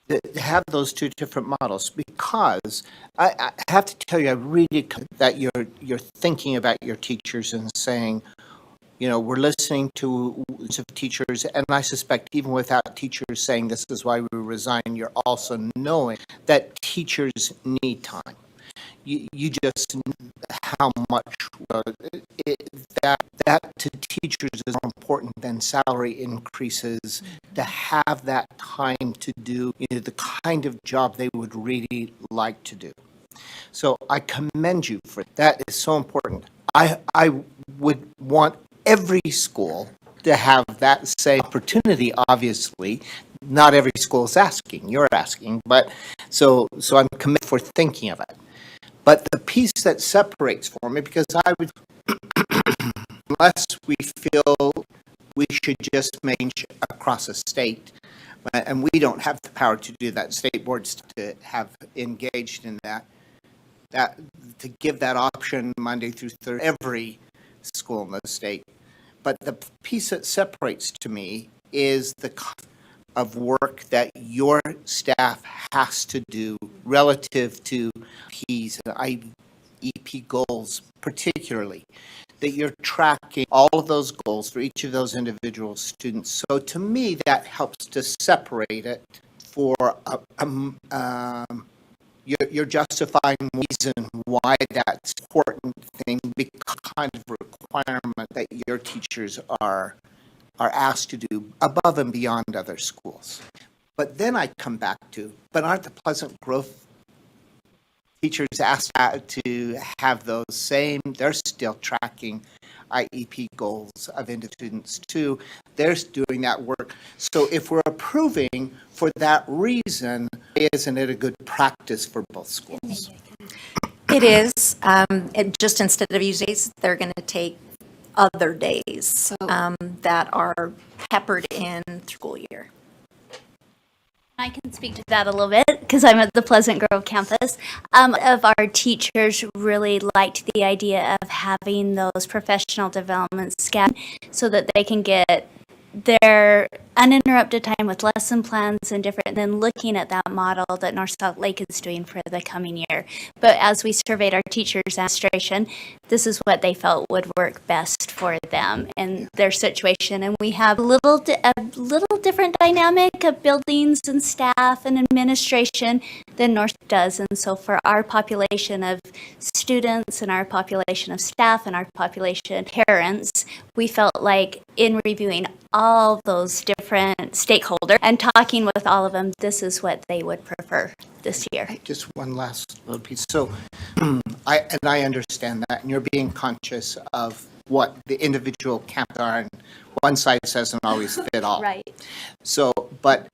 To have those two different models, because I have to tell you, I really that you're thinking about your teachers and saying, you know, we're listening to teachers, and I suspect even without teachers saying this is why we resign, you're also knowing that teachers need time. You just know how much that to teachers is more important than salary increases, to have that time to do, you know, the kind of job they would really like to do. So I commend you for that. Is so important. I would want every school to have that same opportunity. Obviously, not every school is asking. You're asking, but so I'm committed for thinking of it. But the piece that separates for me, because I would, unless we feel we should just change across a state, and we don't have the power to do that. State boards to have engaged in that to give that option Monday through Thursday, every school in the state. But the piece that separates to me is the kind of work that your staff has to do relative to P's and IEP goals, particularly, that you're tracking all of those goals for each of those individual students. So to me, that helps to separate it for you're justifying reason why that's important thing, because kind of requirement that your teachers are asked to do above and beyond other schools. But then I come back to, but aren't the Pleasant Grove teachers asked to have those same, they're still tracking IEP goals of students too. They're doing that work. So if we're approving for that reason, isn't it a good practice for both schools?
It is. Just instead of using days, they're going to take other days that are peppered in through school year.
I can speak to that a little bit because I'm at the Pleasant Grove campus. Of our teachers really liked the idea of having those professional development scattered so that they can get their uninterrupted time with lesson plans and different, and then looking at that model that North Salt Lake is doing for the coming year. But as we surveyed our teachers' administration, this is what they felt would work best for them and their situation. And we have a little different dynamic of buildings and staff and administration than North does. And so for our population of students and our population of staff and our population of parents, we felt like in reviewing all those different stakeholders and talking with all of them, this is what they would prefer this year.
Just one last little piece. So I understand that, and you're being conscious of what the individual camps are, and one size doesn't always fit all.
Right.
So, but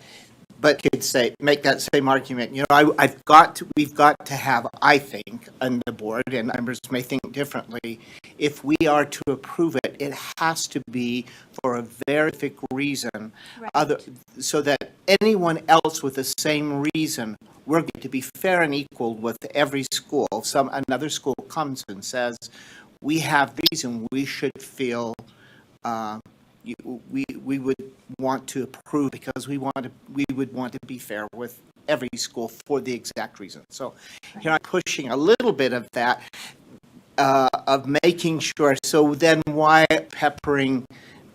kids say, make that same argument. You know, we've got to have, I think, on the board, and members may think differently, if we are to approve it, it has to be for a very specific reason, so that anyone else with the same reason, we're going to be fair and equal with every school. If another school comes and says, we have reason, we should feel we would want to approve because we would want to be fair with every school for the exact reason. So here I'm pushing a little bit of that, of making sure. So then why peppering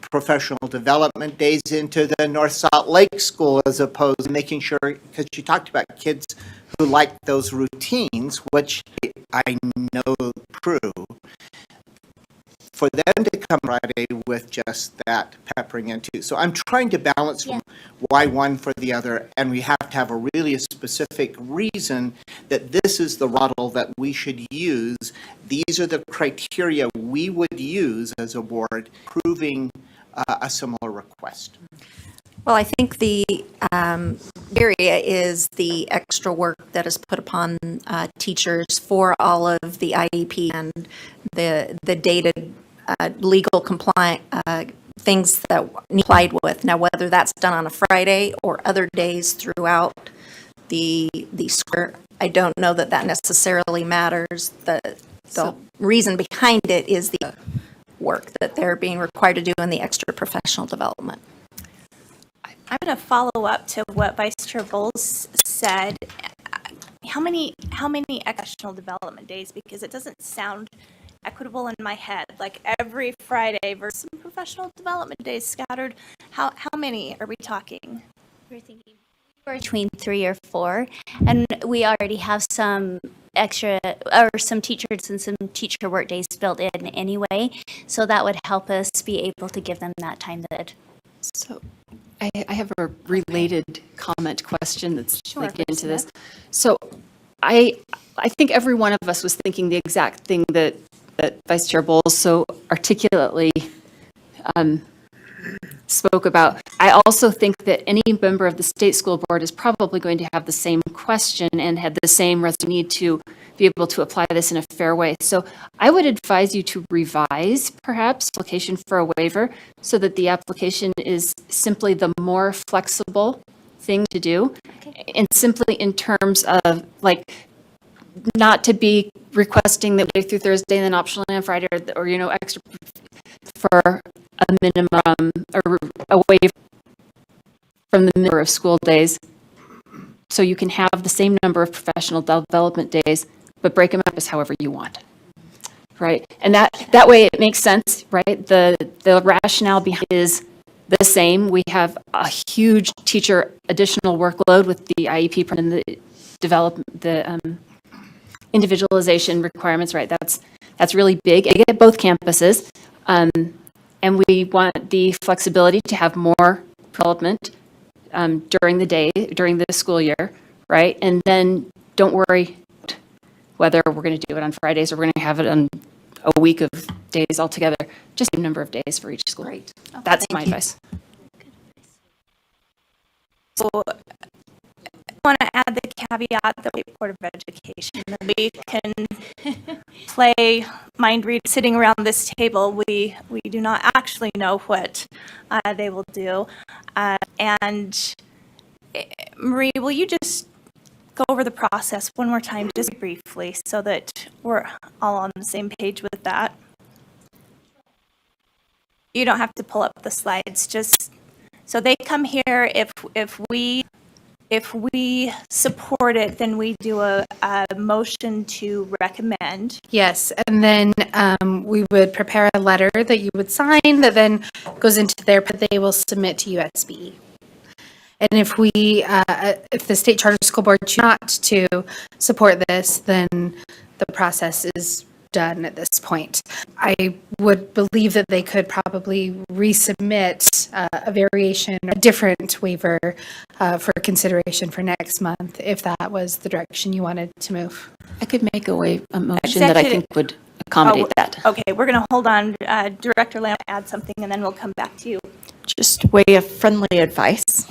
professional development days into the North Salt Lake School as opposed to making sure, because you talked about kids who like those routines, which I know true, for them to come Friday with just that peppering into. So I'm trying to balance why one for the other, and we have to have a really specific reason that this is the model that we should use. These are the criteria we would use as a board proving a similar request.
Well, I think the area is the extra work that is put upon teachers for all of the IEP and the dated legal compliant things that need applied with. Now, whether that's done on a Friday or other days throughout the summer, I don't know that that necessarily matters. The reason behind it is the work that they're being required to do in the extra professional development.
I'm going to follow up to what Vice Chair Bowles said. How many professional development days? Because it doesn't sound equitable in my head. Like every Friday versus some professional development days scattered. How many are we talking?
We're thinking between 3 or 4, and we already have some extra or some teachers and some teacher work days built in anyway, so that would help us be able to give them that time that.
So I have a related comment question that's linked into this. So I think every one of us was thinking the exact thing that Vice Chair Bowles so articulately spoke about. I also think that any member of the state school board is probably going to have the same question and had the same need to be able to apply this in a fair way. So I would advise you to revise perhaps application for a waiver so that the application is simply the more flexible thing to do. And simply in terms of like not to be requesting that Monday through Thursday and then optionally on Friday or you know, extra for a minimum or a waiver from the number of school days. So you can have the same number of professional development days, but break them up as however you want. Right? And that way it makes sense, right? The rationale behind it is the same. We have a huge teacher additional workload with the IEP and the individualization requirements, right? That's really big at both campuses. And we want the flexibility to have more development during the day, during the school year, right? And then don't worry whether we're going to do it on Fridays or we're going to have it on a week of days altogether, just the number of days for each school.
Great. Okay,
That's my
thank you.
advice.
So I want to add the caveat that the Board of Education, we can play mind read sitting around this table. We do not actually know what they will do. And Marie, will you just go over the process one more time, just briefly, so that we're all on the same page with that? You don't have to pull up the slides, just so they come here. If we support it, then we do a motion to recommend.
Yes, and then we would prepare a letter that you would sign that then goes into but they will submit to USBE. And if if the State Charter School Board choose not to support this, then the process is done at this point. I would believe that they could probably resubmit a variation, a different waiver for consideration for next month, if that was the direction you wanted to move.
I could make a motion that I think would accommodate that.
Okay, we're going to hold on. Director Lamb, add something, and then we'll come back to you.
Just way of friendly advice.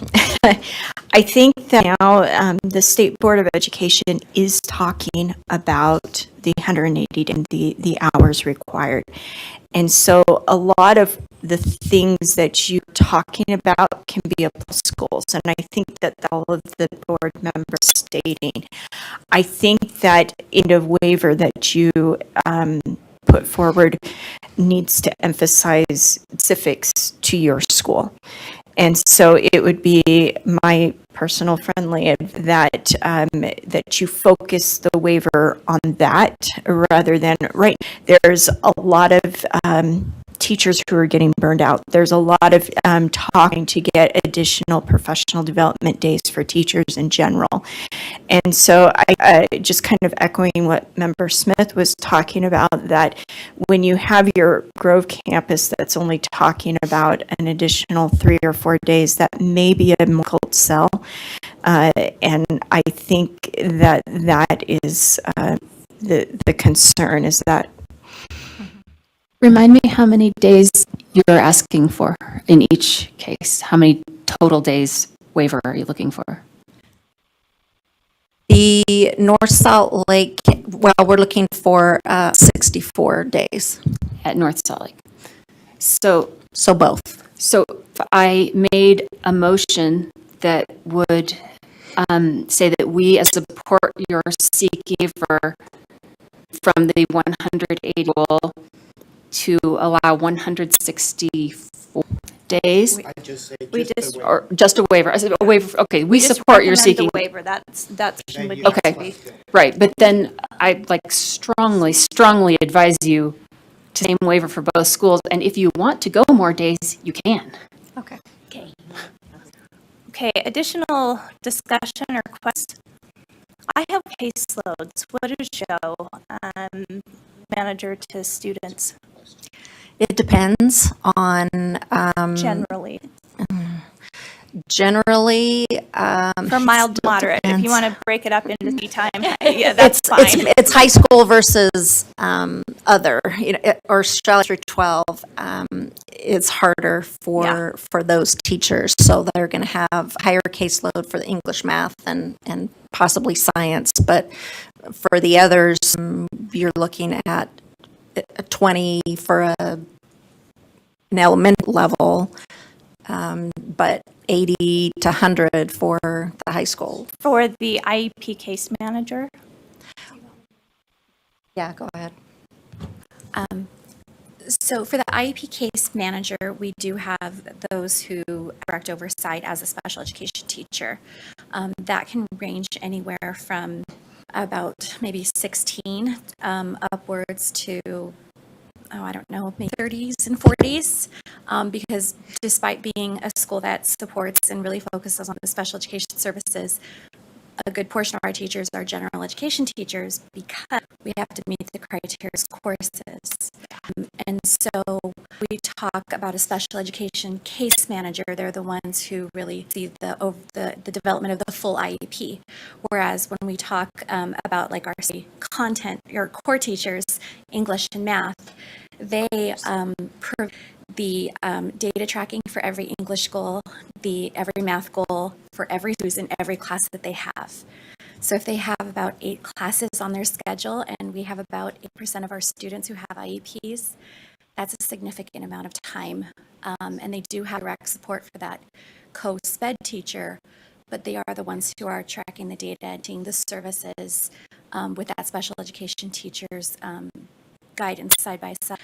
I think that now the State Board of Education is talking about the 180 and the hours required. And so a lot of the things that you're talking about can be applied to schools. And I think that all of the board members stating, I think that in a waiver that you put forward needs to emphasize specifics to your school. And so it would be my personal friendly that that you focus the waiver on that rather than there's a lot of teachers who are getting burned out. There's a lot of talking to get additional professional development days for teachers in general. And so I just kind of echoing what Member Smith was talking about, that when you have your Grove campus that's only talking about an additional 3 or 4 days, that may be a difficult sell. And I think that is the concern, is that.
Remind me how many days you're asking for in each case. How many total days waiver are you looking for?
The North Salt Lake, well, we're looking for 64 days.
At North Salt Lake. So
both.
So I made a motion that would say that we support your seeking for from the 180 goal to allow 164 days. Or just a waiver. I said a waiver. Okay, we
just
support your
recommend
seeking.
the waiver. That's
Okay, right. But then I strongly advise you to same waiver for both schools. And if you want to go more days, you can.
Okay. Okay, additional discussion or request? I have caseloads. What is show manager to students?
It depends on
Generally.
Generally,
From mild to moderate. If you
depends.
want to break it up into the time, yeah, that's fine.
It's high school versus other, or Charlotte through 12. It's harder for those teachers, so they're going to have higher caseload for the English, math, and possibly science. But for the others, you're looking at 20 for an elementary level. But 80 to 100 for the high school.
For the IEP case manager?
Yeah, go ahead.
So for the IEP case manager, we do have those who direct oversight as a special education teacher. That can range anywhere from about maybe 16 upwards to I don't know, maybe 30s and 40s, because despite being a school that supports and really focuses on the special education services, a good portion of our teachers are general education teachers because we have to meet the criteria courses. And so we talk about a special education case manager. They're the ones who really see the development of the full IEP. Whereas when we talk about like our content, your core teachers, English and math, they provide the data tracking for every English goal, every math goal for every who's in every class that they have. So if they have about 8 classes on their schedule and we have about 8% of our students who have IEPs, that's a significant amount of time. And they do have direct support for that co-SPED teacher, but they are the ones who are tracking the data and seeing the services with that special education teacher's guidance side by side.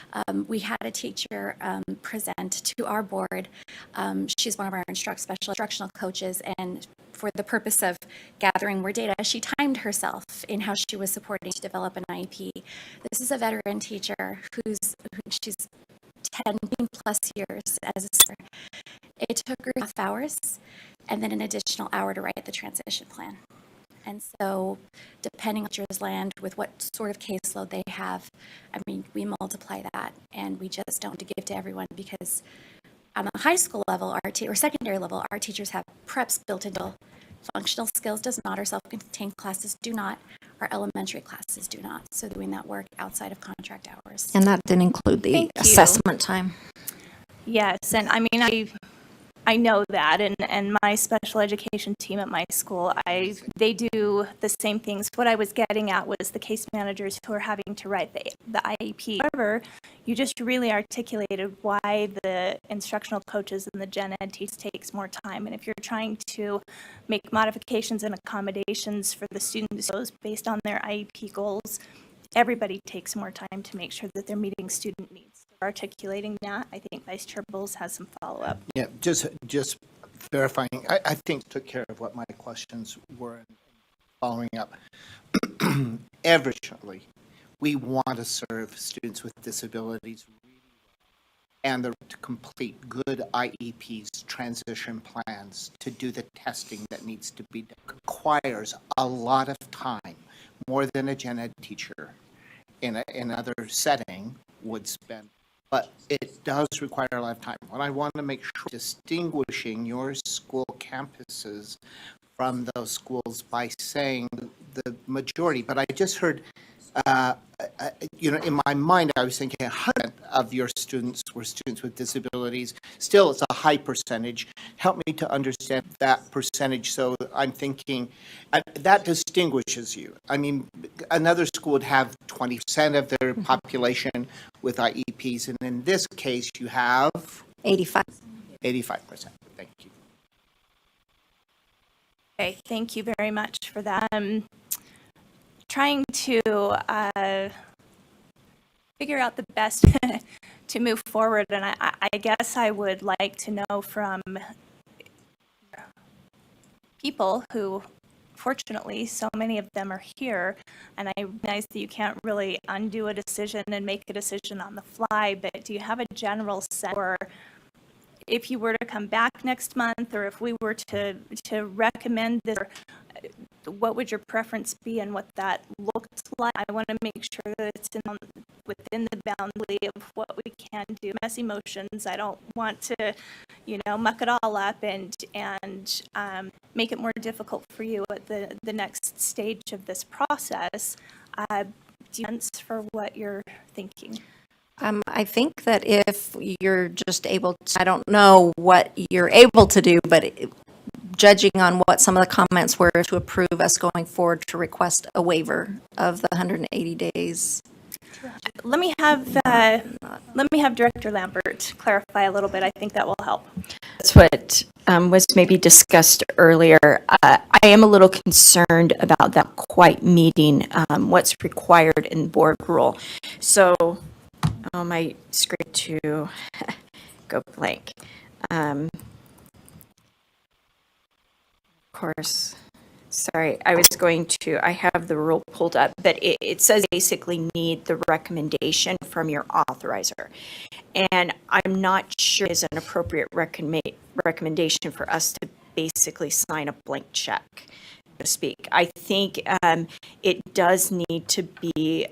We had a teacher present to our board. She's one of our special instructional coaches, and for the purpose of gathering more data, she timed herself in how she was supporting to develop an IEP. This is a veteran teacher she's 10 plus years as a teacher. It took her 12 hours and then an additional hour to write the transition plan. And so, depending on teachers land with what sort of caseload they have, I mean, we multiply that, and we just don't give to everyone because on the high school level, or secondary level, our teachers have preps built into functional skills does not, our self-contained classes do not, our elementary classes do not. So doing that work outside of contract hours.
And that didn't include the assessment time.
Yes, and I mean, I know that, and my special education team at my school, they do the same things. What I was getting at was the case managers who are having to write the IEP. However, you just really articulated why the instructional coaches and the gen ed teams takes more time. And if you're trying to make modifications and accommodations for the students based on their IEP goals, everybody takes more time to make sure that they're meeting student needs. Articulating that, I think Vice Chair Bowles has some follow-up.
Yeah, just verifying. I think took care of what my questions were. Following up, averagely, we want to serve students with disabilities. and to complete good IEPs, transition plans, to do the testing that needs to be done, requires a lot of time, more than a gen ed teacher in another setting would spend. But it does require a lot of time. What I want to make sure distinguishing your school campuses from those schools by saying the majority. But I just heard, in my mind, I was thinking 100 of your students were students with disabilities. Still, it's a high percentage. Help me to understand that percentage. So I'm thinking that distinguishes you. I mean, another school would have 20% of their population with IEPs, and in this case, you have
85%.
85%. Thank you.
Okay, thank you very much for that. Trying to figure out the best to move forward, and I guess I would like to know from people who, fortunately, so many of them are here, and I recognize that you can't really undo a decision and make a decision on the fly, but do you have a general sense, or if you were to come back next month, or if we were to recommend this, what would your preference be and what that looks like? I want to make sure that it's within the boundary of what we can do. Messy motions. I don't want to, muck it all up and make it more difficult for you at the next stage of this process. Do you have a sense for what you're thinking?
I think that if you're just able to, I don't know what you're able to do, but judging on what some of the comments were, to approve us going forward to request a waiver of the 180 days.
Let me have Director Lambert clarify a little bit. I think that will help.
That's what was maybe discussed earlier. I am a little concerned about that quite meeting what's required in board rule. So, my screen to go blank. Of course, sorry, I have the rule pulled up, but it says basically need the recommendation from your authorizer. And I'm not sure it's an appropriate recommendation for us to basically sign a blank check, so to speak. I think it does need to be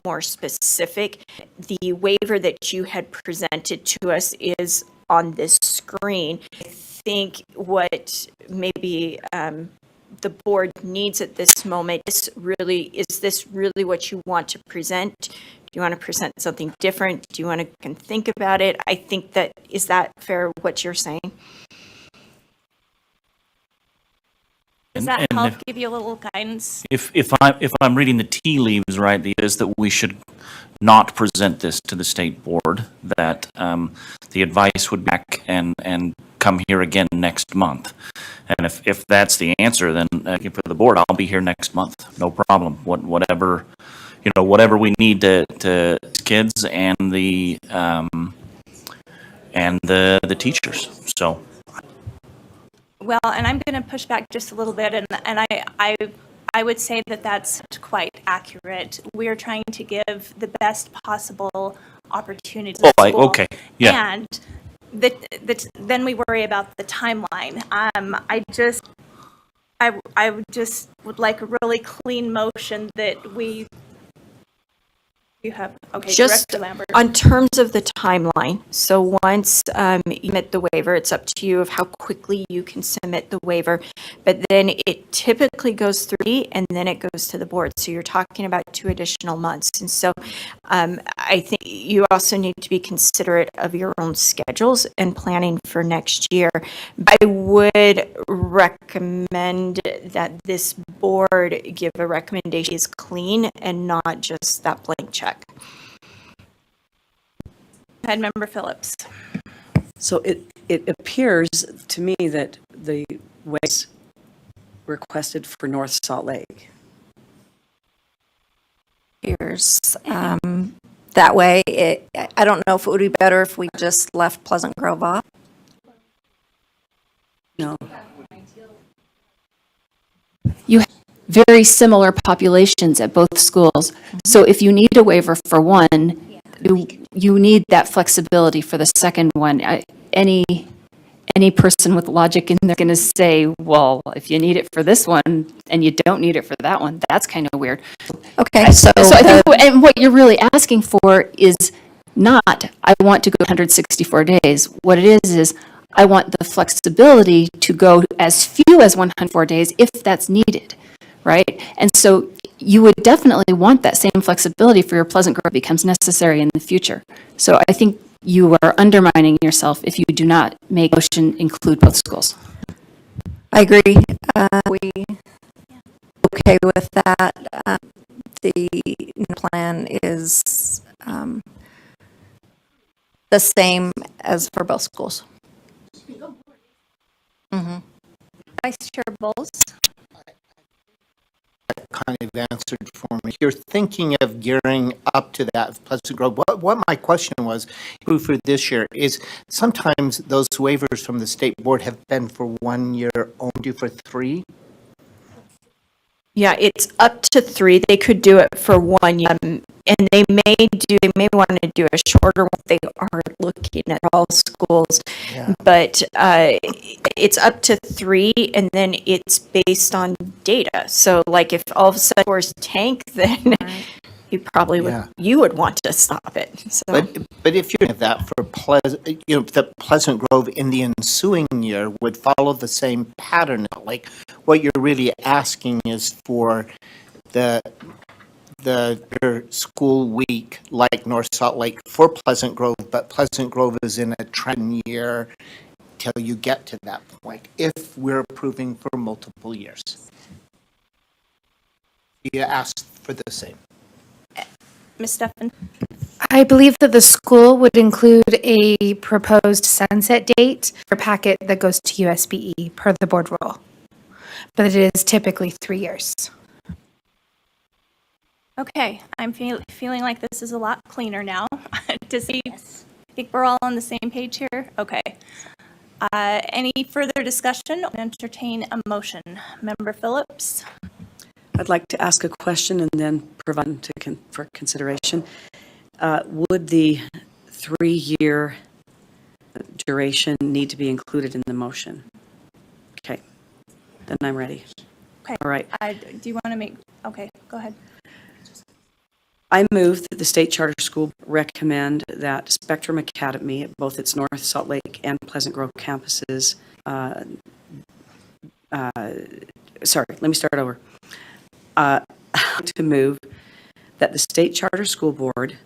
more specific. The waiver that you had presented to us is on this screen. I think what maybe the board needs at this moment is this really what you want to present? Do you want to present something different? Do you want to think about it? I think is that fair what you're saying?
Does that help give you a little guidance?
If I'm reading the tea leaves right, it is that we should not present this to the state board, that the advice would be back and come here again next month. And if that's the answer, then for the board, I'll be here next month. No problem. Whatever we need to kids and the teachers. So.
Well, and I'm going to push back just a little bit, and I would say that that's quite accurate. We are trying to give the best possible opportunity to the school.
Okay, yeah.
And then we worry about the timeline. I would like a really clean motion that we. You have, okay,
Just
Director Lambert.
on terms of the timeline, so once you submit the waiver, it's up to you of how quickly you can submit the waiver, but then it typically goes through me and then it goes to the board, so you're talking about 2 additional months. And so I think you also need to be considerate of your own schedules and planning for next year. But I would recommend that this board give a recommendation is clean and not just that blank check.
Head Member Phillips.
So it appears to me that the waivers requested for North Salt Lake.
Here's that way. I don't know if it would be better if we just left Pleasant Grove off.
No.
You have very similar populations at both schools. So if you need a waiver for one, you need that flexibility for the second one. Any person with logic in there going to say, well, if you need it for this one and you don't need it for that one, that's kind of weird.
Okay, so
I think, and what you're really asking for is not, I want to go 164 days. What it is I want the flexibility to go as few as 104 days if that's needed, right? And so you would definitely want that same flexibility for your Pleasant Grove becomes necessary in the future. So I think you are undermining yourself if you do not make motion include both schools.
I agree. We okay with that. The plan is the same as for both schools.
Vice Chair Bowles?
Kind of answered for me. You're thinking of gearing up to that Pleasant Grove. What my question was for this year is sometimes those waivers from the state board have been for 1 year, only for 3.
Yeah, it's up to 3. They could do it for 1 year. And they may want to do a shorter one. They are looking at all schools.
Yeah.
But it's up to 3, and then it's based on data. So like if all of a sudden scores tank, then you probably would,
Yeah.
you would want to stop it. So
But if you have that for the Pleasant Grove in the ensuing year would follow the same pattern. Like what you're really asking is for the school week like North Salt Lake for Pleasant Grove, but Pleasant Grove is in a trend year till you get to that point, if we're approving for multiple years. You asked for the same.
Ms. Steffen?
I believe that the school would include a proposed sunset date for packet that goes to USBE per the board rule. But it is typically 3 years.
Okay, I'm feeling like this is a lot cleaner now. Does he, I think we're all on the same page here? Okay. Any further discussion? I'll entertain a motion. Member Phillips?
I'd like to ask a question and then provide for consideration. Would the 3-year duration need to be included in the motion? Okay, then I'm ready.
Okay.
All right.
Do you want to make, okay, go ahead.
I move that the State Charter School recommend that Spectrum Academy at both its North Salt Lake and Pleasant Grove campuses, sorry, let me start over. To move that the State Charter School Board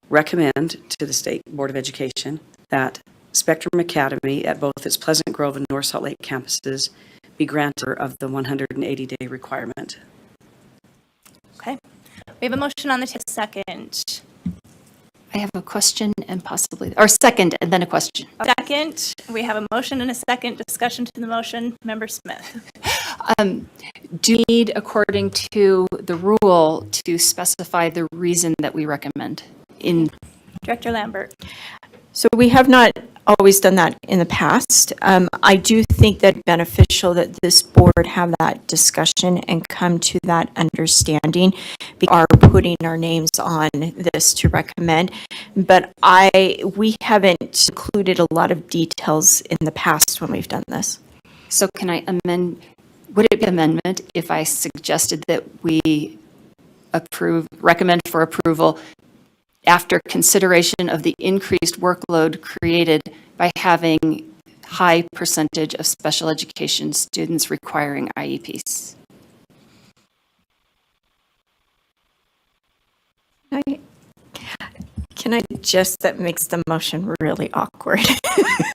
recommend to the State Board of Education that Spectrum Academy at both its Pleasant Grove and North Salt Lake campuses be granted of the 180-day requirement.
Okay. We have a motion on the table. Second.
I have a question and possibly, or second and then a question.
Second, we have a motion and a second discussion to the motion. Member Smith.
Do you need, according to the rule, to specify the reason that we recommend in?
Director Lambert.
So we have not always done that in the past. I do think that it's beneficial that this board have that discussion and come to that understanding. We are putting our names on this to recommend, but we haven't included a lot of details in the past when we've done this.
So can I amend, would it be amendment if I suggested that we recommend for approval after consideration of the increased workload created by having high percentage of special education students requiring IEPs?
Can I suggest that makes the motion really awkward?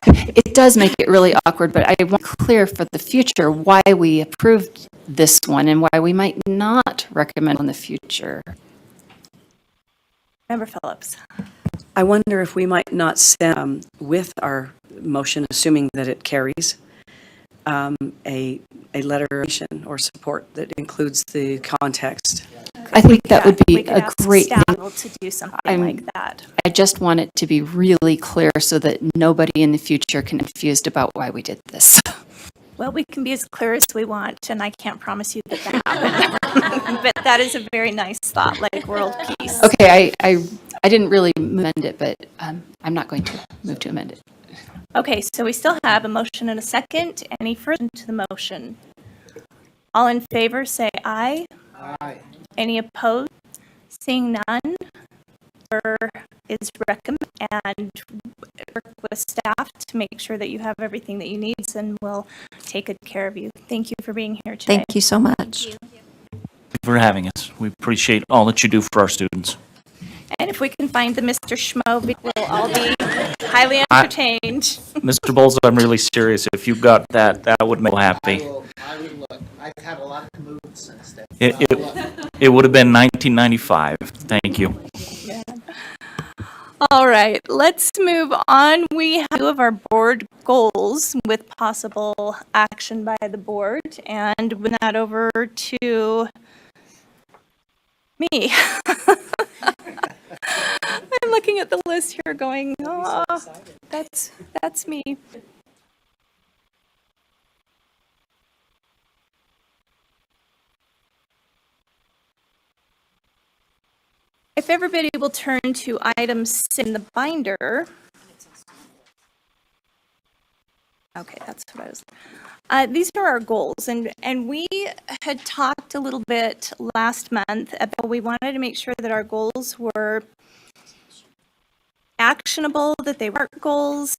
It does make it really awkward, but I want clear for the future why we approved this one and why we might not recommend in the future.
Member Phillips.
I wonder if we might not send with our motion, assuming that it carries, a letter or support that includes the context.
I think that would be
we could
a
ask
great
staff
thing.
to do something like that.
I just want it to be really clear so that nobody in the future can be confused about why we did this.
Well, we can be as clear as we want, and I can't promise you that happened. But that is a very nice thought, like world peace.
Okay, I didn't really amend it, but I'm not going to move to amend it.
Okay, so we still have a motion and a second. Any further to the motion? All in favor, say aye. Aye. Any opposed? Seeing none, is recommend and work with staff to make sure that you have everything that you need, and we'll take good care of you. Thank you for being here today.
Thank you so much.
Thank you for having us. We appreciate all that you do for our students.
And if we can find the Mr. Schmo, we'll all be highly entertained.
Mr. Bowles, I'm really serious. If you got that, that would make me happy.
I will look. I've had a lot to move since then.
It would have been 1995. Thank you.
All right, let's move on. We have two of our board goals with possible action by the board, and with that over to me. I'm looking at the list here going, oh, that's me. If everybody will turn to item 6 in the binder. Okay, that's what I was. These are our goals, and we had talked a little bit last month about we wanted to make sure that our goals were actionable, that they were goals.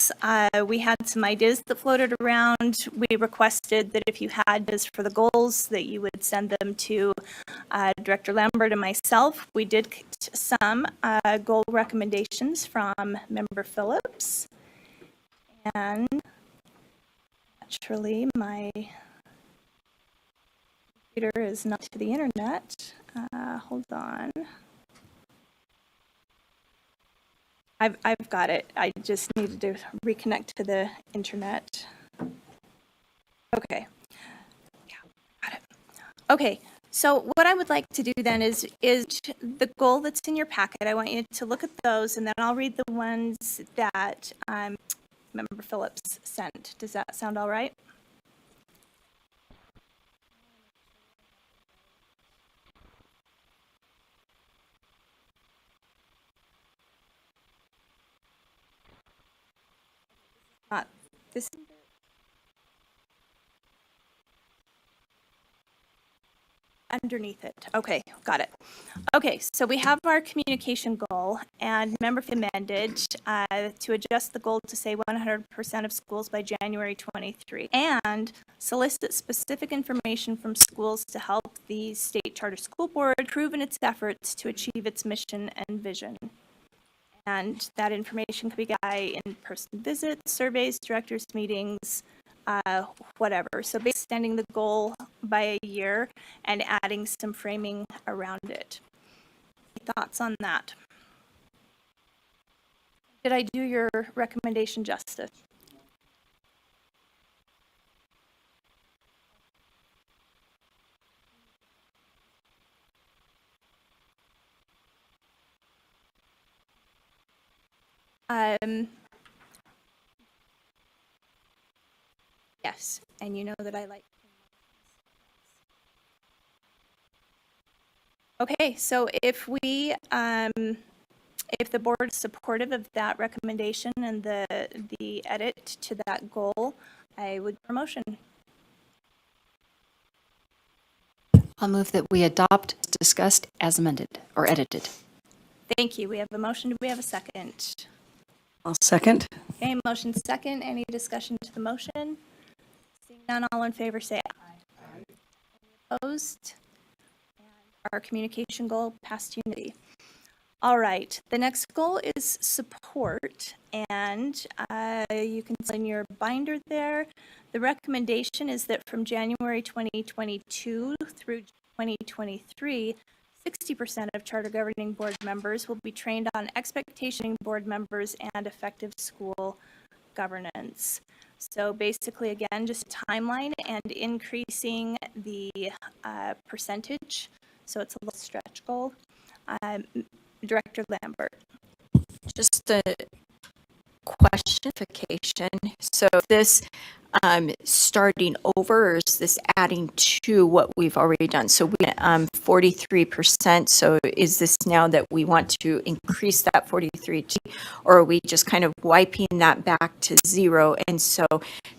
We had some ideas that floated around. We requested that if you had this for the goals, that you would send them to Director Lambert and myself. We did get some goal recommendations from Member Phillips. And naturally, my computer is not to the internet. Hold on. I've got it. I just needed to reconnect to the internet. Okay. Yeah, got it. Okay. So what I would like to do then is the goal that's in your packet. I want you to look at those, and then I'll read the ones that Member Phillips sent. Does that sound all right? This underneath it. Okay, got it. Okay, so we have our communication goal, and member amended to adjust the goal to say 100% of schools by January 23, and solicit specific information from schools to help the state charter school board prove in its efforts to achieve its mission and vision. And that information could be by in-person visits, surveys, directors' meetings, whatever. So basically extending the goal by a year and adding some framing around it. Any thoughts on that? Did I do your recommendation justice? Yes, and you know that I like. Okay, so if we, if the board is supportive of that recommendation and the edit to that goal, I would promotion.
I'll move that we adopt as discussed as amended or edited.
Thank you. We have a motion. Do we have a second?
I'll second.
Okay, motion second. Any discussion to the motion? Seeing none, all in favor say aye. Any opposed? And our communication goal passed unity. All right, the next goal is support, and you can see in your binder there. The recommendation is that from January 2022 through 2023, 60% of charter governing board members will be trained on expectation board members and effective school governance. So basically, again, just a timeline and increasing the percentage. So it's a little stretch goal. Director Lambert.
Just a question. So this starting over, or is this adding to what we've already done? So we 43%. So is this now that we want to increase that 43 to, or are we just kind of wiping that back to zero? And so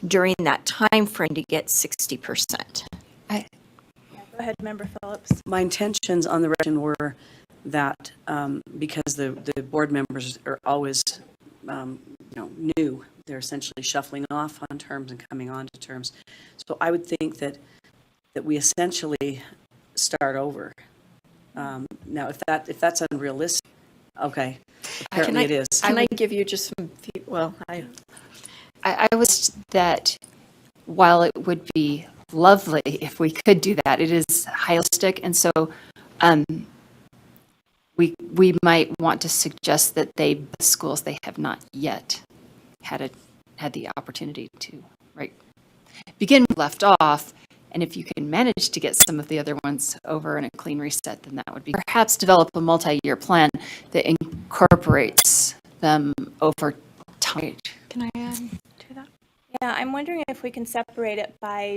during that time frame to get 60%.
Go ahead, Member Phillips.
My intentions on the resolution were that because the board members are always new, they're essentially shuffling off on terms and coming on to terms. So I would think that we essentially start over. Now, if that's unrealistic, okay, apparently it is.
Can I give you just some,
I was that while it would be lovely if we could do that, it is holistic, and so we might want to suggest that schools they have not yet had the opportunity to begin left off, and if you can manage to get some of the other ones over in a clean reset, then that would be perhaps develop a multi-year plan that incorporates them over time.
Can I add to that?
Yeah, I'm wondering if we can separate it by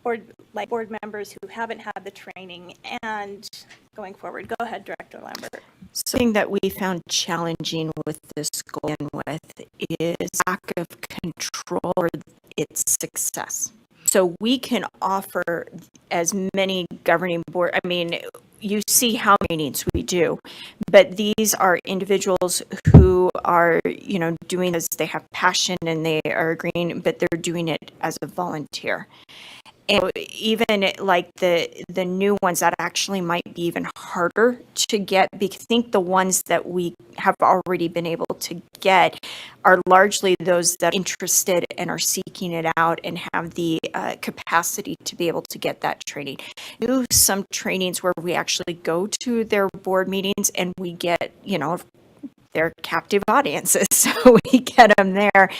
board members who haven't had the training and going forward. Go ahead, Director Lambert.
Something that we found challenging with this goal and with is lack of control over its success. So we can offer as many governing board, I mean, you see how many meetings we do, but these are individuals who are, doing this, they have passion and they are agreeing, but they're doing it as a volunteer. And even like the new ones that actually might be even harder to get, because I think the ones that we have already been able to get are largely those that are interested and are seeking it out and have the capacity to be able to get that training. We do some trainings where we actually go to their board meetings and we get, they're captive audiences, so we get them there.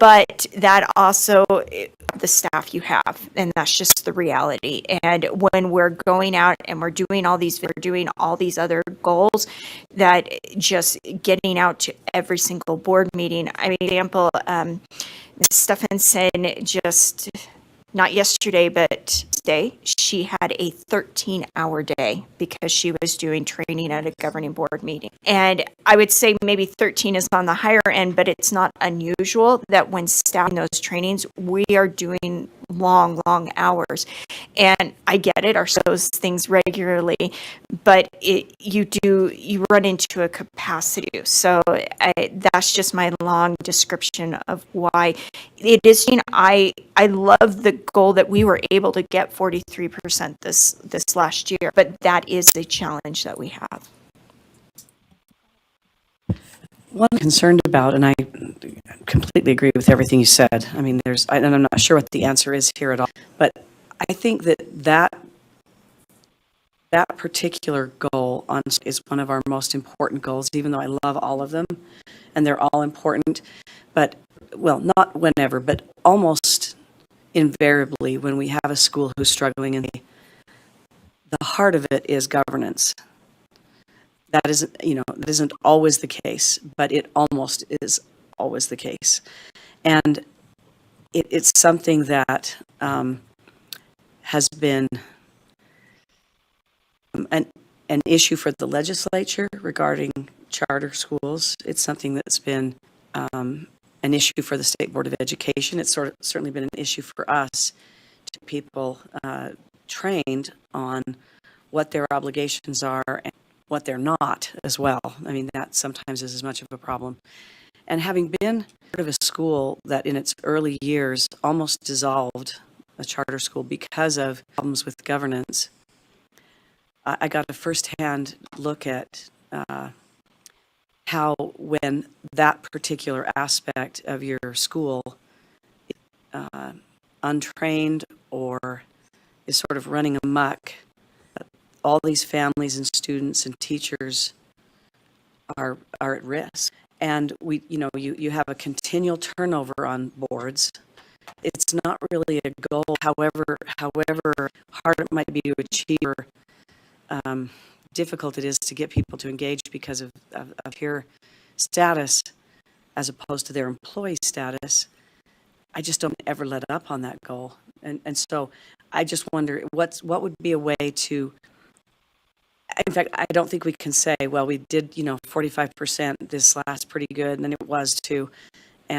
But that also, the staff you have, and that's just the reality. And when we're going out and we're doing all these other goals, that just getting out to every single board meeting. I mean, example, Ms. Stephenson just, not yesterday, but today, she had a 13-hour day because she was doing training at a governing board meeting. And I would say maybe 13 is on the higher end, but it's not unusual that when staffing those trainings, we are doing long hours. And I get it, those things regularly, but you run into a capacity. So that's just my long description of why it is. I love the goal that we were able to get 43% this last year, but that is a challenge that we have.
What I'm concerned about, and I completely agree with everything you said. I mean, and I'm not sure what the answer is here at all, but I think that particular goal is one of our most important goals, even though I love all of them, and they're all important. But, well, not whenever, but almost invariably when we have a school who's struggling, and the heart of it is governance. That isn't always the case, but it almost is always the case. And it's something that has been an issue for the legislature regarding charter schools. It's something that's been an issue for the State Board of Education. It's certainly been an issue for us, to people trained on what their obligations are and what they're not as well. I mean, that sometimes is as much of a problem. And having been part of a school that in its early years almost dissolved, a charter school, because of problems with governance, I got a firsthand look at how when that particular aspect of your school untrained or is sort of running amok, all these families and students and teachers are at risk. And you have a continual turnover on boards. It's not really a goal, however hard it might be to achieve, or difficult it is to get people to engage because of peer status as opposed to their employee status. I just don't ever let up on that goal. And so I just wonder what would be a way to, in fact, I don't think we can say, well, we did, 45% this last pretty good, and then it was too.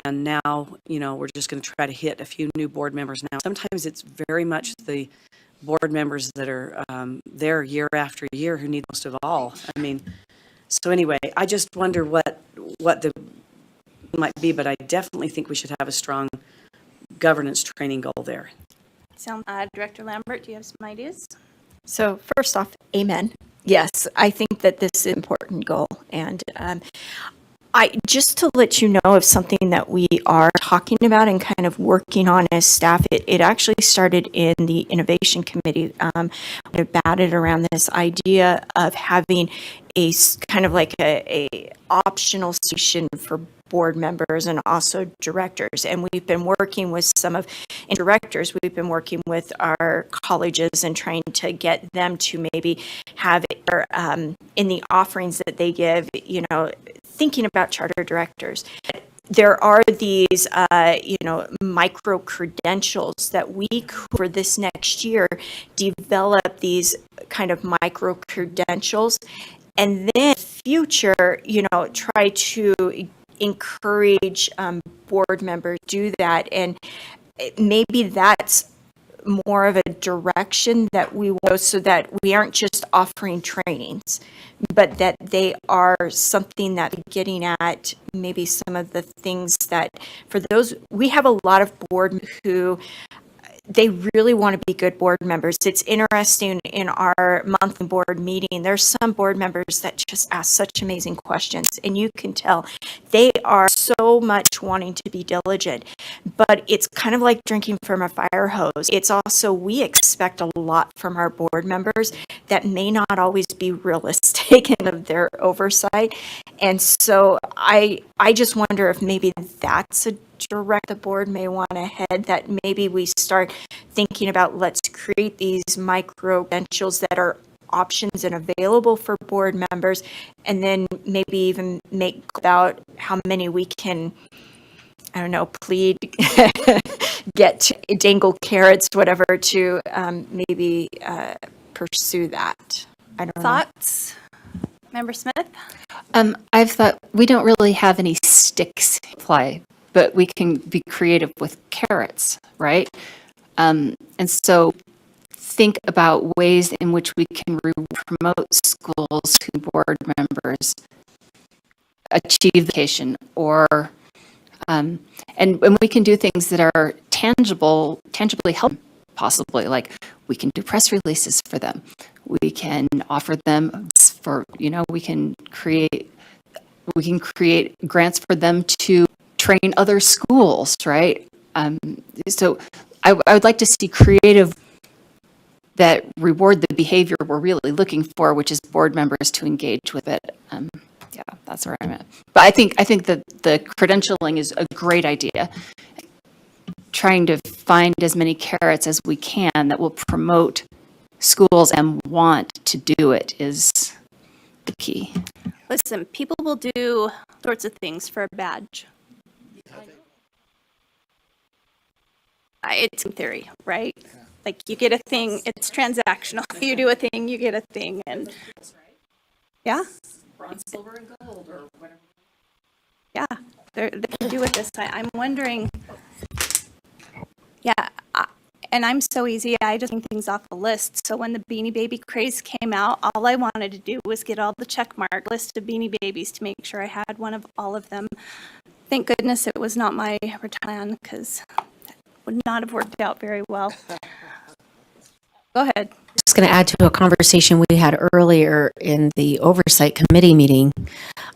And now, we're just going to try to hit a few new board members now. Sometimes it's very much the board members that are there year after year who need most of all. I mean, so anyway, I just wonder what the might be, but I definitely think we should have a strong governance training goal there.
Director Lambert, do you have some ideas?
So first off, amen. Yes, I think that this is an important goal. And just to let you know of something that we are talking about and kind of working on as staff, it actually started in the Innovation Committee. We batted around this idea of having a kind of like a optional solution for board members and also directors. And we've been working with some of directors. We've been working with our colleges and trying to get them to maybe have in the offerings that they give, thinking about charter directors. There are these, micro credentials that we could, for this next year, develop these kind of micro credentials, and then future, try to encourage board members to do that. And maybe that's more of a direction that we want, so that we aren't just offering trainings, but that they are something that getting at maybe some of the things that for those, we have a lot of board who they really want to be good board members. It's interesting in our monthly board meeting, there's some board members that just ask such amazing questions, and you can tell they are so much wanting to be diligent, but it's kind of like drinking from a fire hose. It's also, we expect a lot from our board members that may not always be realistic in of their oversight. And so I just wonder if maybe that's a direct the board may want to head, that maybe we start thinking about, let's create these micro credentials that are options and available for board members, and then maybe even make about how many we can, I don't know, plead, get to dangle carrots, whatever, to maybe pursue that. I don't know.
Thoughts? Member Smith?
I've thought we don't really have any sticks to apply, but we can be creative with carrots, right? And so think about ways in which we can promote schools whose board members achieve education, or and we can do things that are tangibly help, possibly, like we can do press releases for them. We can offer them for, we can create grants for them to train other schools, right? So I would like to see creative that reward the behavior we're really looking for, which is board members to engage with it. Yeah, that's where I'm at. But I think that the credentialing is a great idea. Trying to find as many carrots as we can that will promote schools and want to do it is the key.
Listen, people will do sorts of things for a badge. It's in theory, right? Like you get a thing, it's transactional. You do a thing, you get a thing, and yeah.
Bronze, silver, and gold, or whatever.
Yeah, they can do it this time. I'm wondering. Yeah, and I'm so easy. I just think things off the list. So when the Beanie Baby craze came out, all I wanted to do was get all the check mark list of Beanie Babies to make sure I had one of all of them. Thank goodness it was not my plan, because that would not have worked out very well. Go ahead.
Just going to add to a conversation we had earlier in the Oversight Committee meeting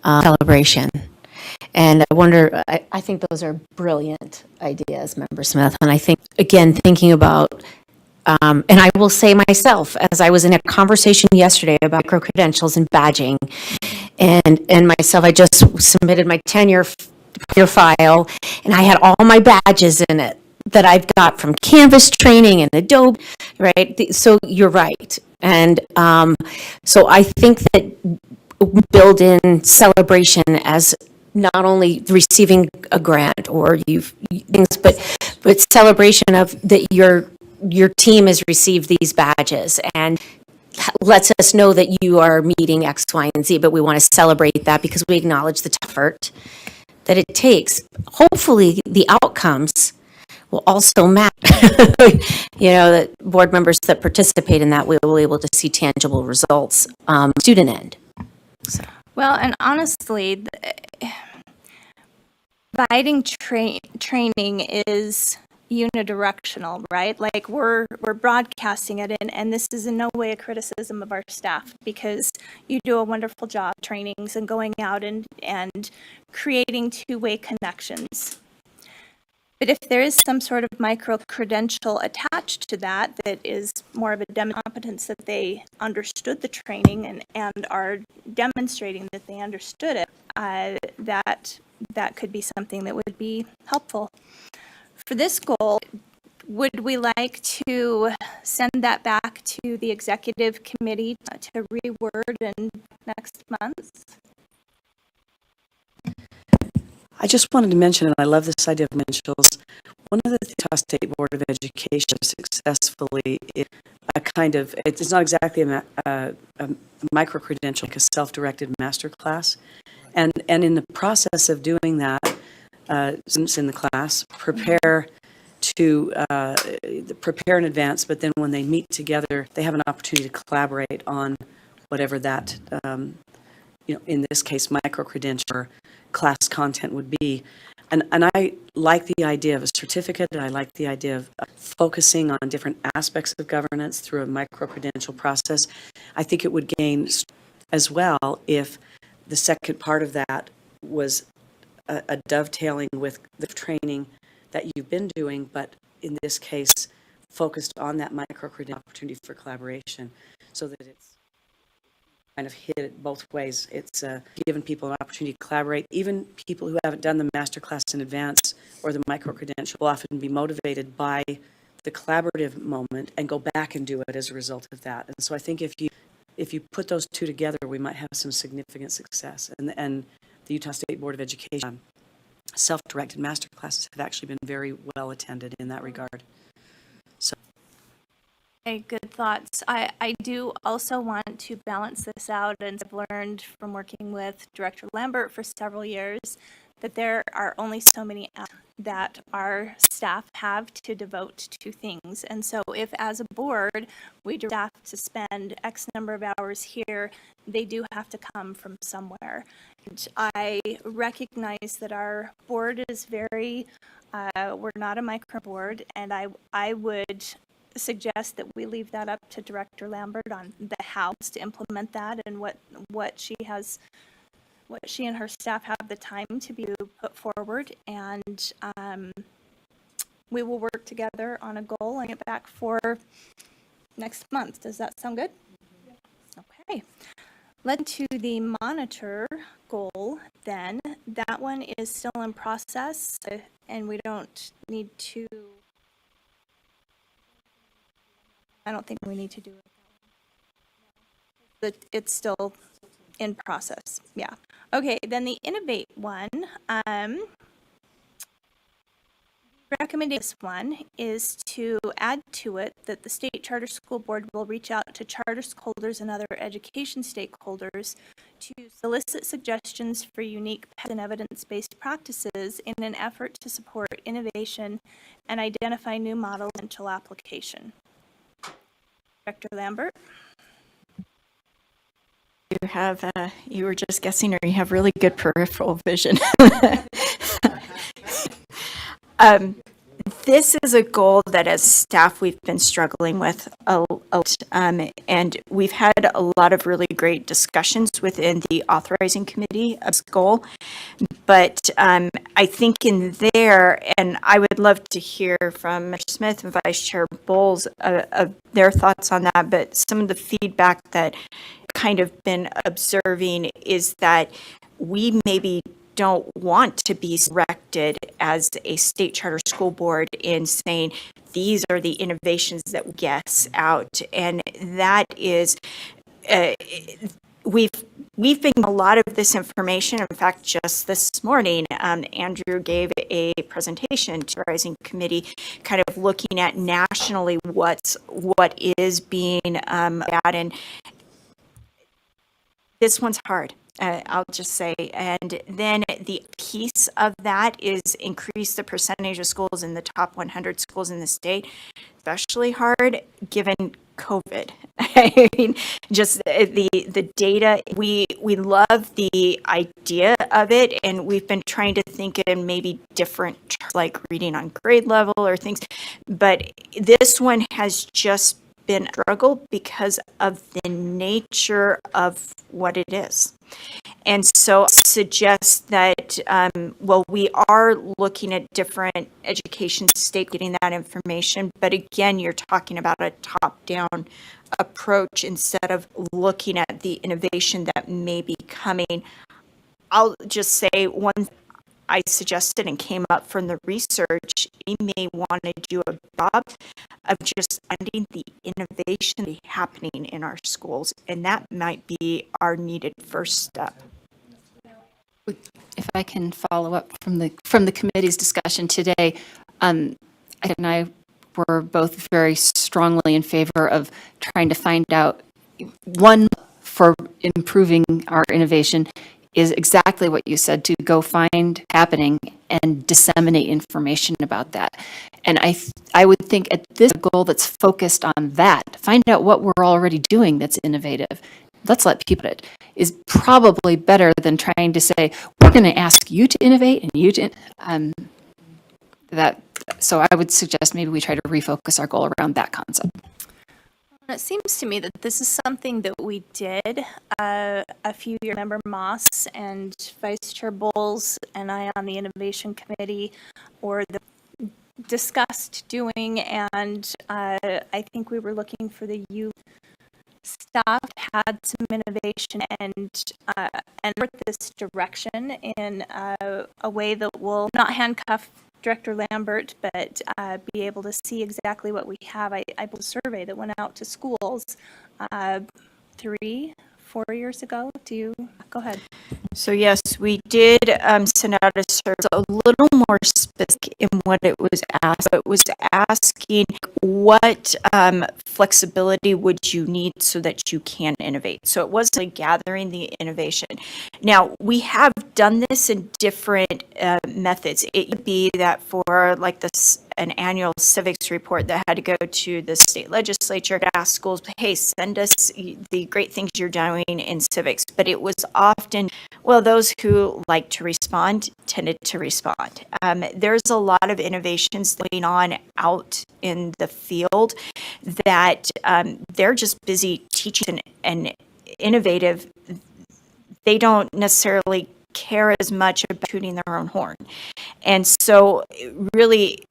celebration. And I wonder, I think those are brilliant ideas, Member Smith. And I think, again, thinking about, and I will say myself, as I was in a conversation yesterday about micro-credentials and badging, and myself, I just submitted my tenure file, and I had all my badges in it that I've got from Canvas training and Adobe, right? So you're right. And so I think that build in celebration as not only receiving a grant or things, but celebration of that your team has received these badges and lets us know that you are meeting X, Y, and Z, but we want to celebrate that because we acknowledge the effort that it takes. Hopefully, the outcomes will also match. The board members that participate in that, we will be able to see tangible results, student end.
Well, and honestly, providing training is unidirectional, right? Like we're broadcasting it and this is in no way a criticism of our staff because you do a wonderful job trainings and going out and creating two-way connections. But if there is some sort of micro-credential attached to that is more of a competence that they understood the training and are demonstrating that they understood it, that could be something that would be helpful. For this goal, would we like to send that back to the executive committee to reword in next month?
I just wanted to mention, and I love this idea of credentials, one of the Utah State Board of Education successfully a kind of, it's not exactly a micro-credential, like a self-directed master class. And in the process of doing that, students in the class prepare in advance, but then when they meet together, they have an opportunity to collaborate on whatever that, in this case, micro-credential or class content would be. And I like the idea of a certificate, and I like the idea of focusing on different aspects of governance through a micro-credential process. I think it would gain as well if the second part of that was a dovetailing with the training that you've been doing, but in this case, focused on that micro-credential opportunity for collaboration so that it's kind of hit it both ways. It's given people an opportunity to collaborate. Even people who haven't done the master class in advance or the micro-credential will often be motivated by the collaborative moment and go back and do it as a result of that. And so I think if you put those two together, we might have some significant success. And the Utah State Board of Education self-directed master classes have actually been very well attended in that regard. So.
Okay, good thoughts. I do also want to balance this out, and I've learned from working with Director Lambert for several years that there are only so many hours that our staff have to devote to things. And so if as a board, we direct staff to spend X number of hours here, they do have to come from somewhere. And I recognize that our board is very, we're not a micro board, and I would suggest that we leave that up to Director Lambert on the how to implement that and what she and her staff have the time to be put forward, and we will work together on a goal and get back for next month. Does that sound good? Okay. Led to the monitor goal then. That one is still in process, and we don't need to, I don't think we need to do it. It's still in process, yeah. Okay, then the Innovate one, recommendation this one is to add to it that the State Charter School Board will reach out to charter school holders and other education stakeholders to solicit suggestions for unique and evidence-based practices in an effort to support innovation and identify new model potential application. Director Lambert.
You have, you were just guessing, or you have really good peripheral vision. This is a goal that as staff we've been struggling with a lot, and we've had a lot of really great discussions within the authorizing committee of this goal. But I think in there, and I would love to hear from Mr. Smith and Vice Chair Bowles of their thoughts on that, but some of the feedback that kind of been observing is that we maybe don't want to be directed as a state charter school board in saying these are the innovations that we guess out, and that is
we've been given a lot of this information. In fact, just this morning, Andrew gave a presentation to the Rising Committee, kind of looking at nationally what is being at, and this one's hard. I'll just say, and then the piece of that is increase the percentage of schools in the top 100 schools in the state, especially hard given COVID. I mean, just the data, we love the idea of it, and we've been trying to think in maybe different, like reading on grade level or things, but this one has just been a struggle because of the nature of what it is. And so I suggest that, well, we are looking at different education state getting that information, but again, you're talking about a top-down approach instead of looking at the innovation that may be coming. I'll just say one I suggested and came up from the research, we may want to do a job of just finding the innovation happening in our schools, and that might be our needed first step.
If I can follow up from the committee's discussion today, Ed and I were both very strongly in favor of trying to find out, one, for improving our innovation, is exactly what you said, to go find happening and disseminate information about that. And I would think at this goal that's focused on that, find out what we're already doing that's innovative. Let's let people it is probably better than trying to say, we're going to ask you to innovate and you to, so I would suggest maybe we try to refocus our goal around that concept.
It seems to me that this is something that we did a few years. Member Moss and Vice Chair Bowles and I on the Innovation Committee discussed doing, and I think we were looking for the youth staff had some innovation and work this direction in a way that will not handcuff Director Lambert, but be able to see exactly what we have. I believe a survey that went out to schools 3-4 years ago. Go ahead.
So yes, we did send out a survey a little more specific in what it was asked. It was asking what flexibility would you need so that you can innovate. So it wasn't like gathering the innovation. Now, we have done this in different methods. It could be that for like an annual civics report that had to go to the state legislature to ask schools, hey, send us the great things you're doing in civics. But it was often, well, those who like to respond tended to respond. There's a lot of innovations going on out in the field that they're just busy teaching and innovative. They don't necessarily care as much about tooting their own horn. And so really,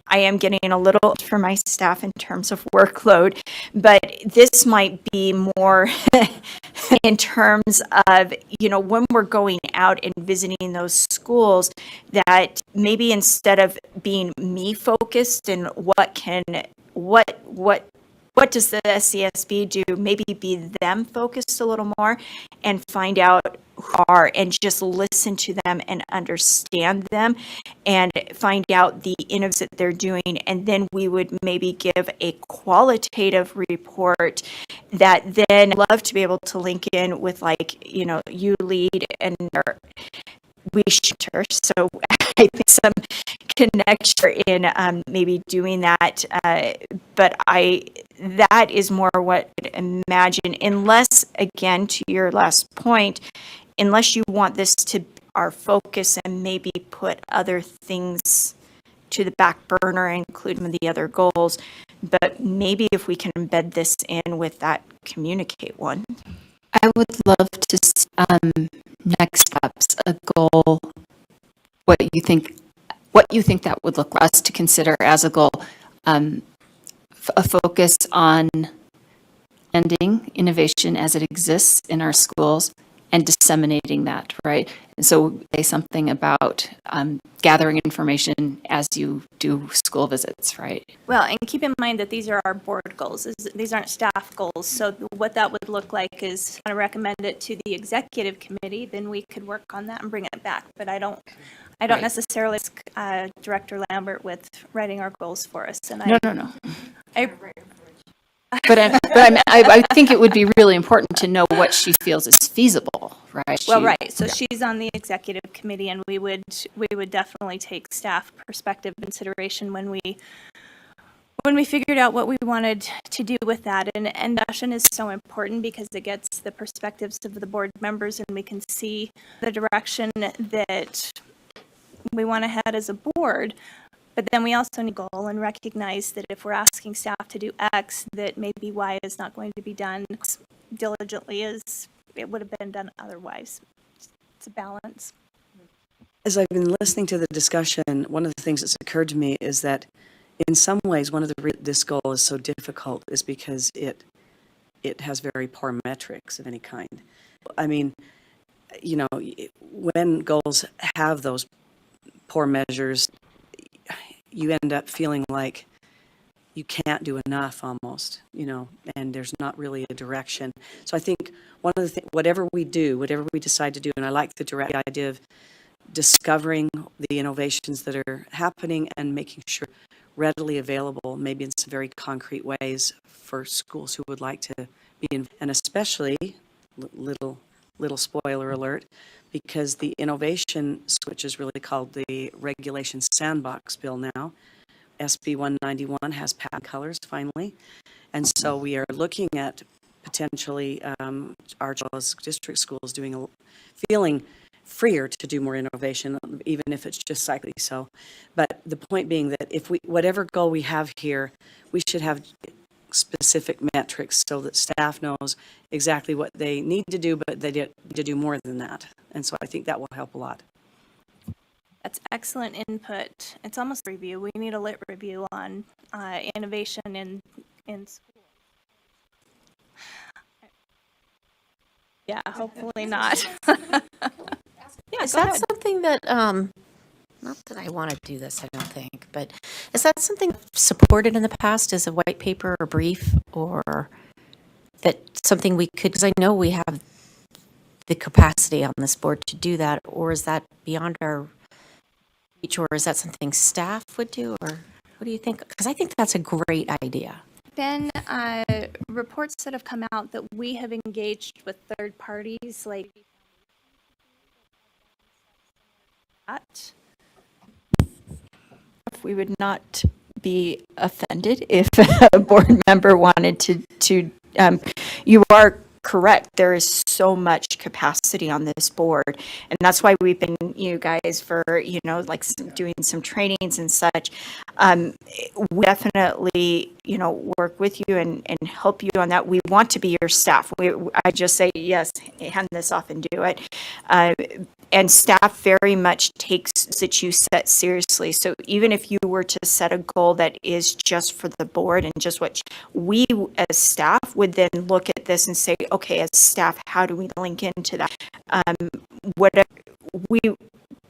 I am getting a little for my staff in terms of workload, but this might be more in terms of, when we're going out and visiting those schools, that maybe instead of being me focused and what does the SCSB do, maybe be them focused a little more and find out who are and just listen to them and understand them and find out the innovations that they're doing. And then we would maybe give a qualitative report that then I'd love to be able to link in with you lead and we share. So I think some connection in maybe doing that, but that is more what I imagine, unless, again, to your last point, unless you want this to be our focus and maybe put other things to the back burner, including the other goals, but maybe if we can embed this in with that communicate one.
I would love to, next steps, a goal, what you think that would look for us to consider as a goal, a focus on ending innovation as it exists in our schools and disseminating that, right? And so say something about gathering information as you do school visits, right?
Well, and keep in mind that these are our board goals. These aren't staff goals. So what that would look like is I recommend it to the executive committee, then we could work on that and bring it back. But I don't necessarily Director Lambert with writing our goals for us. And
No. I think it would be really important to know what she feels is feasible, right?
Well, right. So she's on the executive committee, and we would definitely take staff perspective consideration when we figured out what we wanted to do with that. And discussion is so important because it gets the perspectives of the board members, and we can see the direction that we want to head as a board. But then we also need to goal and recognize that if we're asking staff to do X, that maybe Y is not going to be done as diligently as it would have been done otherwise. It's a balance.
As I've been listening to the discussion, one of the things that's occurred to me is that in some ways, one of the this goal is so difficult is because it has very poor metrics of any kind. I mean, you know, when goals have those poor measures, you end up feeling like you can't do enough almost, you know, and there's not really a direction. So I think one of the things, whatever we decide to do, and I like the idea of discovering the innovations that are happening and making sure readily available, maybe in some very concrete ways for schools who would like to be in, and especially, little spoiler alert, because the innovation, which is really called the Regulation Sandbox Bill now, SB 191 has patent colors finally, and so we are looking at potentially our district schools feeling freer to do more innovation, even if it's just slightly so. But the point being that if whatever goal we have here, we should have specific metrics so that staff knows exactly what they need to do, but they need to do more than that. And so I think that will help a lot.
That's excellent input. It's almost a review. We need a lit review on innovation in school. Yeah, hopefully not.
Yeah, is that something that, not that I want to do this, I don't think, but is that something supported in the past as a white paper or brief, or that something we could, because I know we have the capacity on this board to do that, or is that beyond our reach, or is that something staff would do, or what do you think? Because I think that's a great idea.
Been reports that have come out that we have engaged with third parties, like that.
We would not be offended if a board member wanted to you are correct. There is so much capacity on this board, and that's why we've been you guys for doing some trainings and such. We definitely work with you and help you on that. We want to be your staff. I just say yes, hand this off and do it. And staff very much takes that you set seriously. So even if you were to set a goal that is just for the board and just what we as staff would then look at this and say, okay, as staff, how do we link into that? We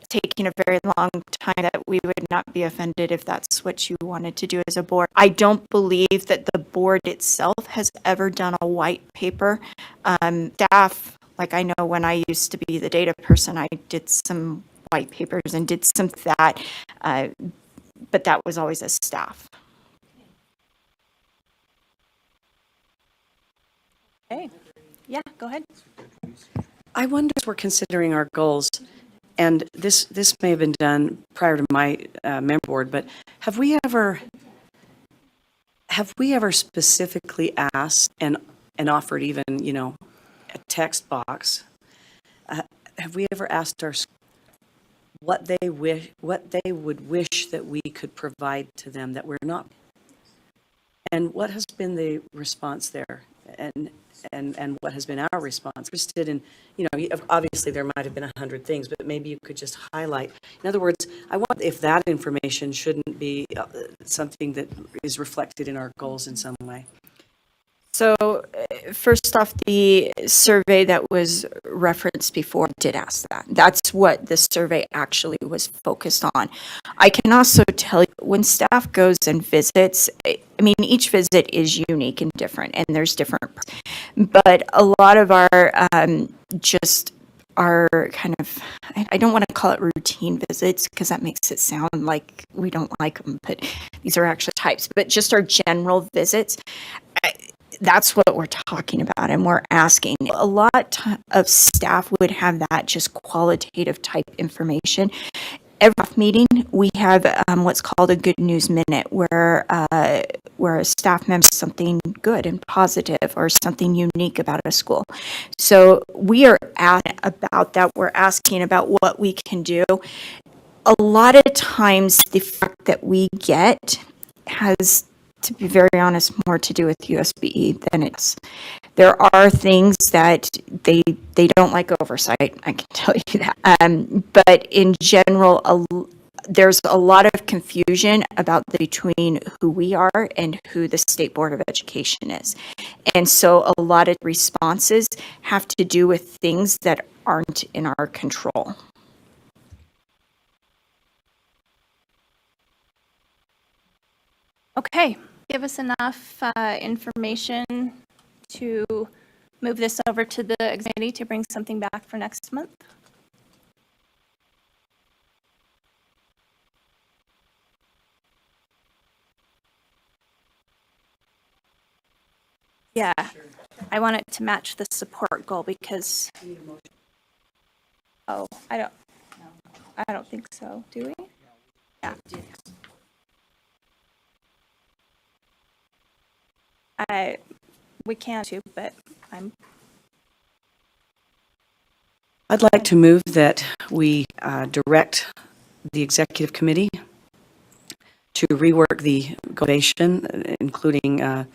taking a very long time that we would not be offended if that's what you wanted to do as a board. I don't believe that the board itself has ever done a white paper. Staff, like I know when I used to be the data person, I did some white papers and did some of that, but that was always as staff.
Okay. Yeah, go ahead.
I wonder as we're considering our goals, and this may have been done prior to my member board, but have we ever specifically asked and offered even a text box? Have we ever asked our what they would wish that we could provide to them that we're not? And what has been the response there? And what has been our response? Interested in, obviously there might have been 100 things, but maybe you could just highlight. In other words, I wonder if that information shouldn't be something that is reflected in our goals in some way.
So first off, the survey that was referenced before did ask that. That's what the survey actually was focused on. I can also tell you, when staff goes and visits, I mean, each visit is unique and different, and there's different, but a lot of our, just our kind of, I don't want to call it routine visits because that makes it sound like we don't like them, but these are actually types, but just our general visits, that's what we're talking about and we're asking. A lot of staff would have that just qualitative type information. Every meeting, we have what's called a good news minute, where a staff member says something good and positive or something unique about a school. So we are asking about that. We're asking about what we can do. A lot of times, the fact that we get has, to be very honest, more to do with USBE than it's. There are things that they don't like oversight, I can tell you that. But in general, there's a lot of confusion about between who we are and who the State Board of Education is. And so a lot of responses have to do with things that aren't in our control.
Okay, give us enough information to move this over to the committee to bring something back for next month? Yeah, I want it to match the support goal because, oh, I don't think so, do we? Yeah. We can too, but
I'd like to move that we direct the executive committee to rework the evaluation, including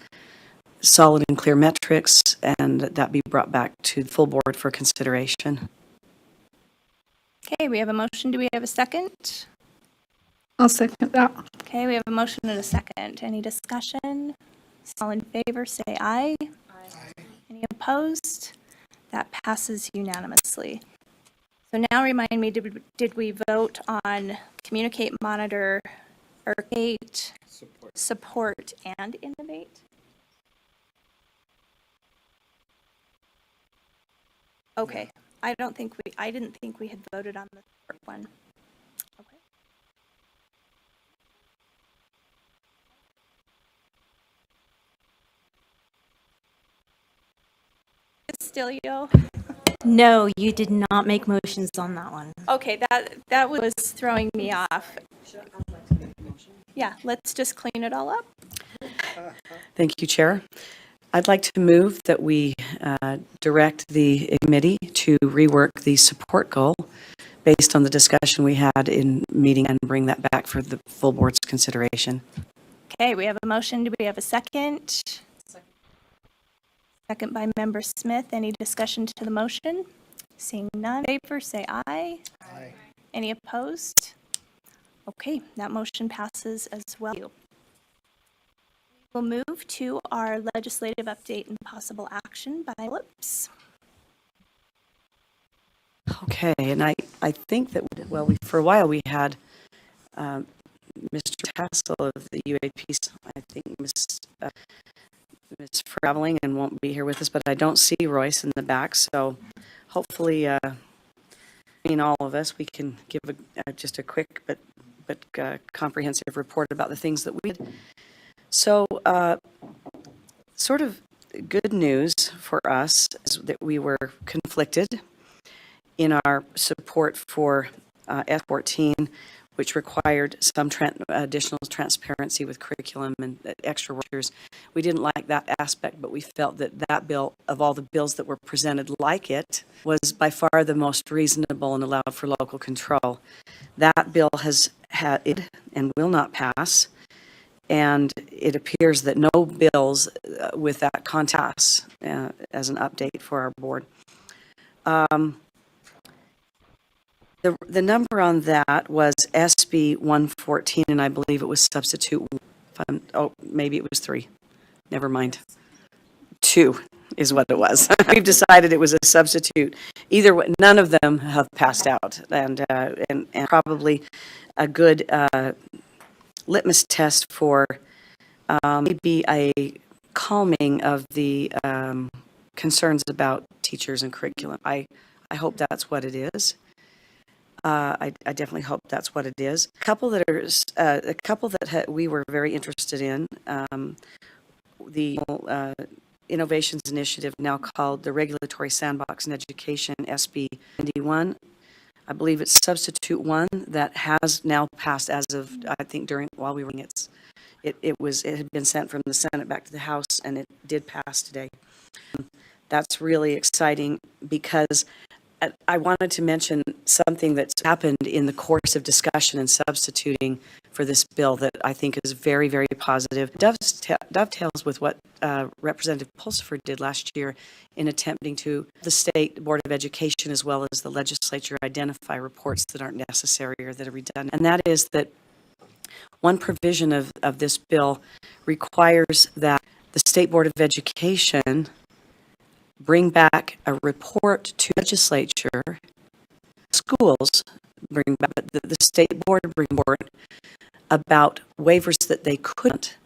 solid and clear metrics, and that be brought back to the full board for consideration.
Okay, we have a motion. Do we have a second?
I'll second that.
Okay, we have a motion and a second. Any discussion? All in favor, say aye. Aye. Any opposed? That passes unanimously. So now remind me, did we vote on communicate, monitor, educate, support, and innovate? Okay, I didn't think we had voted on the support one. Okay. Castillo?
No, you did not make motions on that one.
Okay, that was throwing me off. Yeah, let's just clean it all up.
Thank you, Chair. I'd like to move that we direct the committee to rework the support goal based on the discussion we had in meeting and bring that back for the full board's consideration.
Okay, we have a motion. Do we have a second? Second by Member Smith. Any discussion to the motion? Seeing none, in favor, say aye. Aye. Any opposed? Okay, that motion passes as well. We'll move to our legislative update and possible action by Phillips.
Okay, and I think that, well, for a while we had Mr. Tassel of the UAP, I think Ms. traveling and won't be here with us, but I don't see Royce in the back, so hopefully, all of us, we can give just a quick but comprehensive report about the things that we did. So, sort of good news for us is that we were conflicted in our support for F14, which required some additional transparency with curriculum and extra workers. We didn't like that aspect, but we felt that that bill, of all the bills that were presented like it, was by far the most reasonable and allowed for local control. That bill has had it and will not pass. And it appears that no bills with that context as an update for our board. The number on that was SB 114, and I believe it was substitute, maybe it was 3. Never mind. 2. is what it was. We've decided it was a substitute. Either way, none of them have passed out, and probably a good litmus test for maybe a calming of the concerns about teachers and curriculum. I hope that's what it is. I definitely hope that's what it is. A couple that we were very interested in. The Innovations Initiative, now called the Regulatory Sandbox in Education, SB 91. I believe it's Substitute 1 that has now passed as of, I think, while we were reading it had been sent from the Senate back to the House, and it did pass today. That's really exciting because I wanted to mention something that's happened in the course of discussion and substituting for this bill that I think is very, very positive. Dovetails with what Representative Pulsipher did last year in attempting to the State Board of Education as well as the legislature identify reports that aren't necessary or that are redundant. And that is that one provision of this bill requires that the State Board of Education bring back a report to legislature, schools bring back, the state board bring forward about waivers that they couldn't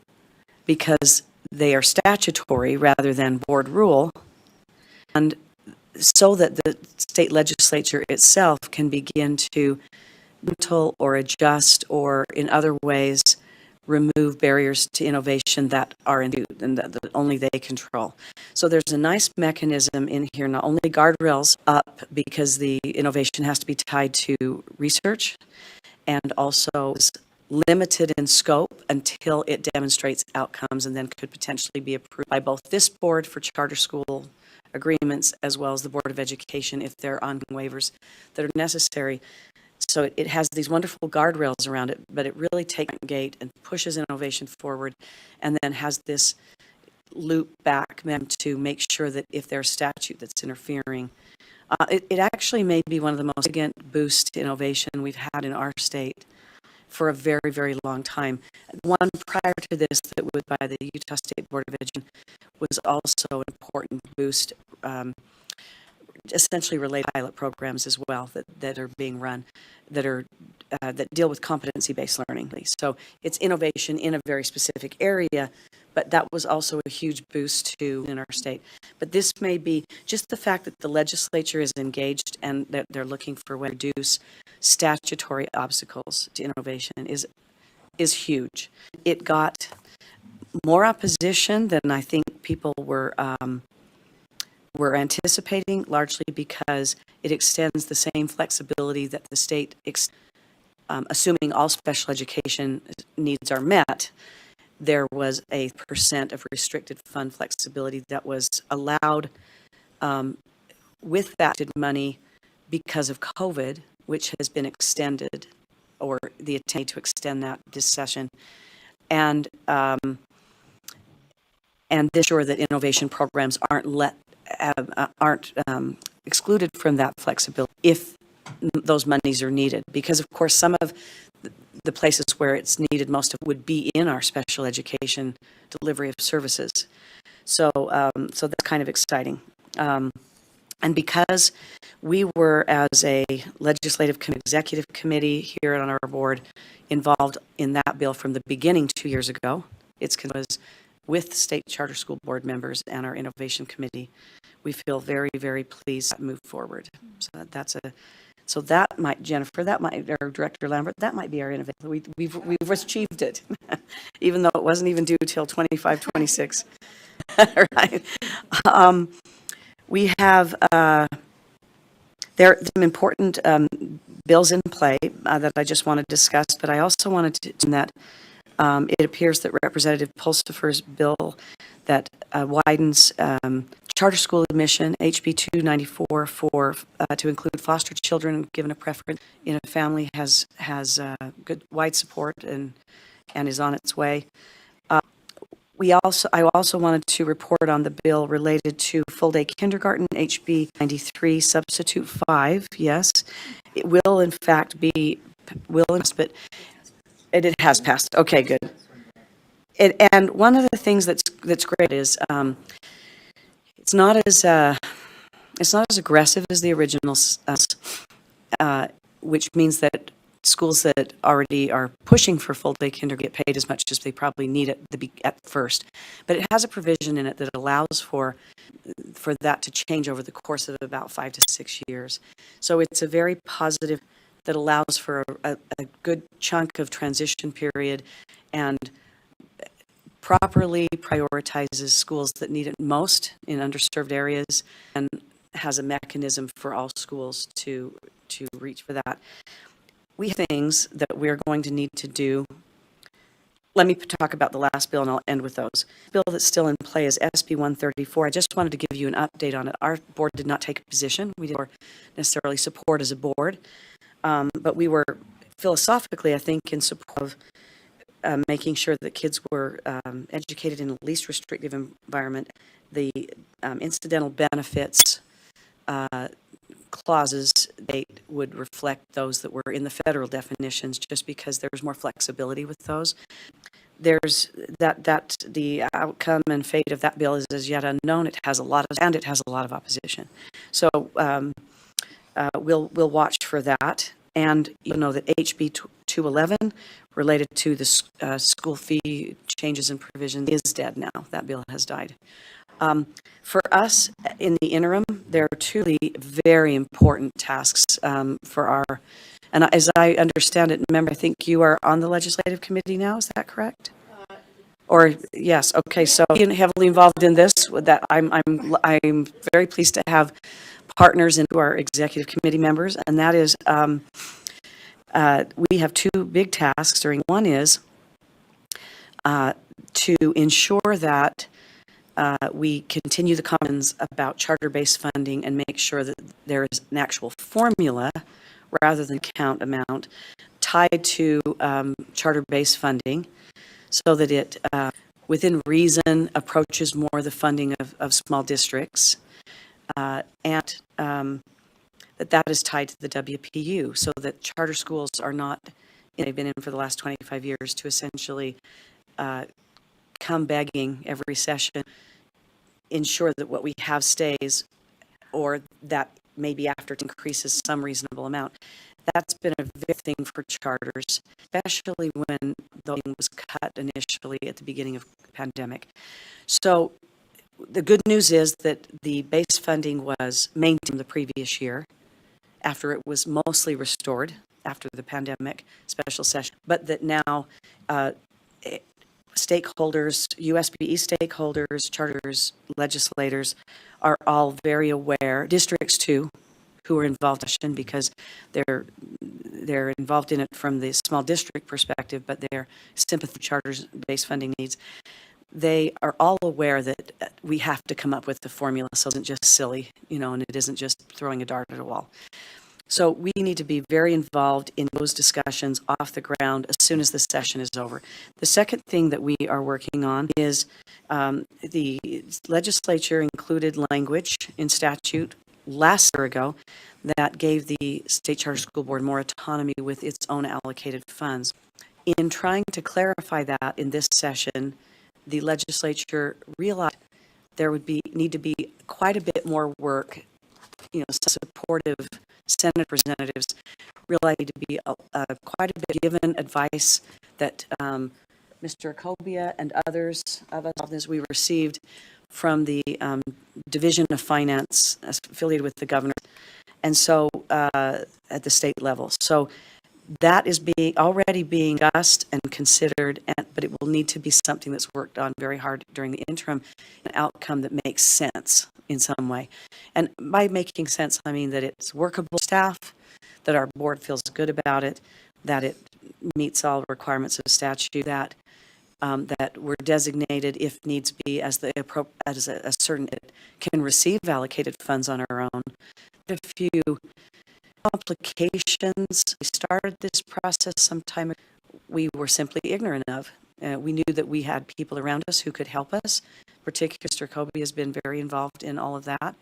because they are statutory rather than board rule, and so that the state legislature itself can begin to tool or adjust or in other ways remove barriers to innovation that are in and that only they control. So there's a nice mechanism in here, not only guardrails up because the innovation has to be tied to research and also is limited in scope until it demonstrates outcomes and then could potentially be approved by both this board for charter school agreements as well as the Board of Education if there are ongoing waivers that are necessary. So it has these wonderful guardrails around it, but it really takes the gate and pushes innovation forward and then has this loop back to make sure that if there's statute that's interfering, it actually may be one of the most significant boosts to innovation we've had in our state for a very, very long time. One prior to this that was by the Utah State Board of Education was also an important boost, essentially related pilot programs as well that are being run, that deal with competency-based learning. So it's innovation in a very specific area, but that was also a huge boost in our state. But this may be just the fact that the legislature is engaged and that they're looking for ways to reduce statutory obstacles to innovation is huge. It got more opposition than I think people were anticipating, largely because it extends the same flexibility that the state, assuming all special education needs are met, there was a % of restricted fund flexibility that was allowed with that money because of COVID, which has been extended, or the attempt to extend that this session, and this sure that innovation programs aren't excluded from that flexibility if those monies are needed, because of course some of the places where it's needed most of would be in our special education delivery of services. So so that's kind of exciting. And because we were, as a legislative executive committee here on our board, involved in that bill from the beginning 2 years ago, it was with state charter school board members and our innovation committee, we feel very, very pleased to move forward. So that might, Jennifer, or Director Lambert, that might be our innovation. We've achieved it, even though it wasn't even due till 25, 26. Right. We have, there are some important bills in play that I just want to discuss, but I also wanted to that it appears that Representative Pulsipher's bill that widens charter school admission, HB 294, to include foster children given a preference in a family has good wide support and is on its way. I also wanted to report on the bill related to full-day kindergarten, HB 93, Substitute 5. Yes, it will in fact be, but it has passed. Okay, good. And one of the things that's great is it's not as aggressive as the original, which means that schools that already are pushing for full-day kindergarten get paid as much as they probably need at first. But it has a provision in it that allows for that to change over the course of about 5 to 6 years. So it's a very positive that allows for a good chunk of transition period and properly prioritizes schools that need it most in underserved areas and has a mechanism for all schools to reach for that. We have things that we're going to need to do. Let me talk about the last bill and I'll end with those. The bill that's still in play is SB 134. I just wanted to give you an update on it. Our board did not take a position. We didn't necessarily support as a board, but we were philosophically, I think, in support of making sure that kids were educated in a least restrictive environment. The incidental benefits clauses, they would reflect those that were in the federal definitions just because there's more flexibility with those. There's the outcome and fate of that bill is as yet unknown. It has a lot of opposition. So we'll watch for that. And you know that HB 211 related to the school fee changes and provisions is dead now. That bill has died. For us, in the interim, there are two very important tasks for our, and as I understand it, remember, I think you are on the legislative committee now, is that correct? Or, yes, okay, so being heavily involved in this, that I'm very pleased to have partners in our executive committee members, and that is, we have two big tasks. One is to ensure that we continue the conversations about charter-based funding and make sure that there is an actual formula rather than count amount tied to charter-based funding so that it, within reason, approaches more the funding of small districts and that is tied to the WPU so that charter schools are not, they've been in for the last 25 years to essentially come begging every session, ensure that what we have stays, or that maybe after it increases some reasonable amount. That's been a big thing for charters, especially when the funding was cut initially at the beginning of the pandemic. So the good news is that the base funding was maintained the previous year after it was mostly restored after the pandemic special session, but that now stakeholders, USBE stakeholders, charters, legislators are all very aware, districts too, who are involved in because they're involved in it from the small district perspective, but they're sympathy charters-based funding needs. They are all aware that we have to come up with the formula so it isn't just silly, and it isn't just throwing a dart at a wall. So we need to be very involved in those discussions off the ground as soon as the session is over. The second thing that we are working on is the legislature included language in statute last year ago that gave the State Charter School Board more autonomy with its own allocated funds. In trying to clarify that in this session, the legislature realized there would need to be quite a bit more work, supportive Senate representatives really to be quite a bit given advice that Mr. Akobia and others of us we received from the Division of Finance affiliated with the governor, and so at the state level. So that is already being discussed and considered, but it will need to be something that's worked on very hard during the interim, an outcome that makes sense in some way. And by making sense, I mean that it's workable staff, that our board feels good about it, that it meets all requirements of statute, that we're designated, if needs be, as a certain it can receive allocated funds on our own. A few complications. We started this process some time ago. We were simply ignorant of. We knew that we had people around us who could help us. Particularly, Mr. Kobe has been very involved in all of that.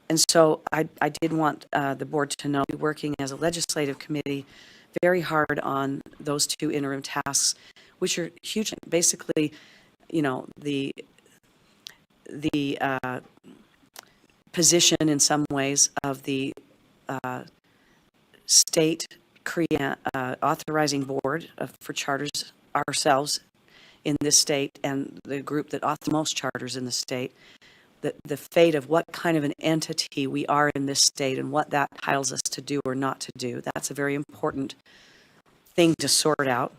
And so I did want the board to know, working as a legislative committee, very hard on those two interim tasks, which are huge. Basically, the position in some ways of the state authorizing board for charters ourselves in this state, and the group that authors most charters in the state, the fate of what kind of an entity we are in this state and what that entitles us to do or not to do. That's a very important thing to sort out.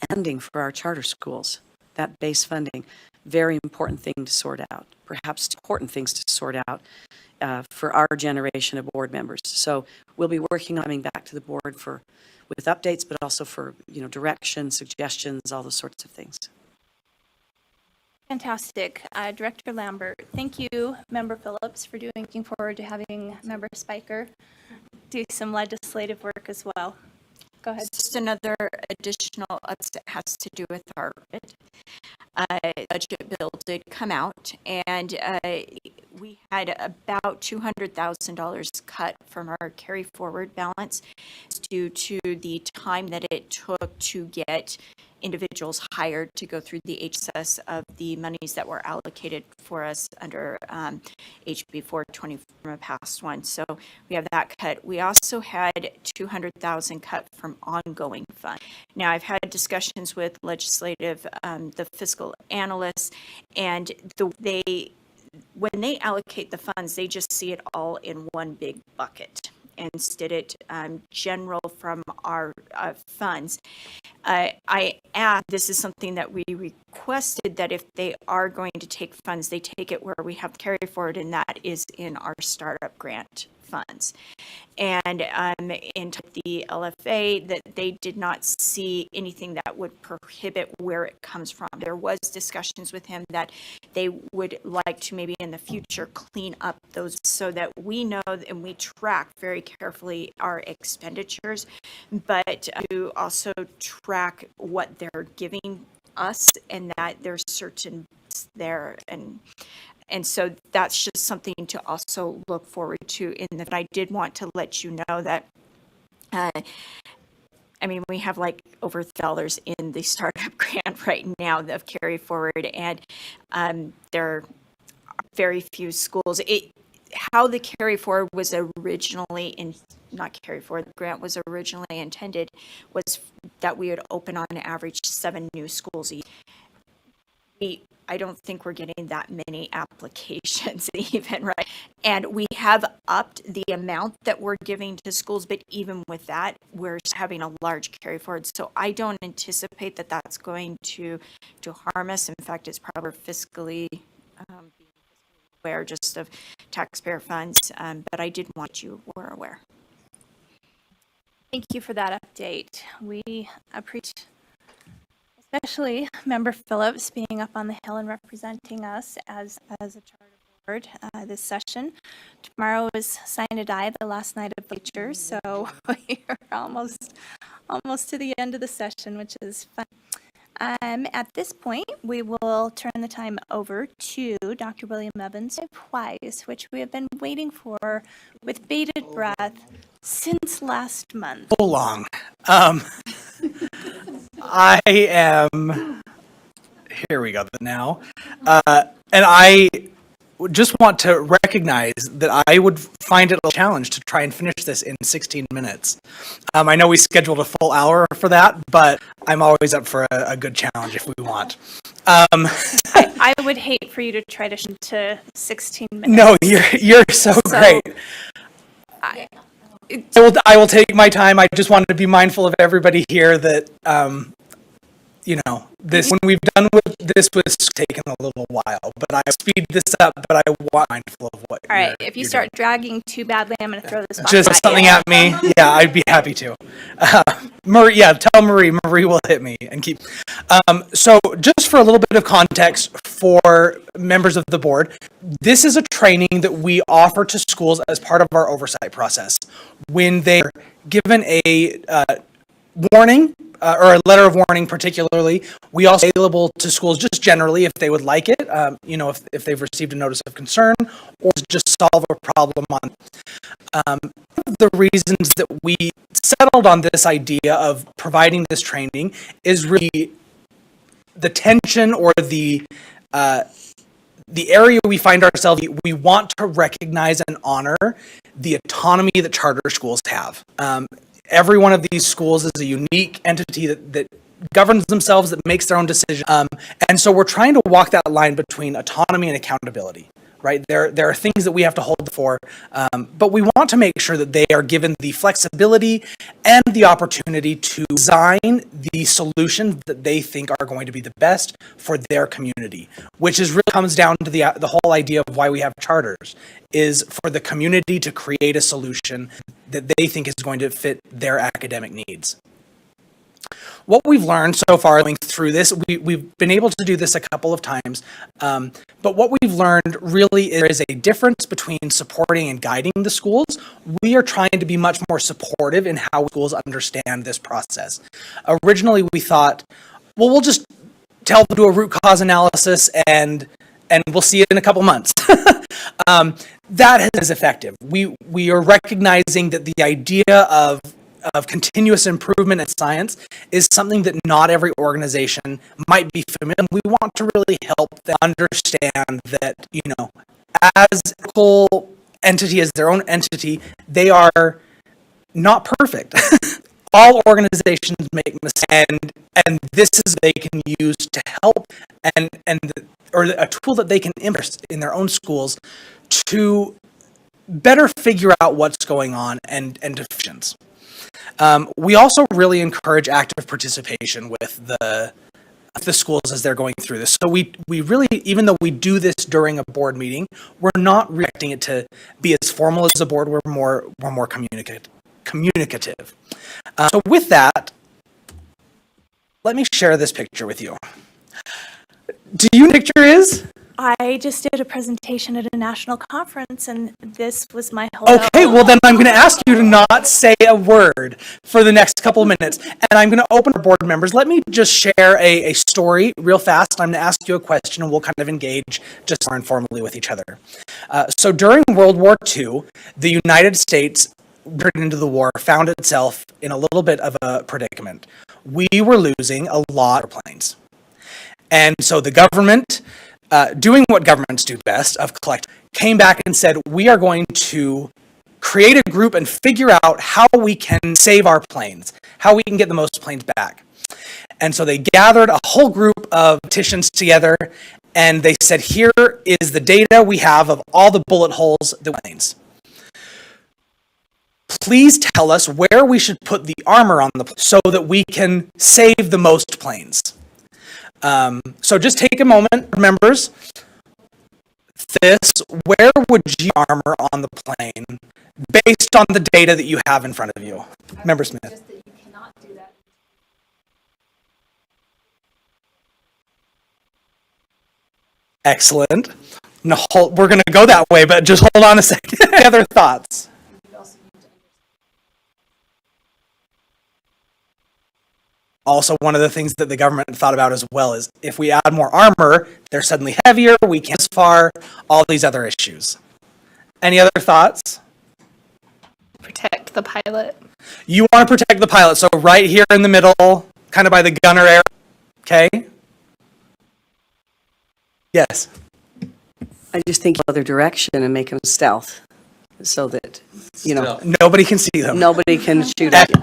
Funding for our charter schools, that base funding, very important thing to sort out, perhaps important things to sort out for our generation of board members. So we'll be working on coming back to the board with updates, but also for direction, suggestions, all those sorts of things.
Fantastic. Director Lambert, thank you, Member Phillips, for doing. Looking forward to having Member Spiker do some legislative work as well. Go ahead.
Just another additional that has to do with our budget bill did come out, and we had about $200,000 cut from our carry forward balance due to the time that it took to get individuals hired to go through the HSS of the monies that were allocated for us under HB 420 from a past one. So we have that cut. We also had $200,000 cut from ongoing fund. Now I've had discussions with legislative, the fiscal analysts, and when they allocate the funds, they just see it all in one big bucket. Instead it general from our funds. This is something that we requested, that if they are going to take funds, they take it where we have carry forward, and that is in our startup grant funds. And in the LFA, that they did not see anything that would prohibit where it comes from. There was discussions with him that they would like to maybe in the future clean up those so that we know and we track very carefully our expenditures, but to also track what they're giving us, and that there's certain there, and so that's just something to also look forward to. But I did want to let you know that, we have like over $1,000 in the startup grant right now of carry forward, and there are very few schools. How the carry forward was originally the grant was originally intended was that we would open on average 7 new schools each. I don't think we're getting that many applications even, right? And we have upped the amount that we're giving to schools, but even with that, we're having a large carry forward. So I don't anticipate that that's going to harm us. In fact, it's probably fiscally aware just of taxpayer funds, but I did want you were aware.
Thank you for that update. We appreciate especially Member Phillips being up on the Hill and representing us as a charter board this session. Tomorrow is sign a die, the last night of the lecture, so we're almost to the end of the session, which is fun. At this point, we will turn the time over to Dr. William Evans twice, which we have been waiting for with bated breath since last month.
So long. I am, here we go now, and I just want to recognize that I would find it a challenge to try and finish this in 16 minutes. I know we scheduled a full hour for that, but I'm always up for a good challenge if we want.
I would hate for you to try to 16 minutes.
No, you're so great. I will take my time. I just wanted to be mindful of everybody here that, when we've done with this was taken a little while, but I speed this up, but I want mindful of what.
All right, if you start dragging too badly, I'm going to throw this box
just something at me. Yeah, I'd be happy to. Marie, tell Marie. Marie will hit me and keep. So just for a little bit of context for members of the board, this is a training that we offer to schools as part of our oversight process. When they're given a warning, or a letter of warning particularly, we also available to schools just generally if they would like it, if they've received a notice of concern or just solve a problem on. One of the reasons that we settled on this idea of providing this training is really the tension or the the area we find ourselves, we want to recognize and honor the autonomy that charter schools have. Every one of these schools is a unique entity that governs themselves, that makes their own decisions. And so we're trying to walk that line between autonomy and accountability, right? There are things that we have to hold for, but we want to make sure that they are given the flexibility and the opportunity to design the solutions that they think are going to be the best for their community, which is really comes down to the whole idea of why we have charters, is for the community to create a solution that they think is going to fit their academic needs. What we've learned so far going through this, we've been able to do this a couple of times, but what we've learned really is a difference between supporting and guiding the schools. We are trying to be much more supportive in how schools understand this process. Originally, we thought, well, we'll just tell them to do a root cause analysis and we'll see it in a couple months. That is effective. We are recognizing that the idea of continuous improvement in science is something that not every organization might be familiar with. We want to really help them understand that, as a whole entity, as their own entity, they are not perfect. All organizations make mistakes, and this is they can use to help or a tool that they can implement in their own schools to better figure out what's going on and deficiencies. We also really encourage active participation with the schools as they're going through this. So we really, even though we do this during a board meeting, we're not expecting it to be as formal as a board. We're more communicative. So with that, let me share this picture with you. Do you know what the picture is?
I just did a presentation at a national conference, and this was my whole...
Okay, well then I'm going to ask you to not say a word for the next couple of minutes, and I'm going to open our board members. Let me just share a story real fast. I'm going to ask you a question, and we'll kind of engage just more informally with each other. So during World War II, the United States, into the war, found itself in a little bit of a predicament. We were losing a lot of planes. And so the government, doing what governments do best, came back and said, we are going to create a group and figure out how we can save our planes, how we can get the most planes back. And so they gathered a whole group of politicians together, and they said, here is the data we have of all the bullet holes that were planes. Please tell us where we should put the armor on the plane so that we can save the most planes. So just take a moment, members. Where would you armor on the plane based on the data that you have in front of you? Member Smith.
Just that you cannot do that.
Excellent. No, we're going to go that way, but just hold on a second. Any other thoughts? Also, one of the things that the government thought about as well is if we add more armor, they're suddenly heavier, we can't as far, all these other issues. Any other thoughts?
Protect the pilot.
You want to protect the pilot, so right here in the middle, kind of by the gunner area, okay? Yes?
I just think other direction and make them stealth so that,
nobody can see them.
nobody can shoot at you.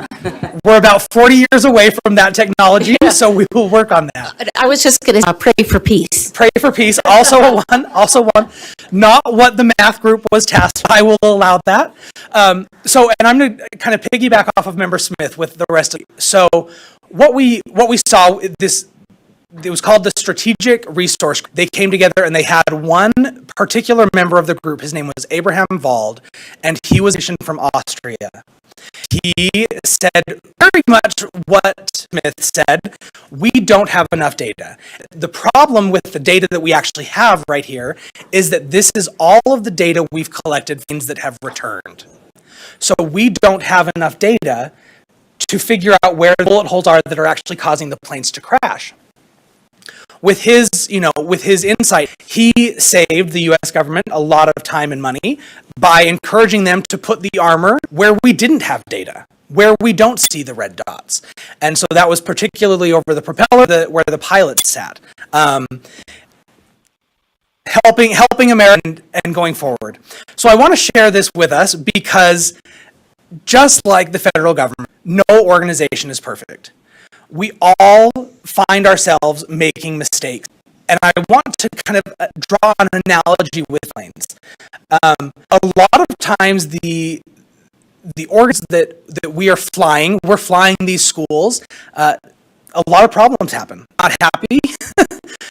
We're about 40 years away from that technology, so we will work on that.
I was just going to pray for peace.
Pray for peace, also one. Not what the math group was tasked. I will allow that. And I'm going to kind of piggyback off of Member Smith with the rest of you. So what we saw, it was called the Strategic Resource Group. They came together and they had one particular member of the group. His name was Abraham Wald, and he was from Austria. He said very much what Smith said. We don't have enough data. The problem with the data that we actually have right here is that this is all of the data we've collected, things that have returned. So we don't have enough data to figure out where the bullet holes are that are actually causing the planes to crash. With his insight, he saved the U.S. government a lot of time and money by encouraging them to put the armor where we didn't have data, where we don't see the red dots. And so that was particularly over the propeller where the pilot sat. helping America and going forward. So I want to share this with us because just like the federal government, no organization is perfect. We all find ourselves making mistakes. And I want to kind of draw an analogy with planes. A lot of times the organs that we are flying, we're flying these schools, a lot of problems happen. Not happy,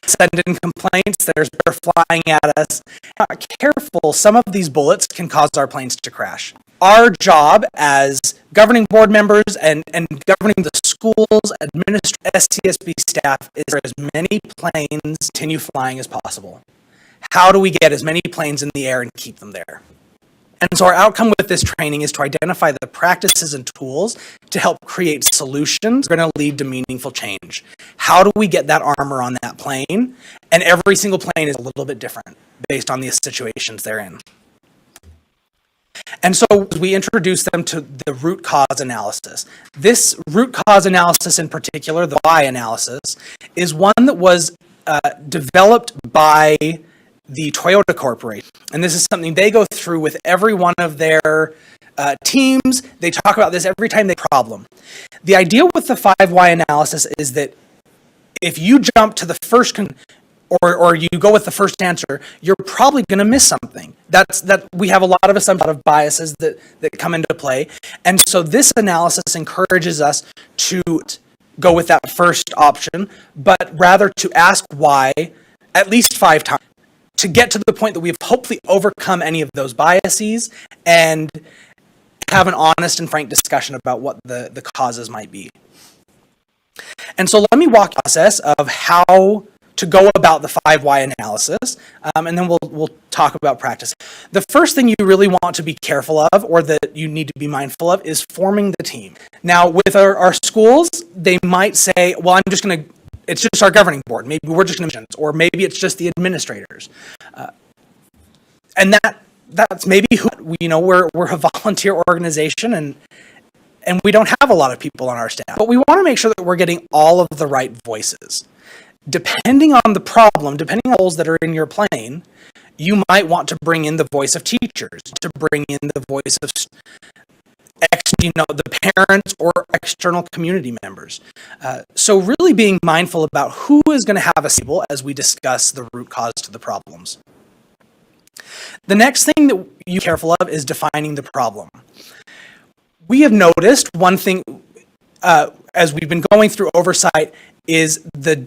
send in complaints, they're flying at us. Not careful, some of these bullets can cause our planes to crash. Our job as governing board members and governing the schools, STSB staff is for as many planes continue flying as possible. How do we get as many planes in the air and keep them there? And so our outcome with this training is to identify the practices and tools to help create solutions that are going to lead to meaningful change. How do we get that armor on that plane? And every single plane is a little bit different based on the situations they're in. And so we introduce them to the root cause analysis. This root cause analysis in particular, the why analysis, is one that was developed by the Toyota Corporation. And this is something they go through with every one of their teams. They talk about this every time they problem. The idea with the 5 why analysis is that if you jump to the first or you go with the first answer, you're probably going to miss something. We have a lot of assumptions, a lot of biases that come into play. And so this analysis encourages us to go with that first option, but rather to ask why at least 5 times to get to the point that we've hopefully overcome any of those biases and have an honest and frank discussion about what the causes might be. And so let me walk the process of how to go about the 5 why analysis, and then we'll talk about practice. The first thing you really want to be careful of, or that you need to be mindful of, is forming the team. Now, with our schools, they might say, well, it's just our governing board. Maybe we're just going to, or maybe it's just the administrators. And that's maybe who, we're a volunteer organization and we don't have a lot of people on our staff. But we want to make sure that we're getting all of the right voices. Depending on the problem, depending on the roles that are in your plane, you might want to bring in the voice of teachers, to bring in the voice of the parents or external community members. So really being mindful about who is going to have a table as we discuss the root cause to the problems. The next thing that you're careful of is defining the problem. We have noticed one thing as we've been going through oversight is the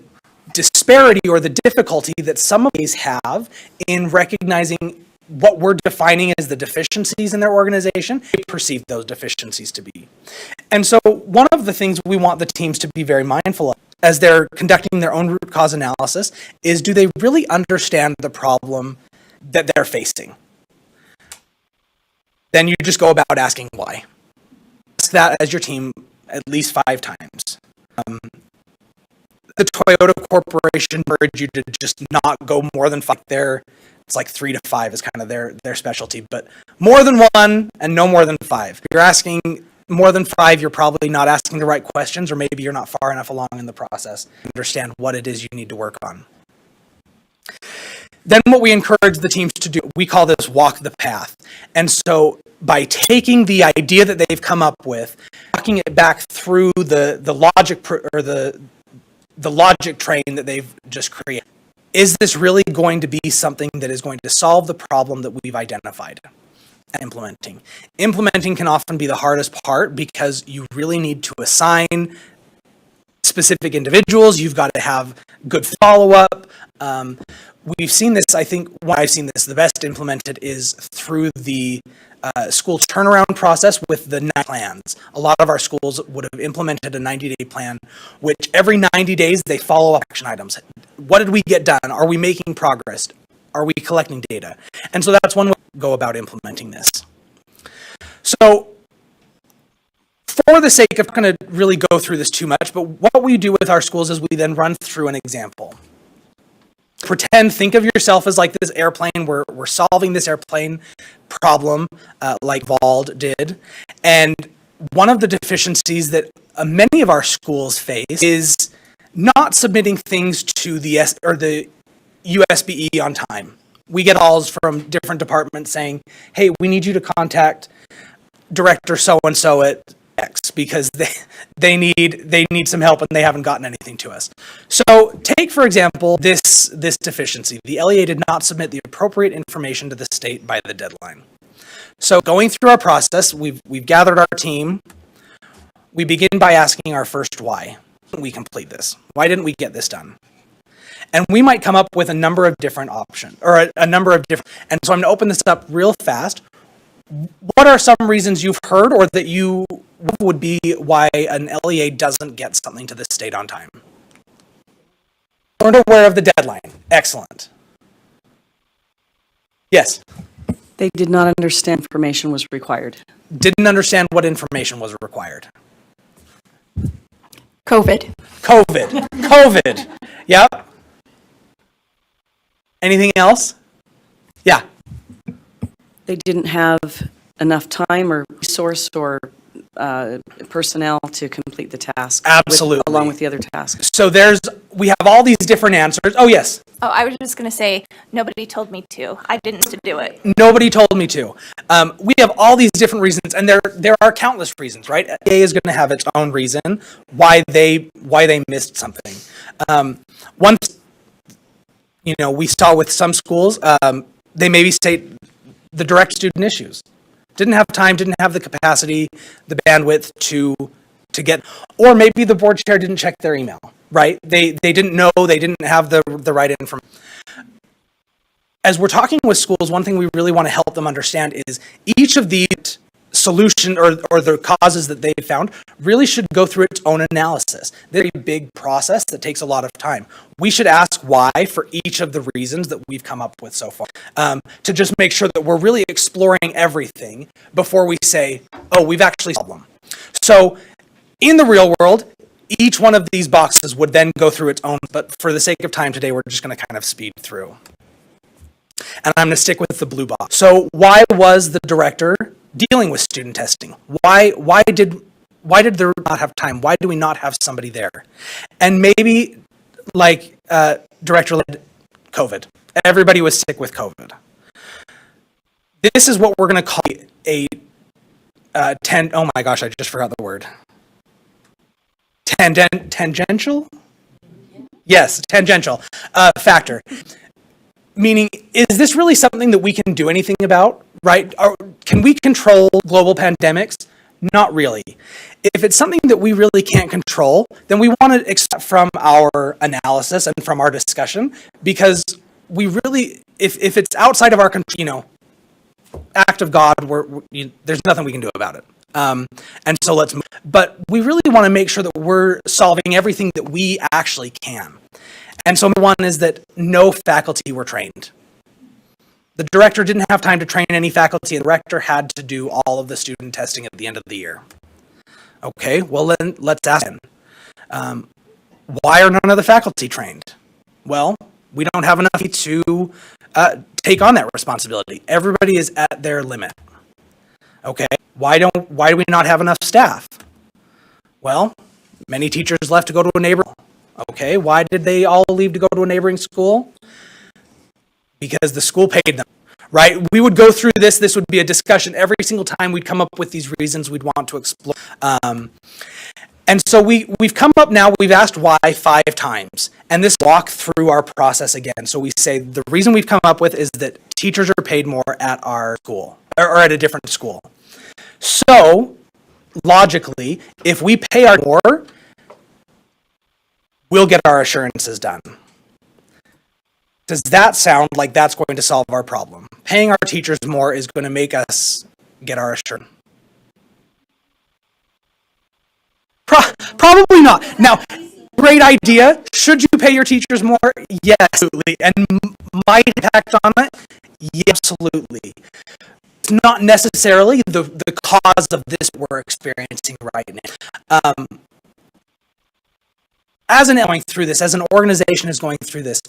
disparity or the difficulty that some of these have in recognizing what we're defining as the deficiencies in their organization, they perceive those deficiencies to be. And so one of the things we want the teams to be very mindful of as they're conducting their own root cause analysis is, do they really understand the problem that they're facing? Then you just go about asking why. Ask that as your team at least 5 times. The Toyota Corporation encourage you to just not go more than 5 there. It's like 3 to 5 is kind of their specialty, but more than 1 and no more than 5. If you're asking more than 5, you're probably not asking the right questions, or maybe you're not far enough along in the process to understand what it is you need to work on. Then what we encourage the teams to do, we call this walk the path. And so by taking the idea that they've come up with, walking it back through the logic or the logic train that they've just created. Is this really going to be something that is going to solve the problem that we've identified? Implementing. Implementing can often be the hardest part because you really need to assign specific individuals. You've got to have good follow-up. We've seen this, I think, when I've seen this, the best implemented is through the school turnaround process with the 90 plans. A lot of our schools would have implemented a 90-day plan, which every 90 days they follow up action items. What did we get done? Are we making progress? Are we collecting data? And so that's one way to go about implementing this. So for the sake of, I'm not going to really go through this too much, but what we do with our schools is we then run through an example. Think of yourself as like this airplane. We're solving this airplane problem like Vald did. And one of the deficiencies that many of our schools face is not submitting things to the USBE on time. we get calls from different departments saying, hey, we need you to contact director so-and-so at X because they need some help and they haven't gotten anything to us. So take, for example, this deficiency. The LEA did not submit the appropriate information to the state by the deadline. So going through our process, we've gathered our team. We begin by asking our first why. We complete this? Why didn't we get this done? And we might come up with a number of different options, or a number of different, and so I'm gonna open this up real fast. What are some reasons you've heard or that you would be why an LEA doesn't get something to the state on time? Weren't aware of the deadline. Excellent. Yes?
They did not understand information was required.
Didn't understand what information was required.
COVID.
COVID. Yep. Anything else? Yeah.
They didn't have enough time or resource or personnel to complete the task.
Absolutely.
Along with the other tasks.
So we have all these different answers. Oh, yes.
Oh, I was just going to say, nobody told me to. I didn't to do it.
Nobody told me to. We have all these different reasons, and there are countless reasons, right? LEA is going to have its own reason why they missed something. Once, we saw with some schools, they maybe state the direct student issues. Didn't have time, didn't have the capacity, the bandwidth to get, or maybe the board chair didn't check their email, right? They didn't know, they didn't have the right information. As we're talking with schools, one thing we really want to help them understand is each of these solution or the causes that they found really should go through its own analysis. Very big process that takes a lot of time. We should ask why for each of the reasons that we've come up with so far, to just make sure that we're really exploring everything before we say, oh, we've actually solved them. So in the real world, each one of these boxes would then go through its own, but for the sake of time today, we're just going to kind of speed through. And I'm going to stick with the blue box. So why was the director dealing with student testing? Why did there not have time? Why do we not have somebody there? And maybe, like director led COVID. Everybody was sick with COVID. This is what we're going to call oh my gosh, I just forgot the word. Tangential? Yes, tangential factor. Meaning, is this really something that we can do anything about, right? Or can we control global pandemics? Not really. If it's something that we really can't control, then we want to accept from our analysis and from our discussion, because we really, if it's outside of our, act of God, there's nothing we can do about it. And so let's move. But we really want to make sure that we're solving everything that we actually can. And so one is that no faculty were trained. The director didn't have time to train any faculty, and the director had to do all of the student testing at the end of the year. Okay, well then let's ask them. Why are none of the faculty trained? Well, we don't have enough to take on that responsibility. Everybody is at their limit. Okay, why do we not have enough staff? Well, many teachers left to go to a neighbor. Okay, why did they all leave to go to a neighboring school? Because the school paid them, right? We would go through this would be a discussion every single time we'd come up with these reasons we'd want to explore. And so we've come up now, we've asked why 5 times, and this walk through our process again. So we say the reason we've come up with is that teachers are paid more at our school, or at a different school. So, logically, if we pay our more, we'll get our assurances done. Does that sound like that's going to solve our problem? Paying our teachers more is going to make us get our assurance. Probably not. Now, great idea. Should you pay your teachers more? Yes, absolutely. And might impact on it? Yes, absolutely. It's not necessarily the cause of this we're experiencing right now. As going through this, as an organization is going through this,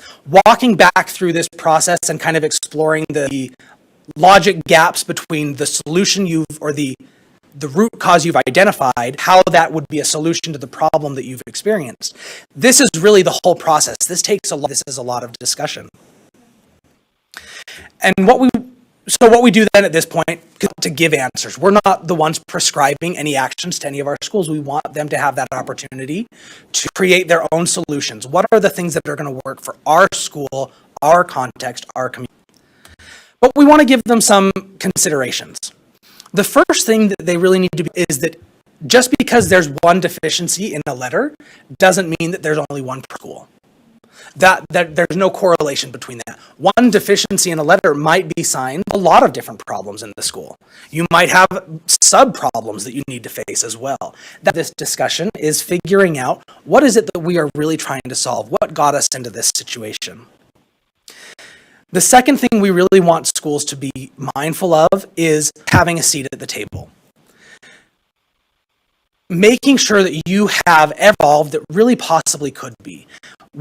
walking back through this process and kind of exploring the logic gaps between the solution or the root cause you've identified, how that would be a solution to the problem that you've experienced. This is really the whole process. This is a lot of discussion. And what we do then at this point is to give answers. We're not the ones prescribing any actions to any of our schools. We want them to have that opportunity to create their own solutions. What are the things that are going to work for our school, our context, our community? But we want to give them some considerations. The first thing that they really need to be is that just because there's one deficiency in a letter doesn't mean that there's only one per school. That there's no correlation between that. One deficiency in a letter might be sign a lot of different problems in the school. You might have sub-problems that you need to face as well. This discussion is figuring out what is it that we are really trying to solve? What got us into this situation? The second thing we really want schools to be mindful of is having a seat at the table. Making sure that you have evolved that really possibly could be.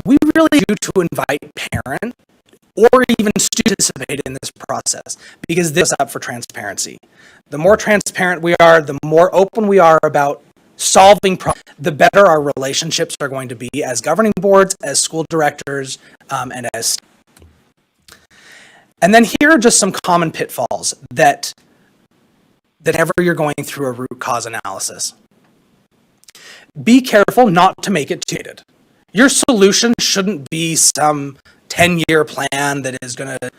We really do to invite parents or even students to participate in this process because this is up for transparency. The more transparent we are, the more open we are about solving problems, the better our relationships are going to be as governing boards, as school directors, and as. And then here are just some common pitfalls that whenever you're going through a root cause analysis. Be careful not to make it too complicated. Your solution shouldn't be some 10-year plan that is going to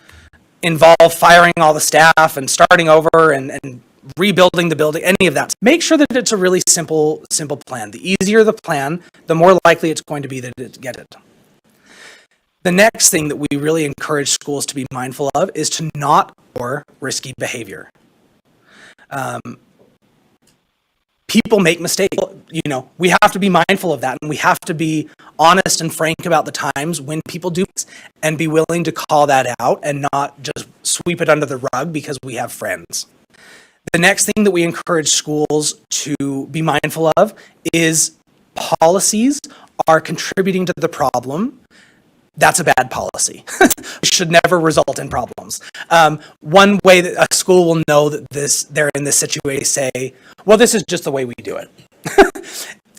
involve firing all the staff and starting over and rebuilding the building, any of that. Make sure that it's a really simple plan. The easier the plan, the more likely it's going to be that it gets it. The next thing that we really encourage schools to be mindful of is to not ignore risky behavior. People make mistakes. You know, we have to be mindful of that, and we have to be honest and frank about the times when people do this and be willing to call that out and not just sweep it under the rug because we have friends. The next thing that we encourage schools to be mindful of is policies are contributing to the problem. That's a bad policy. It should never result in problems. One way that a school will know that they're in this situation, say, well, this is just the way we do it.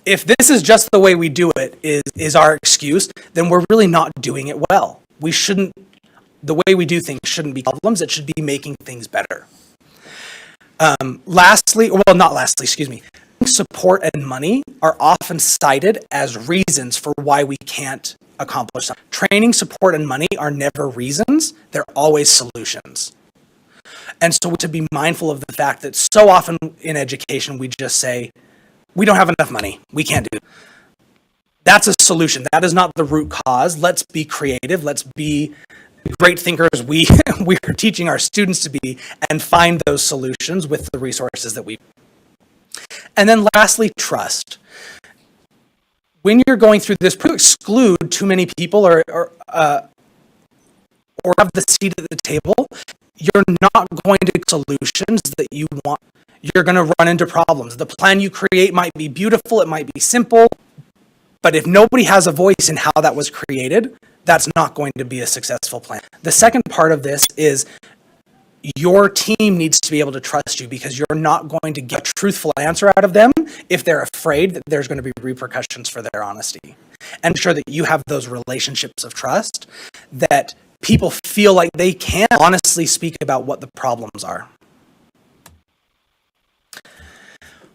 If this is just the way we do it is our excuse, then we're really not doing it well. The way we do things shouldn't be problems, it should be making things better. Support and money are often cited as reasons for why we can't accomplish something. Training, support, and money are never reasons, they're always solutions. And so to be mindful of the fact that so often in education we just say, we don't have enough money, we can't do it. That's a solution, that is not the root cause. Let's be creative, let's be great thinkers we are teaching our students to be and find those solutions with the resources that we. And then lastly, trust. When you're going through this, exclude too many people or have the seat at the table, you're not going to get solutions that you want. You're going to run into problems. The plan you create might be beautiful, it might be simple, but if nobody has a voice in how that was created, that's not going to be a successful plan. The second part of this is your team needs to be able to trust you because you're not going to get a truthful answer out of them if they're afraid that there's going to be repercussions for their honesty. And ensure that you have those relationships of trust, that people feel like they can honestly speak about what the problems are.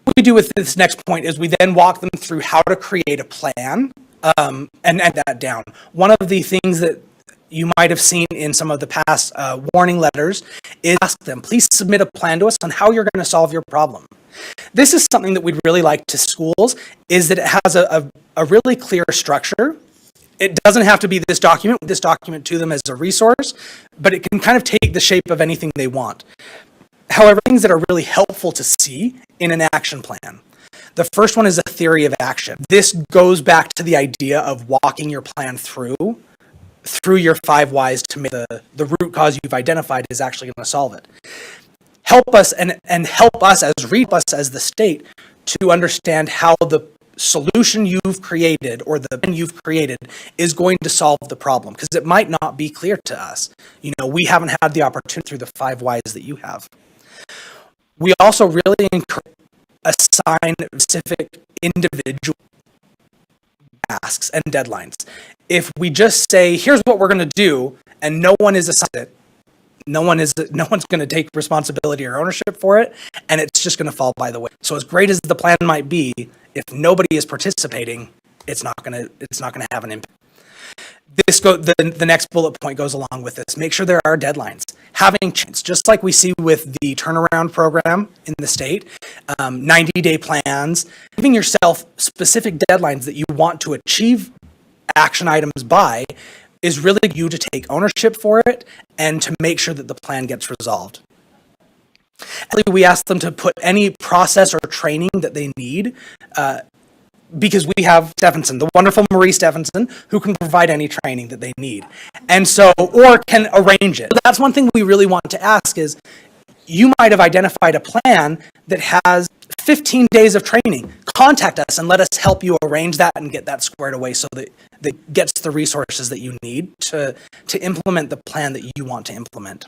What we do with this next point is we then walk them through how to create a plan and that down. One of the things that you might have seen in some of the past warning letters is ask them, please submit a plan to us on how you're going to solve your problem. This is something that we'd really like to schools, is that it has a really clear structure. It doesn't have to be this document to them as a resource, but it can kind of take the shape of anything they want. However, things that are really helpful to see in an action plan. The first one is a theory of action. This goes back to the idea of walking your plan through your 5 whys to make the root cause you've identified is actually going to solve it. Help us and help us as the state to understand how the solution you've created or the plan you've created is going to solve the problem, because it might not be clear to us. You know, we haven't had the opportunity through the 5 whys that you have. We also really encourage assign specific individual tasks and deadlines. If we just say, here's what we're going to do, and no one is assigned it, No one's going to take responsibility or ownership for it, and it's just going to fall by the way. So as great as the plan might be, if nobody is participating, it's not going to have an impact. The next bullet point goes along with this. Make sure there are deadlines. Having just like we see with the turnaround program in the state, 90-day plans, giving yourself specific deadlines that you want to achieve action items by is really you to take ownership for it and to make sure that the plan gets resolved. We ask them to put any process or training that they need because we have Stephenson, the wonderful Marie Stephenson, who can provide any training that they need. And so, or can arrange it. That's one thing we really want to ask is, you might have identified a plan that has 15 days of training. Contact us and let us help you arrange that and get that squared away so that it gets the resources that you need to implement the plan that you want to implement.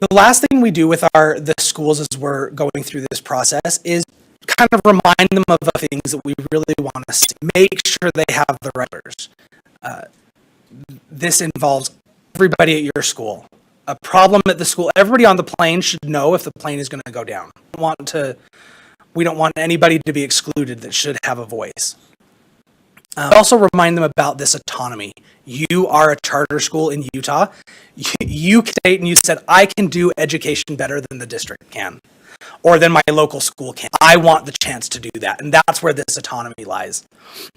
The last thing we do with the schools as we're going through this process is kind of remind them of the things that we really want to see. Make sure they have the records. This involves everybody at your school. A problem at the school, everybody on the plane should know if the plane is going to go down. We don't want anybody to be excluded that should have a voice. Also remind them about this autonomy. You are a charter school in Utah. You state and you said, I can do education better than the district can, or than my local school can. I want the chance to do that. And that's where this autonomy lies.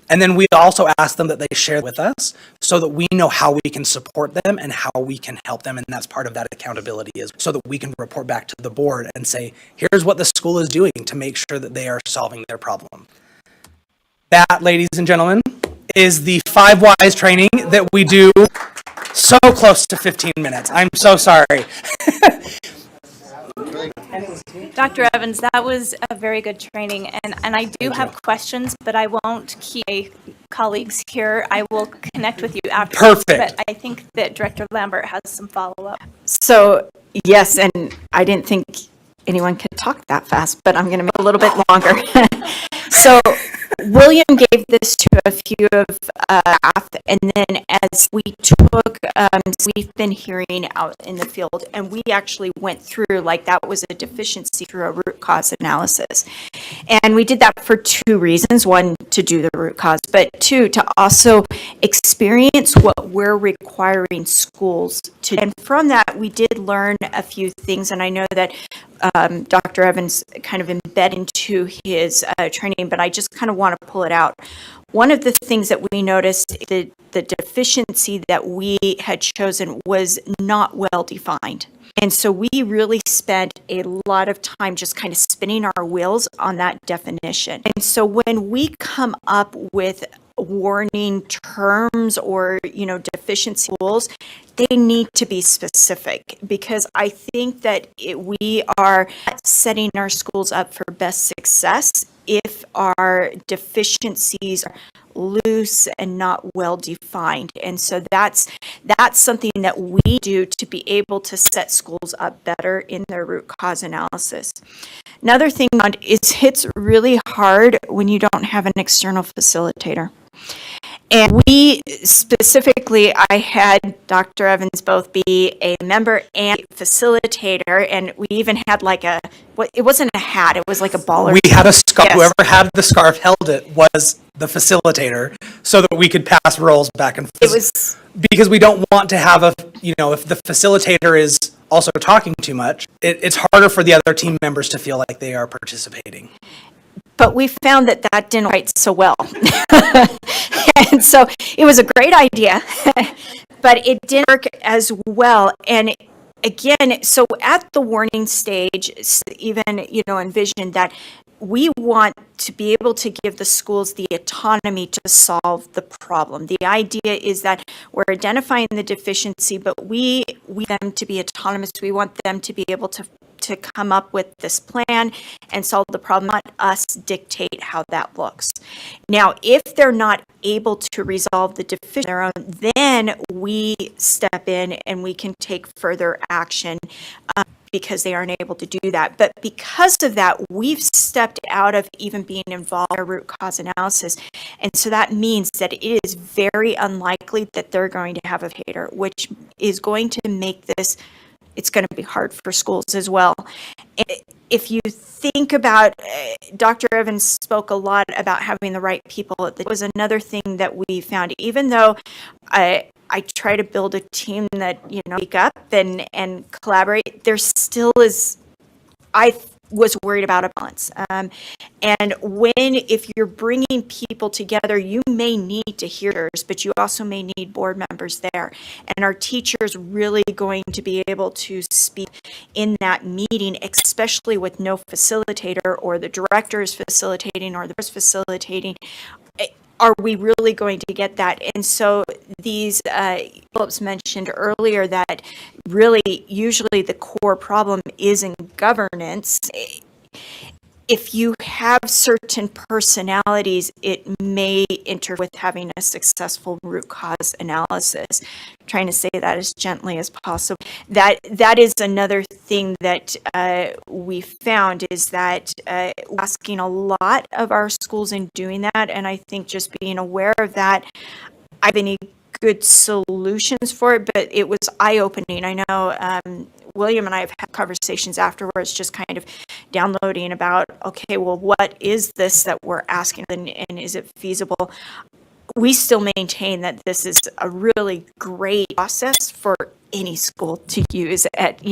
And then we also ask them that they share with us so that we know how we can support them and how we can help them. And that's part of that accountability, is so that we can report back to the board and say, here's what the school is doing to make sure that they are solving their problem. That, ladies and gentlemen, is the 5 Whys training that we do so close to 15 minutes. I'm so sorry.
Dr. Evans, that was a very good training, and I do have questions, but I won't keep my colleagues here. I will connect with you after.
Perfect.
But I think that Director Lambert has some follow-up.
So, yes, and I didn't think anyone could talk that fast, but I'm going to make it a little bit longer. So, William gave this to a few of staff, and then as we took, we've been hearing out in the field, and we actually went through, like that was a deficiency through a root cause analysis. And we did that for 2 reasons. 1, to do the root cause, but 2, to also experience what we're requiring schools to do. And from that, we did learn a few things, and I know that Dr. Evans kind of embed into his training, but I just kind of want to pull it out. One of the things that we noticed, the deficiency that we had chosen was not well defined. And so we really spent a lot of time just kind of spinning our wheels on that definition. And so when we come up with warning terms or, deficiency rules, they need to be specific, because I think that we are setting our schools up for best success if our deficiencies are loose and not well defined. And so that's something that we do to be able to set schools up better in their root cause analysis. Another thing is, it's really hard when you don't have an external facilitator. And we specifically, I had Dr. Evans both be a member and a facilitator, and we even had it wasn't a hat, it was like a baller.
We had a scarf.
Yes.
Whoever had the scarf held it was the facilitator, so that we could pass roles back and forth.
It was
because we don't want to have if the facilitator is also talking too much, it's harder for the other team members to feel like they are participating.
But we found that didn't write so well. And so it was a great idea, but it didn't work as well. And again, so at the warning stage, even, envision that we want to be able to give the schools the autonomy to solve the problem. The idea is that we're identifying the deficiency, but we want them to be autonomous. We want them to be able to come up with this plan and solve the problem, not us dictate how that looks. Now, if they're not able to resolve the deficiency on their own, then we step in and we can take further action. because they aren't able to do that. But because of that, we've stepped out of even being involved in root cause analysis. And so that means that it is very unlikely that they're going to have a hater, which is going to make this, it's going to be hard for schools as well. If you think about, Dr. Evans spoke a lot about having the right people. That was another thing that we found, even though I try to build a team that, speak up and collaborate, there still is, I was worried about a balance. And if you're bringing people together, you may need to hear yours, but you also may need board members there. And our teachers really going to be able to speak in that meeting, especially with no facilitator, or the director is facilitating, or the board is facilitating. Are we really going to get that? And so these, Phillips mentioned earlier that really usually the core problem is in governance. If you have certain personalities, it may interfere with having a successful root cause analysis. I'm trying to say that as gently as possible. That is another thing that we found, is that asking a lot of our schools in doing that, and I think just being aware of that, I have any good solutions for it, but it was eye-opening. I know William and I have had conversations afterwards, just kind of downloading about, okay, well, what is this that we're asking, and is it feasible? We still maintain that this is a really great process for any school to use at,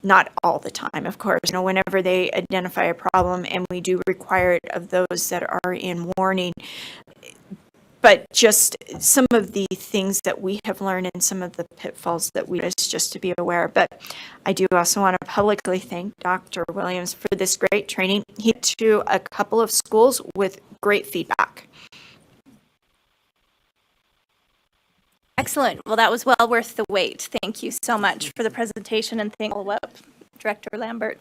not all the time, of course, whenever they identify a problem, and we do require it of those that are in warning. But just some of the things that we have learned and some of the pitfalls that we just to be aware. But I do also want to publicly thank Dr. Williams for this great training. He went to a couple of schools with great feedback.
Excellent. Well, that was well worth the wait. Thank you so much for the presentation, and thank you, Director Lambert.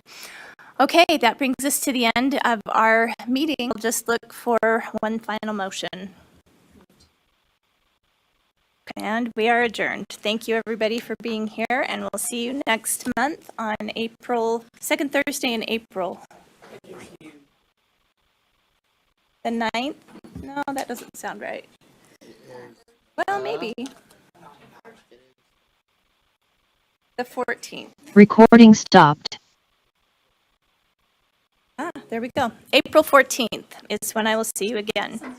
Okay, that brings us to the end of our meeting. We'll just look for one final motion. And we are adjourned. Thank you, everybody, for being here, and we'll see you next month on second Thursday in April. The 9th? No, that doesn't sound right. Well, maybe. The 14th.
Recording stopped.
There we go. April 14th is when I will see you again.